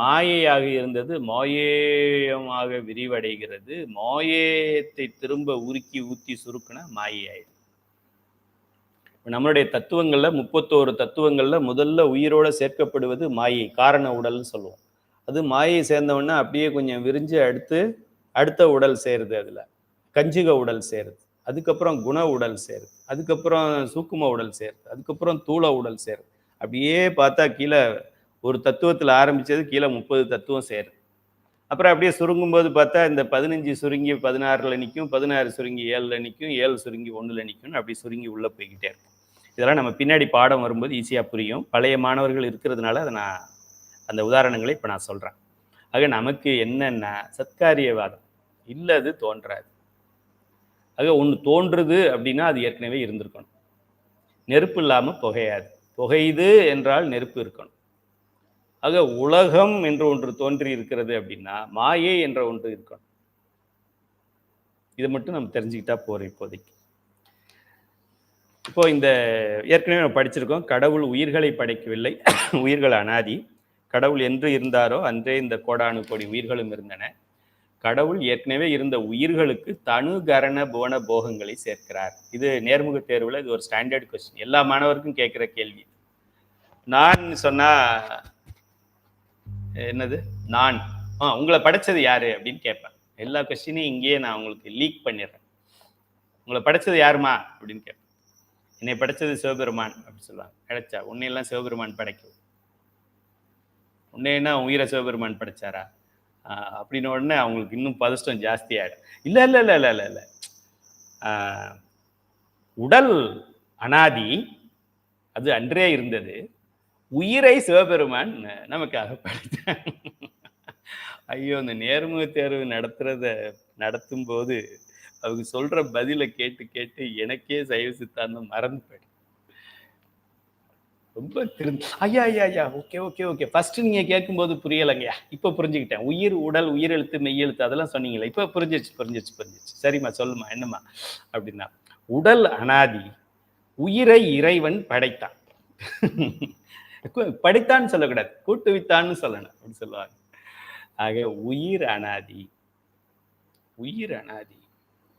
மாயையாக இருந்தது மாயேயமாக விரிவடைகிறது. மாயத்தை திரும்ப உருக்கி ஊற்றி சுருக்குனா மாயையாயிடும். நம்மளுடைய தத்துவங்கள்ல 31 தத்துவங்கள்ல முதல்ல உயிரோட சேர்க்கப்படுவது மாயை, காரண உடல்னு சொல்லுவோம். அது மாயை சேர்ந்தவொன்னா அப்படியே கொஞ்சம் விரிஞ்சு அடுத்த உடல் சேருது. அதுல கஞ்சுக உடல் சேருது, அதுக்கப்புறம் குண உடல் சேருது, அதுக்கப்புறம் சூக்கும உடல் சேருது, அதுக்கப்புறம் தூள உடல் சேருது. அப்படியே பார்த்தா கீழே ஒரு தத்துவத்தில் ஆரம்பிச்சது கீழே 30 தத்துவம் சேருது. அப்புறம் அப்படியே சுருங்கும் போது பார்த்தா இந்த 15 சுருங்கி 16ல் நிற்கும், 16 சுருங்கி 7ல் நிற்கும், 7 சுருங்கி 1ல் நிற்கும், அப்படி சுருங்கி உள்ளே போய்கிட்டே இருக்கும். இதெல்லாம் நம்ம பின்னாடி பாடம் வரும்போது ஈஸியாக புரியும். பழைய மாணவர்கள் இருக்கிறதுனால அதை அந்த உதாரணங்களை இப்போ நான் சொல்கிறேன். ஆக நமக்கு என்னென்னா சத்காரியவாதம் இல்லை, அது தோன்றாது. ஆக ஒன்று தோன்றுது அப்படின்னா அது ஏற்கனவே இருந்திருக்கணும். நெருப்பு இல்லாமல் புகையாது, புகையுது என்றால் நெருப்பு இருக்கணும். ஆக உலகம் என்று ஒன்று தோன்றி இருக்கிறது அப்படின்னா மாயை என்ற ஒன்று இருக்கணும். இதை மட்டும் நம்ம தெரிஞ்சுக்கிட்டா போறோம் இப்போதைக்கு. இப்போ இந்த ஏற்கனவே நம்ம படிச்சிருக்கோம், கடவுள் உயிர்களை படைக்கவில்லை, உயிர்கள் அனாதி. கடவுள் என்று இருந்தாரோ அன்றே இந்த கோடானு கோடி உயிர்களும் இருந்தன. கடவுள் ஏற்கனவே இருந்த உயிர்களுக்கு தனு கரண புவன போகங்களை சேர்க்கிறார். இது நேர்முக தேர்வுல இது ஒரு ஸ்டாண்டர்ட் கொஸ்டின், எல்லா மாணவருக்கும் கேட்கிற கேள்வி. நான் சொன்னா என்னது நான் உங்களை படைச்சது யாரு அப்படின்னு கேட்பேன். எல்லா கொஸ்டினையும் இங்கேயே நான் உங்களுக்கு லீக் பண்ணிடுறேன். உங்களை படைச்சது யாருமா அப்படின்னு கேட்பேன். என்னை படைச்சது சிவபெருமான் அப்படின்னு சொல்லுவாங்க. கிடைச்சா உன்னையெல்லாம் சிவபெருமான் படைக்கும். உன்னைன்னா உயிரை சிவபெருமான் படைச்சாரா அப்படின்னு உடனே அவங்களுக்கு இன்னும் பதஷ்டம் ஜாஸ்தி ஆயிடும். இல்ல இல்ல இல்ல இல்ல இல்ல இல்ல உடல் அனாதி, அது அன்றே இருந்தது. உயிரை சிவபெருமான் நமக்காக படைத்தார். ஐயோ, இந்த நேர்முக தேர்வு நடத்தும் போது அவங்க சொல்ற பதில கேட்டு கேட்டு எனக்கே சைவ சித்தாந்தம் மறந்து போயிடும். ரொம்ப ஐயா ஐயா ஐயா ஓகே ஓகே ஓகே ஃபர்ஸ்ட் நீங்க கேட்கும்போது புரியலைங்கய்யா, இப்ப புரிஞ்சுக்கிட்டேன். உயிர், உடல், உயிரெழுத்து, மெய்யெழுத்து அதெல்லாம் சொன்னீங்களே, இப்ப புரிஞ்சிச்சு. சரிம்மா, சொல்லுமா என்னம்மா அப்படின்னா, உடல் அனாதி, உயிரை இறைவன் படைத்தான். படைத்தான்னு சொல்லக்கூடாது, கூட்டுவித்தான்னு சொல்லணும் அப்படின்னு சொல்லுவாங்க. ஆக உயிர் அனாதி,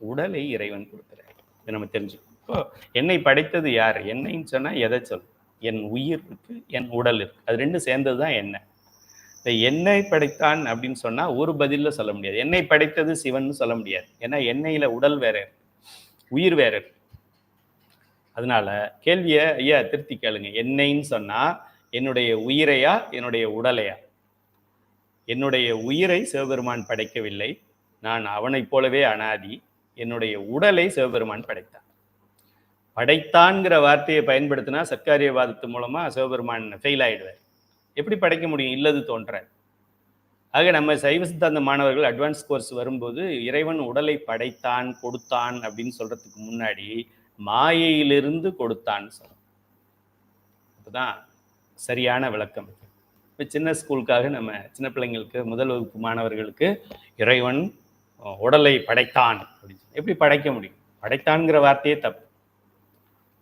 உடலை இறைவன் கொடுக்கிறார். இதை நம்ம தெரிஞ்சுக்கணும். இப்போ என்னை படைத்தது யாரு? என்னைன்னு சொன்னா எதை சொல்லும்? என் உயிர் இருக்கு, என் உடல் இருக்கு, அது ரெண்டும் சேர்ந்ததுதான் என்ன. இந்த என்னை படைத்தான் அப்படின்னு சொன்னா ஒரு பதில சொல்ல முடியாது. என்னை படைத்தது சிவன் சொல்ல முடியாது. ஏன்னா எண்ணெயில உடல் வேற இருக்கு, உயிர் வேற இருக்கு. அதனால கேள்விய ஐயா திருத்தி கேளுங்க. என்னைன்னு சொன்னா என்னுடைய உயிரையா என்னுடைய உடலையா? என்னுடைய உயிரை சிவபெருமான் படைக்கவில்லை, நான் அவனைப் போலவே அனாதி. என்னுடைய உடலை சிவபெருமான் படைத்தான். படைத்தான்கிற வார்த்தையை பயன்படுத்தினா சர்க்காரியவாதத்து மூலமா சிவபெருமான் ஃபெயில் ஆயிடுவார். எப்படி படைக்க முடியும்? இல்லது தோன்றார். ஆக நம்ம சைவ சித்தாந்த மாணவர்கள் அட்வான்ஸ் கோர்ஸ் வரும்போது இறைவன் உடலை படைத்தான், கொடுத்தான் அப்படின்னு சொல்றதுக்கு முன்னாடி மாயையிலிருந்து கொடுத்தான்னு சொல்லணும். அப்பதான் சரியான விளக்கம். இப்போ சின்ன ஸ்கூலுக்காக நம்ம சின்ன பிள்ளைங்களுக்கு, முதல் வகுப்பு மாணவர்களுக்கு இறைவன் உடலை படைத்தான் அப்படின்னு எப்படி படைக்க முடியும்? படைத்தான்கிற வார்த்தையே தப்பு.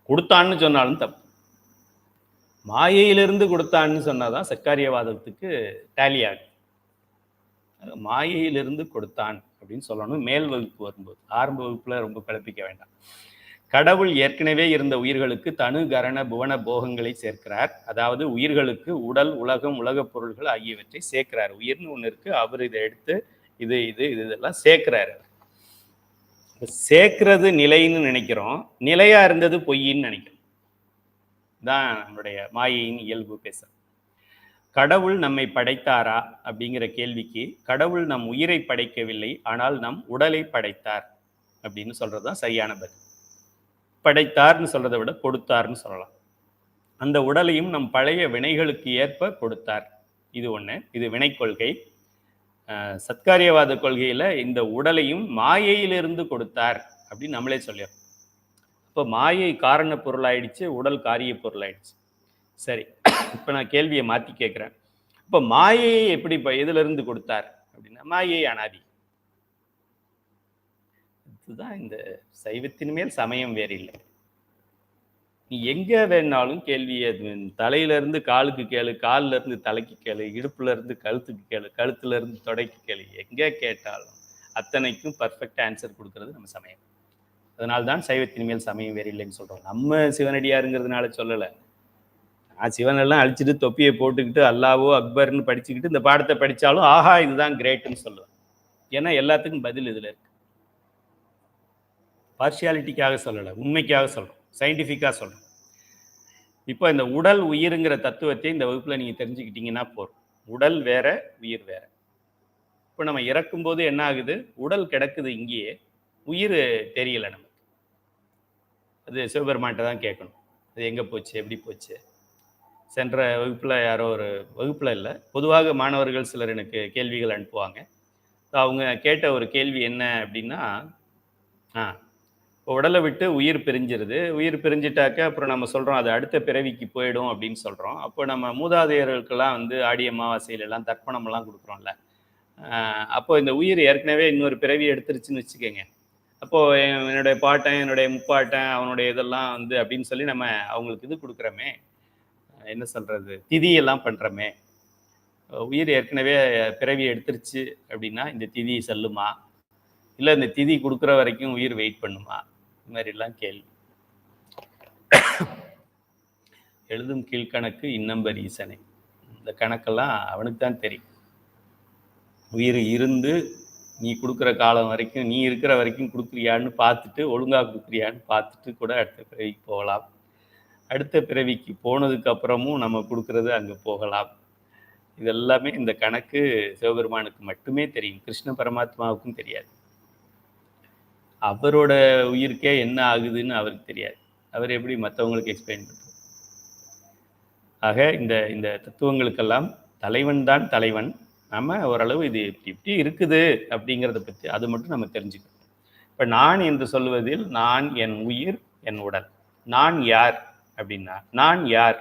கொடுத்தான்னு சொன்னாலும் தப்பு. மாயையிலிருந்து கொடுத்தான்னு சொன்னாதான் சர்க்காரியவாதத்துக்கு டேலி ஆகும். மாயையிலிருந்து கொடுத்தான் அப்படின்னு சொல்லணும் மேல் வகுப்பு வரும்போது. ஆரம்ப வகுப்புல ரொம்ப குழப்பிக்க வேண்டாம். கடவுள் ஏற்கனவே இருந்த உயிர்களுக்கு தனு கரண புவன போகங்களை சேர்க்கிறார். அதாவது உயிர்களுக்கு உடல், உலகம், உலகப் பொருள்கள் ஆகியவற்றை சேர்க்கிறார். உயிர்னு ஒண்ணு இருக்கு, அவர் இதை எடுத்து இதெல்லாம் சேர்க்கிறாரு. சேர்க்கிறது நிலைன்னு நினைக்கிறோம், நிலையா இருந்தது பொய்ன்னு நினைக்கிறோம். தான் நம்மளுடைய மாயையின் இயல்பு பேச. கடவுள் நம்மை படைத்தாரா அப்படிங்கிற கேள்விக்கு கடவுள் நம் உயிரை படைக்கவில்லை, ஆனால் நம் உடலை படைத்தார் அப்படின்னு சொல்றதுதான் சரியான பதில். படைத்தார்னு சொல்றதை விட கொடுத்தார்னு சொல்லலாம். அந்த உடலையும் நம் பழைய வினைகளுக்கு ஏற்ப கொடுத்தார். இது ஒண்ணு, இது வினை கொள்கை. சத்காரியவாத கொள்கையில இந்த உடலையும் மாயையிலிருந்து கொடுத்தார் அப்படின்னு நம்மளே சொல்லிடுறோம். இப்போ மாயை காரண பொருளாயிடுச்சு, உடல் காரிய பொருளாயிடுச்சு. சரி, இப்போ நான் கேள்வியை மாற்றி கேட்குறேன். இப்போ மாயையை எப்படி எதுல இருந்து கொடுத்தார் அப்படின்னா, மாயை அனாதி. இதுதான் இந்த சைவத்தின் மேல் சமயம் வேறு இல்லை. நீ எங்க வேணாலும் கேள்வியை தலையில இருந்து காலுக்கு கேளு, காலில் இருந்து தலைக்கு கேளு, இடுப்புல இருந்து கழுத்துக்கு கேளு, கழுத்துல இருந்து தொடைக்கு கேளு, எங்க கேட்டாலும் அத்தனைக்கும் பர்ஃபெக்ட் ஆன்சர் கொடுக்கறது நம்ம சமயம். அதனால்தான் சைவத்தின் மேல் சமயம் வேறு இல்லைன்னு சொல்றோம். நம்ம சிவனடியாருங்கிறதுனால சொல்லலை. நான் சிவனெல்லாம் அழிச்சிட்டு தொப்பியை போட்டுக்கிட்டு அல்லாவோ அக்பர்னு படிச்சுக்கிட்டு இந்த பாடத்தை படித்தாலும் ஆஹா இதுதான் கிரேட்டுன்னு சொல்லுவேன். ஏன்னா எல்லாத்துக்கும் பதில் இதில் இருக்கு. பார்ஷியாலிட்டிக்காக சொல்லலை, உண்மைக்காக சொல்கிறோம், சயின்டிஃபிக்காக சொல்கிறோம். இப்போ இந்த உடல் உயிருங்கிற தத்துவத்தை இந்த வகுப்பில் நீங்கள் தெரிஞ்சுக்கிட்டீங்கன்னா போதும். உடல் வேற, உயிர் வேற. இப்போ நம்ம இறக்கும்போது என்ன ஆகுது? உடல் கிடக்குது இங்கேயே, உயிர் தெரியலை நமக்கு. அது சிவபெருமான்கிட்ட தான் கேட்கணும், அது எங்கே போச்சு, எப்படி போச்சு. சென்ற வகுப்பில் யாரோ ஒரு வகுப்பில் இல்லை, பொதுவாக மாணவர்கள் சிலர் எனக்கு கேள்விகள் அனுப்புவாங்க. அவங்க கேட்ட ஒரு கேள்வி என்ன அப்படின்னா, உடலை விட்டு உயிர் பிரிஞ்சிருது. உயிர் பிரிஞ்சிட்டாக்க அப்புறம் நம்ம சொல்றோம் அது அடுத்த பிறவிக்கு போயிடும் அப்படின்னு சொல்றோம். அப்போ நம்ம மூதாதையர்களுக்கெல்லாம் வந்து ஆடி அமாவாசையில எல்லாம் தர்ப்பணம்லாம் கொடுக்குறோம்ல. அப்போ இந்த உயிர் ஏற்கனவே இன்னொரு பிறவி எடுத்துருச்சுன்னு வச்சுக்கோங்க. அப்போ என்னுடைய பாட்டன், என்னுடைய முப்பாட்டன், அவனுடைய இதெல்லாம் வந்து அப்படின்னு சொல்லி நம்ம அவங்களுக்கு இது கொடுக்குறோமே, என்ன சொல்றது, திதி எல்லாம் பண்றோமே. உயிர் ஏற்கனவே பிறவி எடுத்துருச்சு அப்படின்னா இந்த திதி செல்லுமா, இல்லை இந்த திதி கொடுக்குற வரைக்கும் உயிர் வெயிட் பண்ணுமா, இது மாதிரிலாம் கேள்வி. எழுதும் கீழ்கணக்கு இன்னம்பர் ஈசனை, இந்த கணக்கெல்லாம் அவனுக்கு தான் தெரியும். உயிர் இருந்து நீ கொடுக்குற காலம் வரைக்கும், நீ இருக்கிற வரைக்கும் கொடுக்குறியான்னு பார்த்துட்டு, ஒழுங்காக கொடுக்குறியான்னு பார்த்துட்டு கூட அடுத்த பிறவிக்கு போகலாம். அடுத்த பிறவிக்கு போனதுக்கு அப்புறமும் நம்ம கொடுக்கறது அங்கே போகலாம். இதெல்லாமே இந்த கணக்கு சிவபெருமானுக்கு மட்டுமே தெரியும், கிருஷ்ண பரமாத்மாவுக்கும் தெரியாது. அவரோட உயிருக்கே என்ன ஆகுதுன்னு அவருக்கு தெரியாது. அவர் எப்படி மற்றவங்களுக்கு எக்ஸ்பிளைன் பண்ணுறார்? ஆக இந்த இந்த தத்துவங்களுக்கெல்லாம் தலைவன் தான் தலைவன். நம்ம ஓரளவு இது இப்படி இப்படி இருக்குது அப்படிங்கிறத பற்றி அது மட்டும் நம்ம தெரிஞ்சுக்கணும். இப்போ நான் என்று சொல்வதில் நான், என் உயிர், என் உடல். நான் யார் அப்படின்னா, நான் யார்?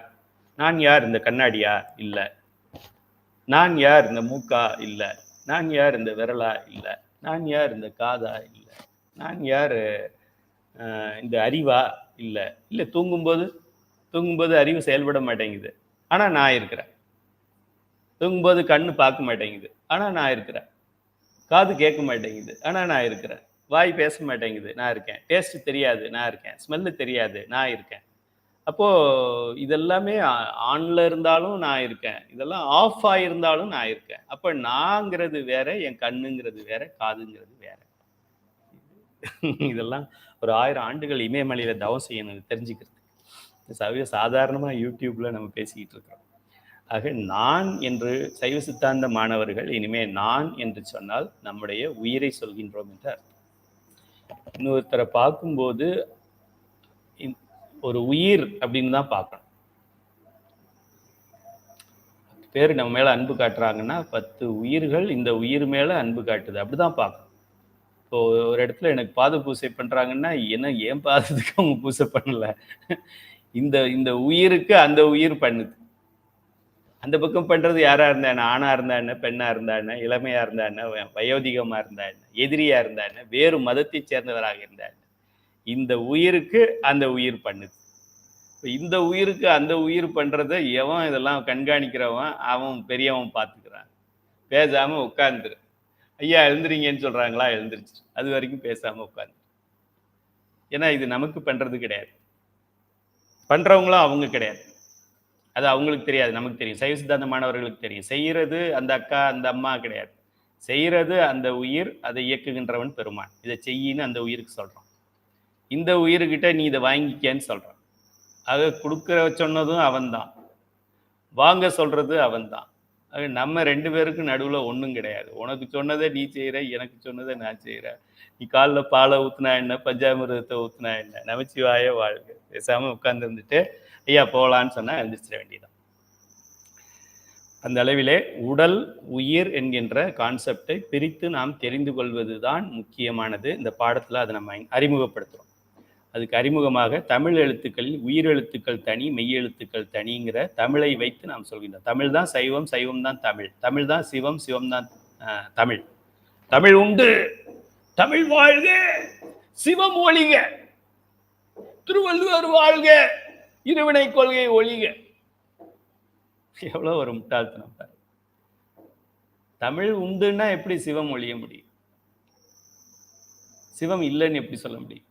நான் யார் இந்த கண்ணாடியா? இல்லை. நான் யார் இந்த மூக்கா? இல்லை. நான் யார் இந்த விரலா? இல்லை. நான் யார் இந்த காதா? இல்லை. நான் யார் இந்த அறிவா? இல்லை. இல்லை, தூங்கும்போது அறிவு செயல்பட மாட்டேங்குது, ஆனால் நான் இருக்கிறேன். தூங்கும்போது கண்ணு பார்க்க மாட்டேங்குது, ஆனால் நான் இருக்கிறேன். காது கேட்க மாட்டேங்குது, ஆனால் நான் இருக்கிறேன். வாய் பேச மாட்டேங்குது, நான் இருக்கேன். டேஸ்ட் தெரியாது, நான் இருக்கேன். ஸ்மெல்லு தெரியாது, நான் இருக்கேன். அப்போது இதெல்லாமே ஆன்ல இருந்தாலும் நான் இருக்கேன், இதெல்லாம் ஆஃப் ஆகியிருந்தாலும் நான் இருக்கேன். அப்போ நாங்கிறது வேற, என் கண்ணுங்கிறது வேற, காதுங்கிறது வேற. இதெல்லாம் ஒரு 1000 ஆண்டுகள் இமயமலையில் தவம் செய்யணும் தெரிஞ்சுக்கிறது. சாதாரணமாக யூடியூப்ல நம்ம பேசிக்கிட்டு இருக்கிறோம். ஆக நான் என்று சைவ சித்தாந்த மாணவர்கள் இனிமேல் நான் என்று சொன்னால் நம்முடைய உயிரை சொல்கின்றோம் என்று அர்த்தம். இன்னொருத்தரை பார்க்கும்போது ஒரு உயிர் அப்படின்னு தான் பார்க்கணும். பேர் நம்ம மேல அன்பு காட்டுறாங்கன்னா 10 உயிர்கள் இந்த உயிர் மேல அன்பு காட்டுது, அப்படிதான் பார்க்கணும். இப்போ ஒரு இடத்துல எனக்கு பாத பூசை பண்றாங்கன்னா என்ன, ஏன் பாதத்துக்கு அவங்க பூசை பண்ணல, இந்த இந்த உயிருக்கு அந்த உயிர் பண்ணுது. அந்த பக்கம் பண்றது யாரா இருந்தா என்ன, ஆணா இருந்தா என்ன, பெண்ணா இருந்தா என்ன, இளமையா இருந்தா என்ன, வயோதிகமா இருந்தா என்ன, எதிரியா இருந்தா என்ன, வேறு மதத்தை சேர்ந்தவராக இருந்தா என்ன, இந்த உயிருக்கு அந்த உயிர் பண்ணுது. இந்த உயிருக்கு அந்த உயிர் பண்றத எவன் இதெல்லாம் கண்காணிக்கிறவன் அவன் பெரியவன் பார்த்துக்கிறான். பேசாம உட்கார்ந்துரு. ஐயா எழுந்துறீங்கன்னு சொல்றாங்களா, எழுந்துருச்சு. அது வரைக்கும் பேசாம உட்கார்ந்து. ஏன்னா இது நமக்கு பண்றது கிடையாது, பண்றவங்களும் அவங்க கிடையாது. அது அவங்களுக்கு தெரியாது, நமக்கு தெரியும். சைவ சித்தாந்த மாணவர்களுக்கு தெரியும். செய்யறது அந்த அக்கா அந்த அம்மா கிடையாது, செய்யறது அந்த உயிர், அதை இயக்குகின்றவன் பெருமான். இதை செய்யின்னு அந்த உயிருக்கு சொல்றான். இந்த உயிருக்கிட்ட நீ இதை வாங்கிக்கன்னு சொல்றான். அதை கொடுக்குற சொன்னதும் அவன்தான், வாங்க சொல்றது அவன்தான். அது நம்ம 2 பேருக்கும் நடுவில் ஒன்றும் கிடையாது. உனக்கு சொன்னதை நீ செய்கிற, எனக்கு சொன்னதை நான் செய்கிறேன். நீ காலில் பாலை ஊற்றினா என்ன, பஞ்சாமிரதத்தை ஊற்றினா என்ன, நமச்சிவாய வாழ்க. பேசாமல் உட்கார்ந்துருந்துட்டு ஐயா போகலான்னு சொன்னால் எழுந்திரிச்சிட வேண்டியதான். அந்த அளவிலே உடல் உயிர் என்கின்ற கான்செப்டை பிரித்து நாம் தெரிந்து கொள்வது தான் முக்கியமானது. இந்த பாடத்தில் அதை நம்ம அறிமுகப்படுத்துகிறோம். அதுக்கு அறிமுகமாக தமிழ் எழுத்துக்களில் உயிர் எழுத்துக்கள் தனி, மெய் எழுத்துக்கள் தனிங்கிற தமிழை வைத்து நாம் சொல்கின்றோம். தமிழ் தான் சைவம், சைவம் தான் தமிழ், தமிழ் தான் சிவம், சிவம் தான் தமிழ். தமிழ் உண்டு, தமிழ் வாழ்க, சிவம் ஒழிக, திருவள்ளுவர் வாழ்க, இருவினை கொள்கை ஒழிக. எவ்வளவு ஒரு முட்டாள்தனம் பாரு. தமிழ் உண்டுன்னா எப்படி சிவம் ஒழிய முடியும்? சிவம் இல்லைன்னு எப்படி சொல்ல முடியும்?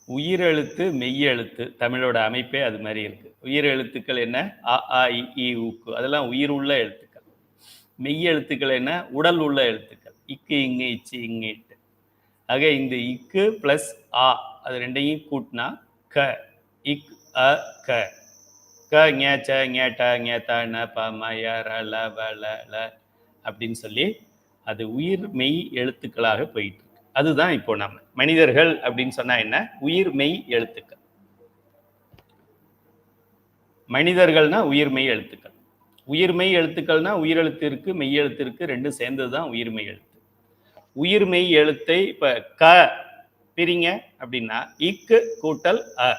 உயிரெழுத்து மெய்யெழுத்து, தமிழோட அமைப்பே அது மாதிரி இருக்கு. உயிர் எழுத்துக்கள் என்ன, அ ஆ இ ஈ உக்கு, அதெல்லாம் உயிர் உள்ள எழுத்துக்கள். மெய் எழுத்துக்கள் என்ன, உடல் உள்ள எழுத்துக்கள். இக்கு இங்கு இச்சு இங்கு இட்டு. ஆக இந்த இக்கு பிளஸ் ஆ அது ரெண்டையும் கூட்டினா க, இக் அ க. க ஞ ச ஞ ட ஞ த ந ப ம ய ர ல வ ல ல அப்படின்னு சொல்லி அது உயிர் மெய் எழுத்துக்களாக போயிட்டு. அதுதான் இப்போ நம்ம மனிதர்கள் அப்படின்னு சொன்னா என்ன, உயிர் மெய் எழுத்துக்கள். மனிதர்கள்னா உயிர்மெய் எழுத்துக்கள். உயிர்மெய் எழுத்துக்கள்னா உயிரெழுத்து இருக்கு, மெய்யெழுத்து இருக்கு, ரெண்டும் சேர்ந்தது தான் உயிர்மெய் எழுத்து. உயிர்மெய் எழுத்தை இப்ப க பிரிங்க அப்படின்னா இக்கு கூட்டல் அ.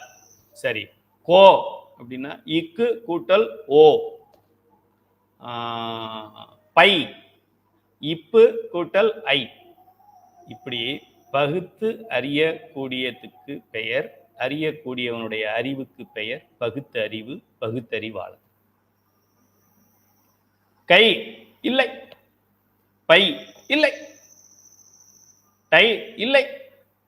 சரி, கோ அப்படின்னா இக்கு கூட்டல் ஓ. பை இப்பு கூட்டல் ஐ. இப்படி பகுத்து அறியக்கூடியதுக்கு பெயர், அறியக்கூடியவனுடைய அறிவுக்கு பெயர் பகுத்து அறிவு, பகுத்தறிவாளன். கை இல்லை, பை இல்லை, டை இல்லை,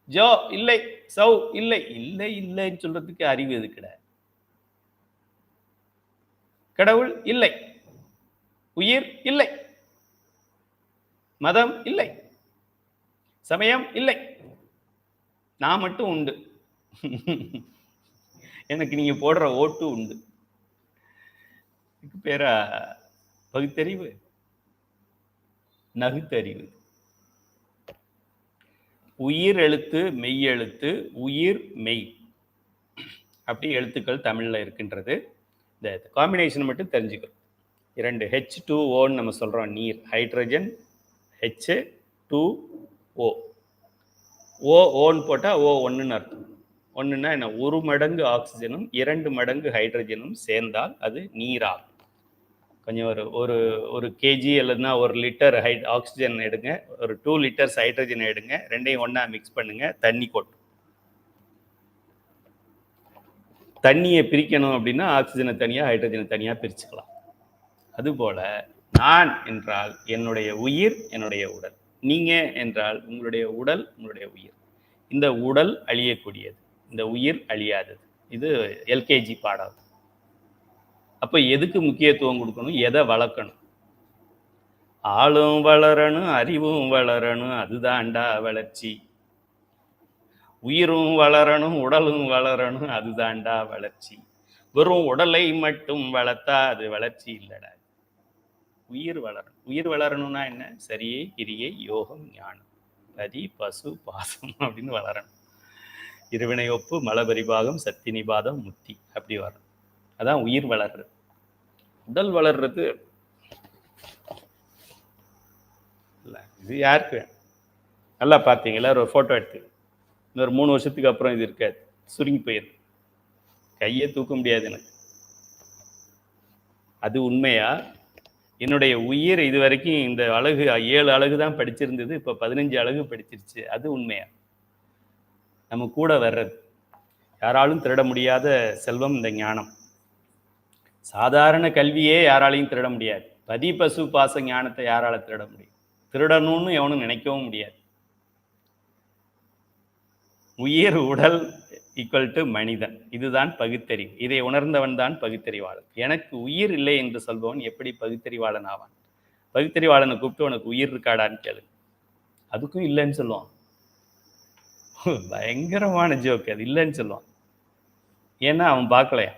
ஜோ இல்லை, சௌ இல்லை. இல்லை இல்லைன்னு சொல்றதுக்கு அறிவு எதுக்குட? கடவுள் இல்லை, உயிர் இல்லை, மதம் இல்லை, சமயம் இல்லை, நான் மட்டும் உண்டு. எனக்கு நீங்க போடுற ஓட்டு உண்டு. இதுக்கு பேரா பகுத்தறிவு? நகுத்தறிவு. உயிர் எழுத்து, மெய் எழுத்து, உயிர் மெய் அப்படி எழுத்துக்கள் தமிழ்ல இருக்கின்றது. இந்த காம்பினேஷன் மட்டும் தெரிஞ்சுக்கணும். 2 H2O நம்ம சொல்றோம், நீர், ஹைட்ரஜன், H2O. ஓன்னு போட்டா O1ன்னு அர்த்தம். ஒன்றுன்னா என்ன? 1 மடங்கு ஆக்சிஜனும் 2 மடங்கு ஹைட்ரஜனும் சேர்ந்தால் அது நீராகும். கொஞ்சம் ஒரு ஒரு கேஜி இல்லைன்னா 1 லிட்டர் ஆக்சிஜன் எடுங்க, ஒரு 2 லிட்டர்ஸ் ஹைட்ரஜன் எடுங்க, ரெண்டையும் ஒன்றா மிக்ஸ் பண்ணுங்க, தண்ணி கொட்டும். தண்ணியை பிரிக்கணும் அப்படின்னா ஆக்சிஜனை தனியாக ஹைட்ரஜனை தனியாக பிரிச்சுக்கலாம். அதுபோல நான் என்றால் என்னுடைய உயிர், என்னுடைய உடல். நீங்க என்றால் உங்களுடைய உடல், உங்களுடைய உயிர். இந்த உடல் அழியக்கூடியது, இந்த உயிர் அழியாதது. இது எல்கேஜி பாடம். அப்ப எதுக்கு முக்கியத்துவம் கொடுக்கணும்? எதை வளர்க்கணும்? ஆளும் வளரணும், அறிவும் வளரணும், அதுதான்டா வளர்ச்சி. உயிரும் வளரணும், உடலும் வளரணும், அதுதான்டா வளர்ச்சி. வெறும் உடலை மட்டும் வளர்த்தா அது வளர்ச்சி இல்லடா. உயிர் வளரணும். உயிர் வளரணும்னா என்ன? சரியை, கிரியை, யோகம், ஞானம், பதி, பசு, பாசம் அப்படின்னு வளரணும். இருவினை ஒப்பு, மலபரிபாகம், சக்தி நிபாதம், முத்தி அப்படி வரணும். அதான் உயிர் வளர்றது. உடல் வளர்றது இல்லை, இது யாருக்கு வேணும்? நல்லா பார்த்தீங்களா? ஒரு ஃபோட்டோ எடுத்து இன்னொரு 3 வருஷத்துக்கு அப்புறம் இது இருக்காது, சுருங்கி போயிருக்கு, கையே தூக்க முடியாது எனக்கு. அது உண்மையா? என்னுடைய உயிர் இது வரைக்கும் இந்த அழகு 7 அழகு தான் படிச்சிருந்தது, இப்போ 15 அழகு படிச்சிருச்சு. அது உண்மையா? நம்ம கூட வர்றது யாராலும் திருட முடியாத செல்வம் இந்த ஞானம். சாதாரண கல்வியே யாராலையும் திருட முடியாது. பதி, பசு, பாச ஞானத்தை யாரால திருட முடியும்? திருடணும்னு எவனும் நினைக்கவும் முடியாது. உயிர், உடல் ஈக்குவல் டு மனிதன். இதுதான் பகுத்தறிவு. இதை உணர்ந்தவன் தான் பகுத்தறிவாளன். எனக்கு உயிர் இல்லை என்று சொல்பவன் எப்படி பகுத்தறிவாளன் ஆவான்? பகுத்தறிவாளனை கூப்பிட்டு உனக்கு உயிர் இருக்காடான்னு கேளு, அதுக்கும் இல்லைன்னு சொல்லுவான். பயங்கரமான ஜோக் அது. இல்லைன்னு சொல்லுவான். ஏன்னா அவன் பார்க்கலையா.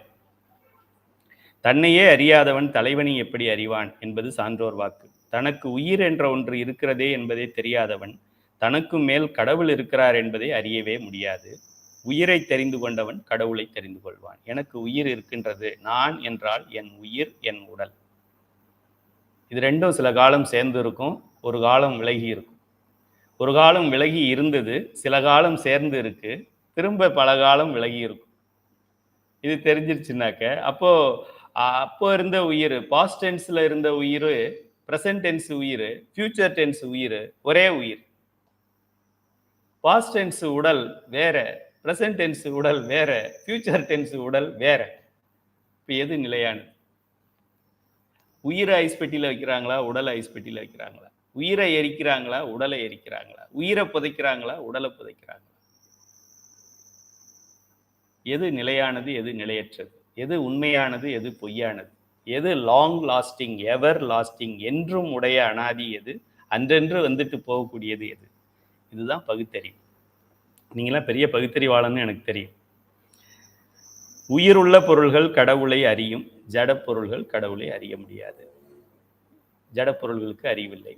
தன்னையே அறியாதவன் தலைவனை எப்படி அறிவான் என்பது சான்றோர் வாக்கு. தனக்கு உயிர் என்ற ஒன்று இருக்கிறதே என்பதை தெரியாதவன் தனக்கு மேல் கடவுள் இருக்கிறார் என்பதை அறியவே முடியாது. உயிரை தெரிந்து கொண்டவன் கடவுளை தெரிந்து கொள்வான். எனக்கு உயிர் இருக்கின்றது. நான் என்றால் என் உயிர், என் உடல். இது ரெண்டும் சில காலம் சேர்ந்து இருக்கும், ஒரு காலம் விலகி இருக்கும். ஒரு காலம் விலகி இருந்தது, சில காலம் சேர்ந்து இருக்கு, திரும்ப பல காலம் விலகி இருக்கும். இது தெரிஞ்சிருச்சுனாக்க அப்போ இருந்த உயிர், பாஸ்ட் டென்ஸ்ல இருந்த உயிர், பிரசன்ட் டென்ஸ் உயிர், ஃபியூச்சர் டென்ஸ் உயிர் ஒரே உயிர். பாஸ்ட் டென்ஸ் உடல் வேற, பிரசன்ட் டென்ஸ் உடல் வேற, ஃபியூச்சர் டென்ஸ் உடல் வேற. இப்போ எது நிலையானது? உயிரை ஐஸ் பெட்டியில் வைக்கிறாங்களா, உடலை ஐஸ் பெட்டியில் வைக்கிறாங்களா? உயிரை எரிக்கிறாங்களா, உடலை எரிக்கிறாங்களா? உயிரை புதைக்கிறாங்களா, உடலை புதைக்கிறாங்களா? எது நிலையானது, எது நிலையற்றது? எது உண்மையானது, எது பொய்யானது? எது லாங் லாஸ்டிங், எவர் லாஸ்டிங், என்றும் உடைய அனாதி எது? அன்றென்று வந்துட்டு போகக்கூடியது எது? இதுதான் பகுத்தறிவு. நீங்களாம் பெரிய பகுத்தறிவாளன்னு எனக்கு தெரியும். உயிருள்ள பொருள்கள் கடவுளை அறியும், ஜட பொருள்கள் கடவுளை அறிய முடியாது. ஜட பொருள்களுக்கு அறிவில்லை.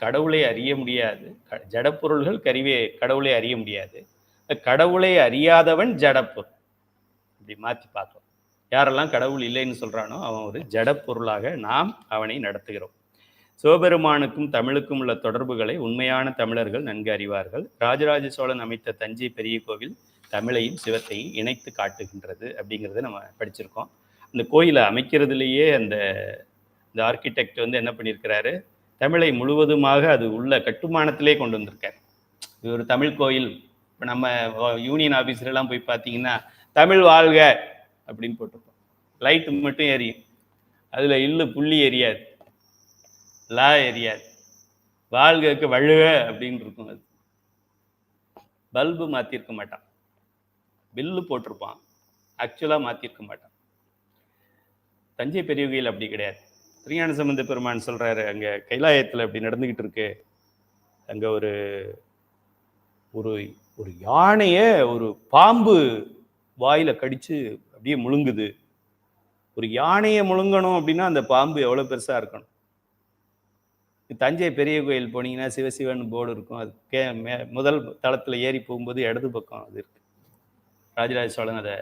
கடவுளை அறிய முடியாது, ஜட பொருள்கள் கடவுளை அறிய முடியாது. கடவுளை அறியாதவன் ஜடப்பொருள். இப்படி மாற்றி பார்க்கலாம். யாரெல்லாம் கடவுள் இல்லைன்னு சொல்கிறானோ அவன் ஒரு ஜட பொருளாக நாம் அவனை நடத்துகிறோம். சிவபெருமானுக்கும் தமிழுக்கும் உள்ள தொடர்புகளை உண்மையான தமிழர்கள் நன்கு அறிவார்கள். ராஜராஜ சோழன் அமைத்த தஞ்சை பெரிய கோவில் தமிழையும் சிவத்தையும் இணைத்து காட்டுகின்றது அப்படிங்கிறத நம்ம படிச்சிருக்கோம். அந்த கோயிலை அமைக்கிறதுலேயே அந்த ஆர்கிடெக்ட் வந்து என்ன பண்ணியிருக்கிறாரு, தமிழை முழுவதுமாக அது உள்ள கட்டுமானத்திலே கொண்டு வந்திருக்காரு. இது ஒரு தமிழ் கோயில். இப்போ நம்ம யூனியன் ஆஃபீஸ்லாம் போய் பார்த்தீங்கன்னா தமிழ் வாழ்க அப்படின்னு போட்டிருப்போம். லைட்டு மட்டும் எரியும், அதில் இல்லு புள்ளி எரியாது, லா எரியாது. வாழ்கைக்கு வழுக அப்படின்னு இருக்கும். அது பல்பு மாற்றிருக்க மாட்டான், பில்லு போட்டிருப்பான், ஆக்சுவலாக மாற்றிருக்க மாட்டான். தஞ்சை பெரிய கோயில் அப்படி கிடையாது. திருஞான சம்பந்த பெருமான் சொல்கிறாரு, அங்கே கைலாயத்தில் அப்படி நடந்துக்கிட்டு இருக்கு. அங்கே ஒரு ஒரு ஒரு யானையை ஒரு பாம்பு வாயில கடிச்சு அப்படியே முழுங்குது. ஒரு யானையை முழுங்கணும் அப்படின்னா அந்த பாம்பு எவ்வளோ பெருசாக இருக்கணும். தஞ்சை பெரிய கோயில் போனீங்கன்னா சிவசிவன் போர்டு இருக்கும். அது முதல் தளத்தில் ஏறி போகும்போது இடது பக்கம் அது இருக்கு. ராஜராஜ சோழன் அதை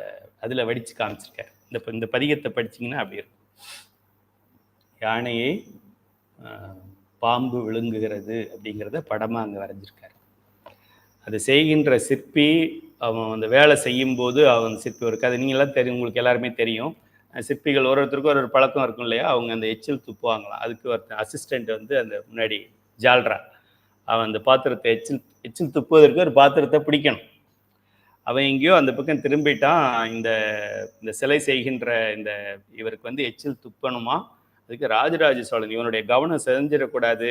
அதில் வடித்து காமிச்சிருக்காரு. இந்த பதிகத்தை படிச்சிங்கன்னா அப்படி இருக்கும். யானையை பாம்பு விழுங்குகிறது அப்படிங்கிறத படமாக அங்கே வரைஞ்சிருக்காரு. அதை செய்கின்ற சிற்பி அவன் அந்த வேலை செய்யும்போது அவன் சிற்பி ஒரு கதை நீங்களாம் தெரியும், உங்களுக்கு எல்லாருமே தெரியும். சிற்பிகள் ஒருத்தருக்கும் ஒரு பழக்கம் இருக்கும் இல்லையா, அவங்க அந்த எச்சில் துப்புவாங்களாம். அதுக்கு ஒருத்தர் அசிஸ்டண்ட் வந்து அந்த முன்னாடி ஜால்ரா, அவன் அந்த பாத்திரத்தை எச்சில் துப்புவதற்கு ஒரு பாத்திரத்தை பிடிக்கணும். அவன் எங்கேயோ அந்த பக்கம் திரும்பிட்டான். இந்த சிலை செய்கின்ற இவருக்கு வந்து எச்சில் துப்பணுமா, அதுக்கு ராஜராஜ சோழன் இவனுடைய கவனம் செஞ்சிடக்கூடாது,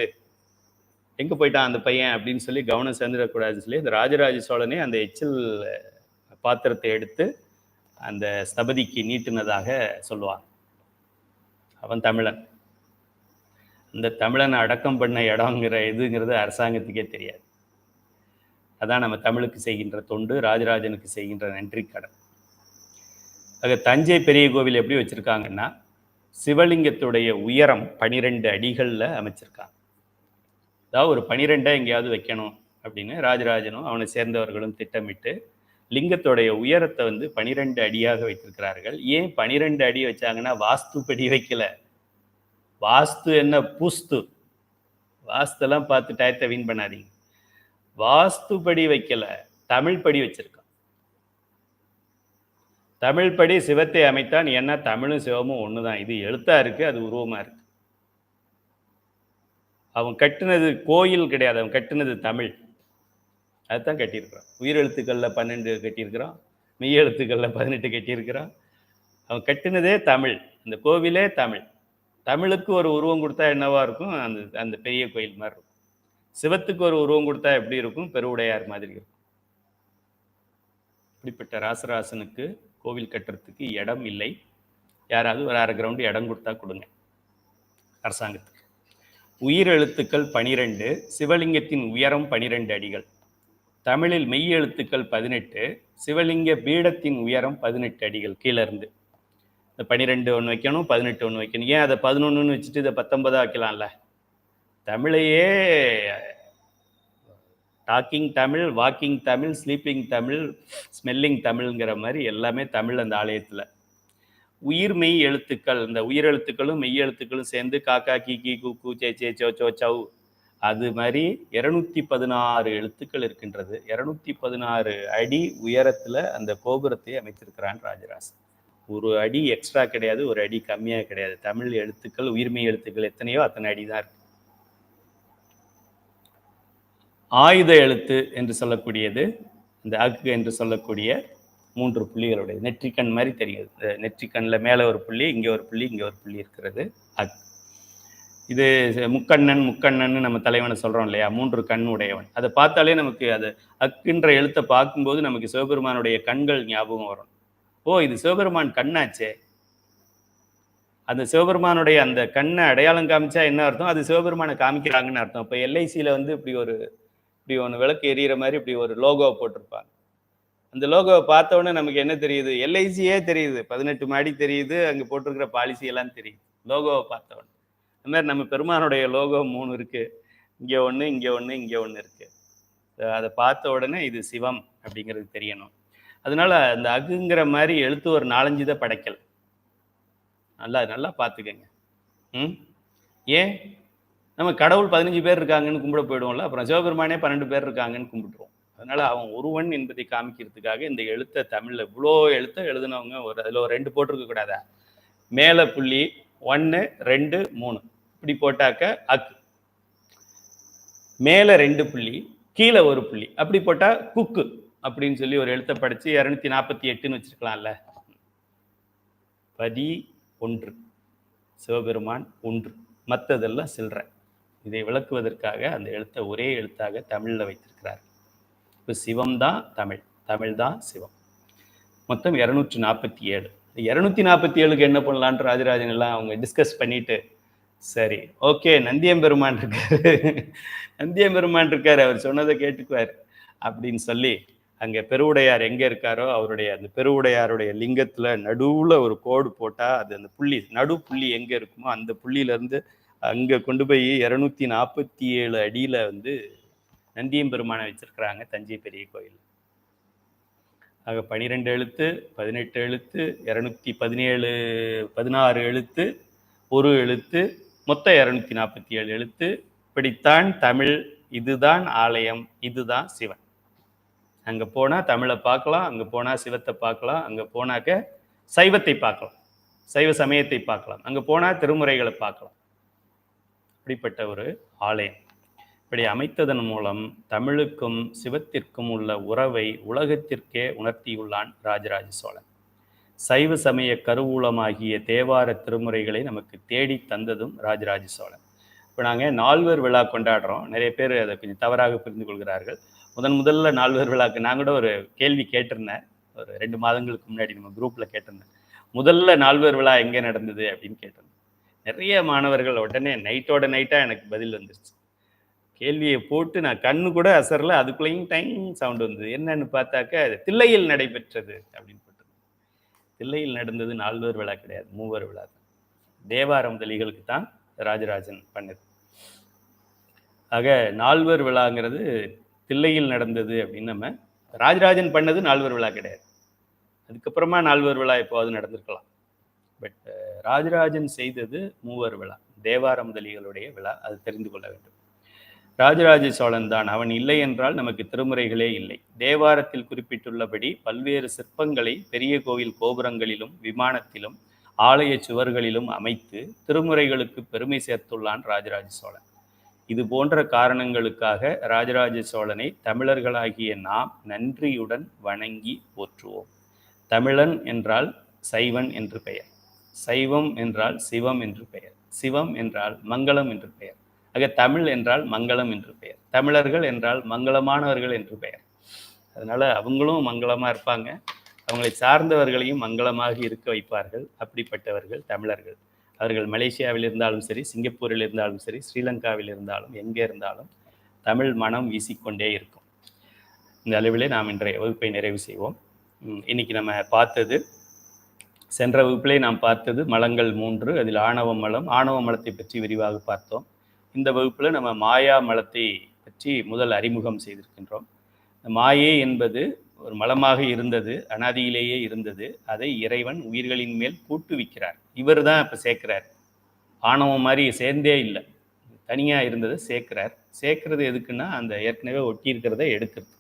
எங்கே போயிட்டான் அந்த பையன் அப்படின்னு சொல்லி கவனம் சேர்ந்துடக்கூடாதுன்னு சொல்லி இந்த ராஜராஜ சோழனே அந்த எச்சில் பாத்திரத்தை எடுத்து அந்த ஸ்தபதிக்கு நீட்டினதாக சொல்லுவான். அவன் தமிழன். அந்த தமிழனை அடக்கம் பண்ண இடங்கிற எதுங்கிறது அரசாங்கத்துக்கே தெரியாது. அதான் நம்ம தமிழுக்கு செய்கின்ற தொண்டு, ராஜராஜனுக்கு செய்கின்ற நன்றி கடன். ஆக தஞ்சை பெரிய கோவில் எப்படி வச்சுருக்காங்கன்னா, சிவலிங்கத்துடைய உயரம் 12 அடிகளில் அமைச்சிருக்காங்க. அதாவது ஒரு 12 எங்கேயாவது வைக்கணும் அப்படின்னு ராஜராஜனும் அவனை சேர்ந்தவர்களும் திட்டமிட்டு லிங்கத்தோடைய உயரத்தை வந்து 12 அடியாக வைத்திருக்கிறார்கள். ஏன் 12 அடி வச்சாங்கன்னா, வாஸ்துப்படி வைக்கல. வாஸ்து என்ன புஸ்து, வாஸ்துலாம் பார்த்து டயத்தை வீண் பண்ணாதீங்க. வாஸ்துப்படி வைக்கல, தமிழ் படி வச்சிருக்கான். தமிழ் படி சிவத்தை அமைத்தான். ஏன்னா தமிழும் சிவமும் ஒண்ணுதான். இது எழுத்தா இருக்கு, அது உருவமா இருக்கு. அவன் கட்டினது கோயில் கிடையாது, அவன் கட்டினது தமிழ். அதுதான் கட்டியிருக்கிறான். உயிரெழுத்துக்களில் 12 கட்டியிருக்கிறான், மெய் எழுத்துக்களில் 18 கட்டியிருக்கிறான். அவன் கட்டினதே தமிழ். இந்த கோவிலே தமிழ். தமிழுக்கு ஒரு உருவம் கொடுத்தா என்னவா இருக்கும், அந்த பெரிய கோயில் மாதிரி இருக்கும். சிவத்துக்கு ஒரு உருவம் கொடுத்தா எப்படி இருக்கும், பெருவுடையார் மாதிரி இருக்கும். இப்படிப்பட்ட ராசராசனுக்கு கோவில் கட்டுறதுக்கு இடம் இல்லை. யாராவது ஒரு 1/2 கிரவுண்டு இடம் கொடுத்தா கொடுங்க அரசாங்கத்துக்கு. உயிர் எழுத்துக்கள் 12, சிவலிங்கத்தின் உயரம் 12 அடிகள். தமிழில் மெய் எழுத்துக்கள் 18, சிவலிங்க பீடத்தின் உயரம் 18 அடிகள் கீழே இருந்து. இந்த 12 ஒன்று வைக்கணும், 18 ஒன்று வைக்கணும். ஏன் அதை 11 வச்சுட்டு இதை 19 வைக்கலாம்ல? தமிழையே talking Tamil, walking Tamil, sleeping Tamil, smelling தமிழ்ங்கிற மாதிரி எல்லாமே தமிழ் அந்த ஆலயத்தில். உயிர் மெய் எழுத்துக்கள், இந்த உயிர் எழுத்துக்களும் மெய் எழுத்துக்களும் சேர்ந்து காக்கா கி கி கு கு சே சே சோ சோ சௌ, அது மாதிரி 216 எழுத்துக்கள் இருக்கின்றது. 216 அடி உயரத்தில் அந்த கோபுரத்தை அமைத்திருக்கிறான் ராஜராஜன். ஒரு அடி எக்ஸ்ட்ரா கிடையாது, ஒரு அடி கம்மியாக கிடையாது. தமிழ் எழுத்துக்கள், உயிர்மெய் எழுத்துக்கள் எத்தனையோ அத்தனை அடி தான் இருக்கு. ஆயுத எழுத்து என்று சொல்லக்கூடியது, இந்த அக்கு என்று சொல்லக்கூடிய 3 புள்ளிகளுடைய நெற்றிக்கண் மாதிரி தெரியுது. நெற்றிக்கண்ணில் மேலே ஒரு புள்ளி, இங்கே ஒரு புள்ளி, இங்கே ஒரு புள்ளி இருக்கிறது அக். இது முக்கண்ணன் நம்ம தலைவனை சொல்கிறோம் இல்லையா, 3 கண் உடையவன். அதை பார்த்தாலே நமக்கு அது அக்குன்ற எழுத்தை பார்க்கும்போது நமக்கு சிவபெருமானுடைய கண்கள் ஞாபகம் வரும். ஓ, இது சிவபெருமான் கண்ணாச்சே. அந்த சிவபெருமானுடைய அந்த கண்ணை அடையாளம் காமிச்சா என்ன அர்த்தம், அது சிவபெருமானை காமிக்கிறாங்கன்னு அர்த்தம். இப்போ எல்ஐசியில் வந்து இப்படி ஒன்று விளக்கு எரியிற மாதிரி இப்படி ஒரு லோகோவை போட்டிருப்பாங்க. அந்த லோகோவை பார்த்த உடனே நமக்கு என்ன தெரியுது, எல்ஐசியே தெரியுது, 18 மாடி தெரியுது, அங்கே போட்டிருக்கிற பாலிசி எல்லாம் தெரியுது லோகோவை பார்த்த உடனே. அந்த மாதிரி நம்ம பெருமானுடைய லோகோ 3 இருக்கு, இங்கே ஒன்று, இங்கே ஒன்று, இங்கே ஒன்று இருக்கு. அதை பார்த்த உடனே இது சிவம் அப்படிங்கிறது தெரியணும். அதனால அந்த அகுங்கிற மாதிரி எழுத்து ஒரு 4-5 தான் படைக்கல். நல்லா நல்லா பார்த்துக்கங்க. ம் ஏன் நம்ம கடவுள் 15 பேர் இருக்காங்கன்னு கும்பிட போயிடுவோம்ல, அப்புறம் சிவபெருமானே 12 பேர் இருக்காங்கன்னு கும்பிட்டுருவோம். அதனால அவன் ஒருவன் என்பதை காமிக்கிறதுக்காக இந்த எழுத்த தமிழ்ல இவ்வளோ எழுத்த எழுதினவங்க அதில் ஒரு 2 போட்டிருக்க கூடாதா? மேல புள்ளி 1 2 3 இப்படி போட்டாக்க அக்கு, மேல 2 புள்ளி கீழே ஒரு புள்ளி அப்படி போட்டா குக்கு அப்படின்னு சொல்லி ஒரு எழுத்தை படிச்சு 248ன்னு வச்சிருக்கலாம்ல. பதி 1 சிவபெருமான் 1 மற்றதெல்லாம் சில்லற. இதை விளக்குவதற்காக அந்த எழுத்தை ஒரே எழுத்தாக தமிழில் வைத்திருக்கிறார். இப்போ சிவம் தான் தமிழ், தமிழ் தான் சிவம். மொத்தம் 247. 247க்கு என்ன பண்ணலான்ட்டு ராஜராஜன் எல்லாம் அவங்க டிஸ்கஸ் பண்ணிட்டு, சரி ஓகே நந்தியம்பெருமான் இருக்காரு, நந்தியம்பெருமான் இருக்காரு, அவர் சொன்னதை கேட்டுக்குவார் அப்படின்னு சொல்லி அங்கே பெருவுடையார் எங்கே இருக்காரோ அவருடைய அந்த பெருவுடையாருடைய லிங்கத்தில் நடுவில் ஒரு கோடு போட்டால் அது அந்த புள்ளி நடு புள்ளி எங்கே இருக்குமோ அந்த புள்ளியிலேருந்து அங்கே கொண்டு போய் 247 அடியில் வந்து நந்தியம்பெருமானை வச்சிருக்கிறாங்க தஞ்சை பெரிய கோயில். ஆக 12 எழுத்து, 18 எழுத்து, 217 16 எழுத்து, ஒரு எழுத்து, மொத்தம் 247 எழுத்து. இப்படித்தான் தமிழ். இதுதான் ஆலயம், இதுதான் சிவன். அங்கே போனால் தமிழை பார்க்கலாம், அங்கே போனால் சிவத்தை பார்க்கலாம், அங்கே போனாக்க சைவத்தை பார்க்கலாம், சைவ சமயத்தை பார்க்கலாம், அங்கே போனால் திருமுறைகளை பார்க்கலாம். அப்படிப்பட்ட ஒரு ஆலயம். இப்படி அமைத்ததன் மூலம் தமிழுக்கும் சிவத்திற்கும் உள்ள உறவை உலகத்திற்கே உணர்த்தியுள்ளான் ராஜராஜ சோழன். சைவ சமய கருவூலமாகிய தேவார திருமுறைகளை நமக்கு தேடி தந்ததும் ராஜராஜ சோழன். இப்போ நாங்கள் நால்வர் விழா கொண்டாடுறோம். நிறைய பேர் அதை கொஞ்சம் தவறாக புரிந்து கொள்கிறார்கள். முதல்ல நால்வர் விழாக்கு நான் கூட ஒரு கேள்வி கேட்டிருந்தேன், ஒரு 2 மாதங்களுக்கு முன்னாடி நம்ம குரூப்பில் கேட்டிருந்தேன். முதல்ல நால்வர் விழா எங்கே நடந்தது அப்படின்னு கேட்டிருந்தேன். நிறைய மாணவர்கள் உடனே நைட்டோட நைட்டாக எனக்கு பதில் வந்துருச்சு. கேள்வியை போட்டு நான் கண்ணு கூட அசரில், அதுக்குள்ளேயும் டைம் சவுண்டு வந்தது. என்னன்னு பார்த்தாக்க அது தில்லையில் நடைபெற்றது அப்படின்னு போட்டு. தில்லையில் நடந்தது நால்வர் விழா கிடையாது, மூவர் விழா தான். தேவார முதலிகளுக்கு தான் ராஜராஜன் பண்ணது. ஆக நால்வர் விழாங்கிறது தில்லையில் நடந்தது அப்படின்னு நம்ம ராஜராஜன் பண்ணது நால்வர் விழா கிடையாது. அதுக்கப்புறமா நால்வர் விழா எப்போது நடந்திருக்கலாம். பட் ராஜராஜன் செய்தது மூவர் விழா, தேவார முதலிகளுடைய விழா. அது தெரிந்து கொள்ள வேண்டும். ராஜராஜ சோழன் தான். அவன் இல்லை என்றால் நமக்கு திருமுறைகளே இல்லை. தேவாரத்தில் குறிப்பிட்டுள்ளபடி பல்வேறு சிற்பங்களை பெரிய கோவில் கோபுரங்களிலும் விமானத்திலும் ஆலய சுவர்களிலும் அமைத்து திருமுறைகளுக்கு பெருமை சேர்த்துள்ளான் ராஜராஜ சோழன். இது போன்ற காரணங்களுக்காக ராஜராஜ சோழனை தமிழர்களாகிய நாம் நன்றியுடன் வணங்கி போற்றுவோம். தமிழன் என்றால் சைவன் என்று பெயர், சைவம் என்றால் சிவம் என்று பெயர், சிவம் என்றால் மங்களம் என்று பெயர். ஆக தமிழ் என்றால் மங்களம் என்று பெயர், தமிழர்கள் என்றால் மங்களமானவர்கள் என்று பெயர். அதனால அவங்களும் மங்களமாக இருப்பாங்க, அவங்களை சார்ந்தவர்களையும் மங்களமாக இருக்க வைப்பார்கள். அப்படிப்பட்டவர்கள் தமிழர்கள். அவர்கள் மலேசியாவில் இருந்தாலும் சரி, சிங்கப்பூரில் இருந்தாலும் சரி, ஸ்ரீலங்காவில் இருந்தாலும், எங்கே இருந்தாலும் தமிழ் மனம் வீசிக்கொண்டே இருக்கும். இந்த அளவிலே நாம் இன்றைய வகுப்பை நிறைவு செய்வோம். இன்னைக்கு நம்ம பார்த்தது, சென்ற வகுப்பிலே நாம் பார்த்தது மலங்கள் 3. அதில் ஆணவ மலம், ஆணவ மலத்தை பற்றி விரிவாக பார்த்தோம். இந்த வகுப்பில் நம்ம மாயா மலத்தை பற்றி முதல் அறிமுகம் செய்திருக்கின்றோம். மாயை என்பது ஒரு மலமாக இருந்தது, அனாதியிலேயே இருந்தது. அதை இறைவன் உயிர்களின் மேல் கூட்டுவிக்கிறார். இவர் தான் இப்போ சேர்க்கிறார். ஆணவம் மாதிரி சேர்ந்தே இல்லை, தனியாக இருந்ததை சேர்க்கிறார். சேர்க்கிறது எதுக்குன்னா அந்த ஏற்கனவே ஒட்டி இருக்கிறத எடுக்கிறது.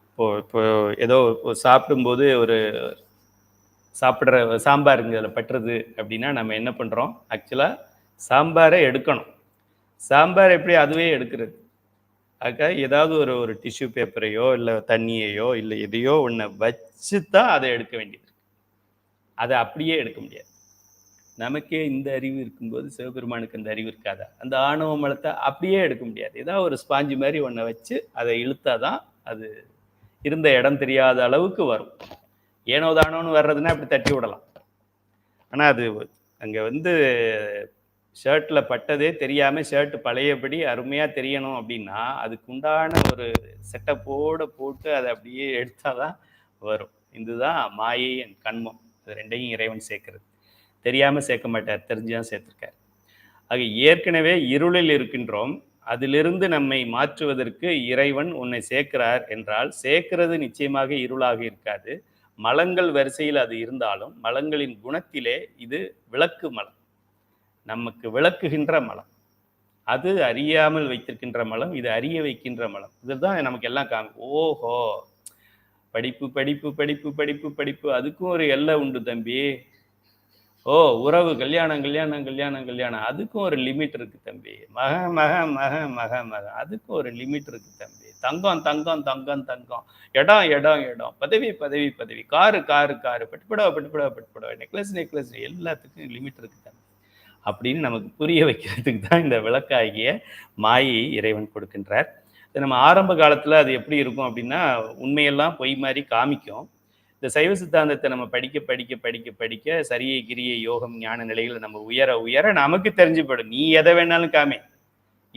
இப்போ ஏதோ சாப்பிடும்போது ஒரு சாப்பிட்ற சாம்பாருங்க அதில் பட்டுறது அப்படின்னா நம்ம என்ன பண்ணுறோம்? ஆக்சுவலாக சாம்பாரை எடுக்கணும். சாம்பார் எப்படி அதுவே எடுக்கிறது? ஆக ஏதாவது ஒரு டிஷ்யூ பேப்பரையோ இல்லை தண்ணியையோ இல்லை எதையோ ஒன்றை வச்சு தான் அதை எடுக்க வேண்டியது. அதை அப்படியே எடுக்க முடியாது. நமக்கே இந்த அறிவு இருக்கும்போது சிவபெருமானுக்கு அந்த அறிவு இருக்காதா? அந்த ஆணவ மலத்தை அப்படியே எடுக்க முடியாது. ஏதாவது ஒரு ஸ்பாஞ்சு மாதிரி ஒன்றை வச்சு அதை இழுத்தாதான் அது இருந்த இடம் தெரியாத அளவுக்கு வரும். ஏனோ தானோன்னு வர்றதுன்னா அப்படி தட்டி விடலாம். ஆனால் அது அங்கே ஷர்ட்டில் பட்டதே தெரியாமல் ஷர்ட் பழையபடி அருமையாக தெரியணும் அப்படின்னா அதுக்கு உண்டான ஒரு செட்டப்போடு போட்டு அதை அப்படியே எடுத்தால் தான் வரும். இதுதான் மாயை என் கண்மம். அது ரெண்டையும் இறைவன் சேர்க்கிறது. தெரியாமல் சேர்க்க மாட்டார், தெரிஞ்சுதான் சேர்த்துருக்கார். ஆக ஏற்கனவே இருளில் இருக்கின்றோம். அதிலிருந்து நம்மை மாற்றுவதற்கு இறைவன் உன்னை சேர்க்கிறார் என்றால் சேர்க்கிறது நிச்சயமாக இருளாக இருக்காது. மலங்கள் வரிசையில் அது இருந்தாலும் மலங்களின் குணத்திலே இது விளக்கு மலம், நமக்கு விளக்குகின்ற மலம். அது அறியாமல் வைத்திருக்கின்ற மலம், இது அறிய வைக்கின்ற மலம். இதுதான் நமக்கு எல்லாம் ஓஹோ, படிப்பு படிப்பு படிப்பு படிப்பு படிப்பு அதுக்கும் ஒரு எல்லை உண்டு தம்பி. ஓ, உறவு, கல்யாணம் கல்யாணம் கல்யாணம் கல்யாணம் அதுக்கும் ஒரு லிமிட் இருக்கு தம்பி. மக மக மக மக மக அதுக்கும் ஒரு லிமிட் இருக்கு தம்பி. தங்கம் தங்கம் தங்கம் தங்கம், இடம் இடம் இடம், பதவி பதவி பதவி, காரு காரு காரு, பட்டுப்படவை பட்டுப்படவை பட்டுப்படவை, நெக்லஸ் நெக்லஸ், எல்லாத்துக்கும் லிமிட் இருக்கு தம்பி அப்படின்னு நமக்கு புரிய வைக்கிறதுக்கு தான் இந்த விளக்காகிய மாயை இறைவன் கொடுக்கின்றார். நம்ம ஆரம்ப காலத்தில் அது எப்படி இருக்கும் அப்படின்னா, உண்மையெல்லாம் பொய் மாதிரி காமிக்கும். இந்த சைவ சித்தாந்தத்தை நம்ம படிக்க படிக்க படிக்க படிக்க சரியை கிரியை யோகம் ஞான நிலைகளை நம்ம உயர உயர நமக்கு தெரிஞ்சு போயிடும். நீ எதை வேணாலும் காமி,